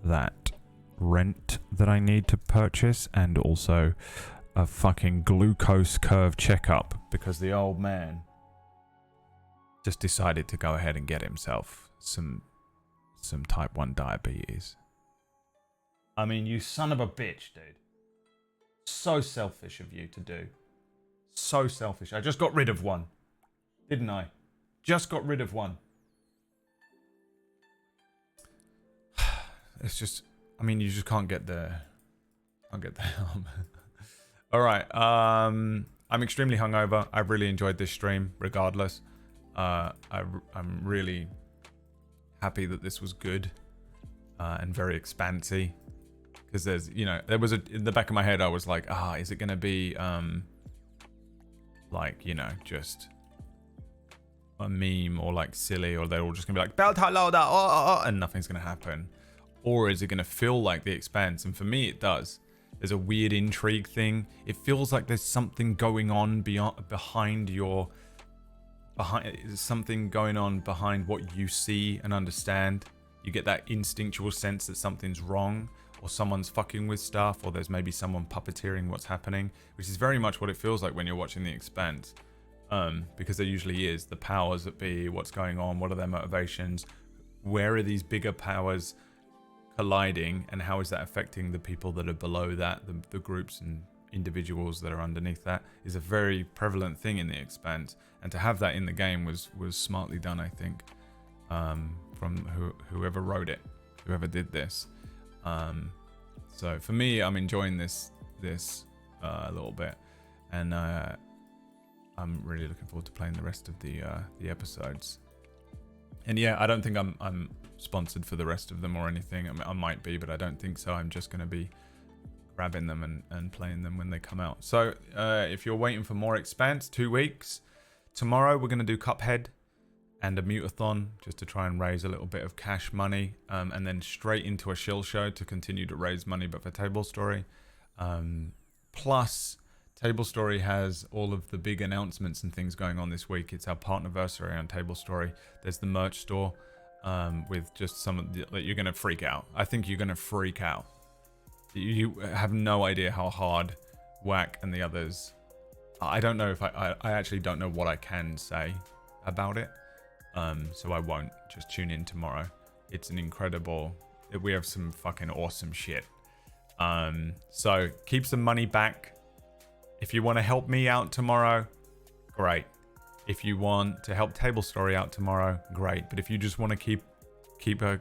that rent that I need to purchase, and also a fucking glucose curve checkup, because the old man just decided to go ahead and get himself some type 1 diabetes. I mean, you son of a bitch, dude. So selfish of you to do. So selfish. I just got rid of one. Didn't I? Just got rid of one. It's just, I mean, you just can't get there. Can't get there. All right. I'm extremely hungover. I've really enjoyed this stream, regardless. I'm really happy that this was good and very expansive. Because there's, you know, there was in the back of my head, I was like, is it going to be like, you know, just a meme or like silly, or they're all just going to be like, belt loader, and nothing's going to happen? Or is it going to feel like The Expanse? And for me, it does. There's a weird intrigue thing. It feels like there's something going on behind what you see and understand. You get that instinctual sense that something's wrong, or someone's fucking with stuff, or there's maybe someone puppeteering what's happening, which is very much what it feels like when you're watching The Expanse. Because there usually is the powers that be, what's going on, what are their motivations, where are these bigger powers colliding, and how is that affecting the people that are below that, the groups and individuals that are underneath that, is a very prevalent thing in The Expanse. And to have that in the game was smartly done, I think, from whoever wrote it, whoever did this. So for me, I'm enjoying this a little bit, and I'm really looking forward to playing the rest of the episodes. And yeah, I don't think I'm sponsored for the rest of them or anything. I mean, I might be, but I don't think so. I'm just going to be grabbing them and playing them when they come out. So if you're waiting for more Expanse, 2 weeks. Tomorrow we're going to do Cuphead and a mutathon, just to try and raise a little bit of cash money, and then straight into a shill show to continue to raise money, but for Table Story. Plus, Table Story has all of the big announcements and things going on this week. It's our partnerversary on Table Story. There's the merch store with just some of the, you're going to freak out. I think you're going to freak out. You have no idea how hard Whack and the others. I don't know if I actually don't know what I can say about it. So I won't. Just tune in tomorrow. It's an incredible, we have some fucking awesome shit. So keep some money back. If you want to help me out tomorrow, great. If you want to help Table Story out tomorrow, great. But if you just want to keep a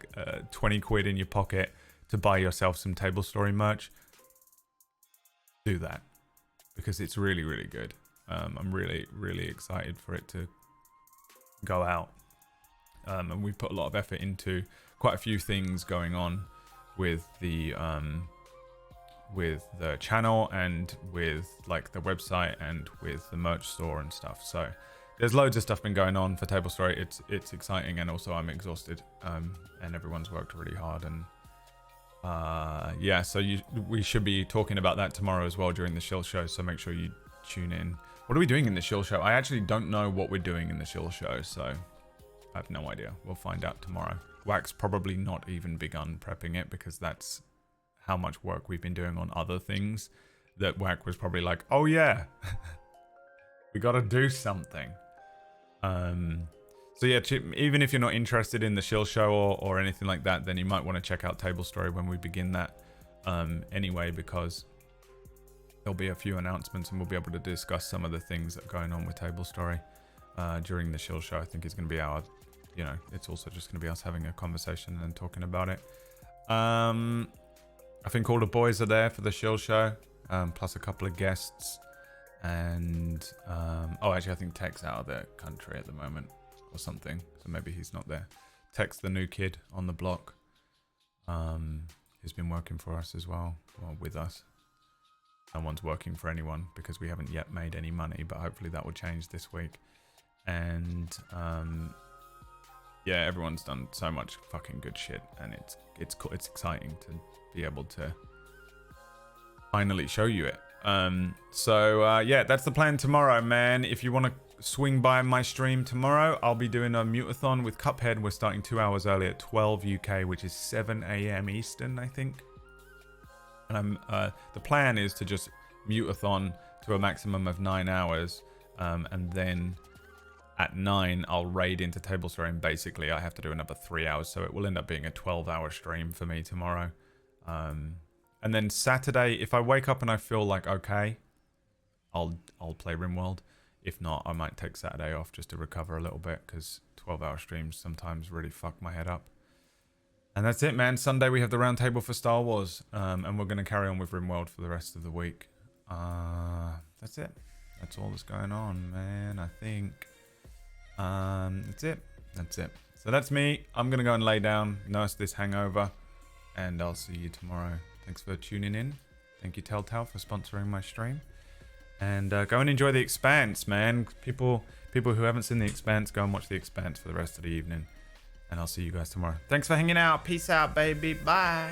20 quid in your pocket to buy yourself some Table Story merch, do that, because it's really, really good. I'm really, really excited for it to go out. And we've put a lot of effort into quite a few things going on with the channel, and with like the website, and with the merch store and stuff. So there's loads of stuff been going on for Table Story. It's exciting, and also I'm exhausted, and everyone's worked really hard. And yeah, so we should be talking about that tomorrow as well during the Shill show, so make sure you tune in. What are we doing in the Shill show? I actually don't know what we're doing in the Shill show, so I have no idea. We'll find out tomorrow. Wax probably not even begun prepping it, because that's how much work we've been doing on other things, that Wack was probably like, oh yeah, we gotta do something. So yeah, even if you're not interested in the Shield show or anything like that, then you might want to check out Table Story when we begin that anyway, because there'll be a few announcements and we'll be able to discuss some of the things that are going on with Table Story during the Shield show. I think it's going to be our, you know, it's also just going to be us having a conversation and talking about it. I think all the boys are there for the Shield show, plus a couple of guests. And oh, actually, I think Tech's out of the country at the moment or something, so maybe he's not there. Tech's the new kid on the block. He's been working for us as well, with us. No one's working for anyone because we haven't yet made any money, but hopefully that will change this week. And yeah, everyone's done so much fucking good shit, and it's cool. It's exciting to be able to finally show you it. So yeah, that's the plan tomorrow, man. If you want to swing by my stream tomorrow, I'll be doing a mute-a-thon with Cuphead. We're starting 2 hours early at 12 UK, which is 7 AM Eastern, I think. And the plan is to just mute-a-thon to a maximum of 9 hours, and then at 9 I'll raid into Table Story, and basically I have to do another 3 hours, so it will end up being a 12-hour stream for me tomorrow. And then Saturday, if I wake up and I feel like okay, I'll play RimWorld. If not, I might take Saturday off just to recover a little bit, because 12-hour streams sometimes really fuck my head up. And that's it, man. Sunday we have the roundtable for Star Wars, and we're going to carry on with RimWorld for the rest of the week. That's it. That's all that's going on, man. I think that's it. That's it. So that's me. I'm going to go and lay down, nurse this hangover, and I'll see you tomorrow. Thanks for tuning in. Thank you, Telltale, for sponsoring my stream. And go and enjoy The Expanse, man. People who haven't seen The Expanse, go and watch The Expanse for the rest of the evening. And I'll see you guys tomorrow. Thanks for hanging out. Peace out, baby. Bye.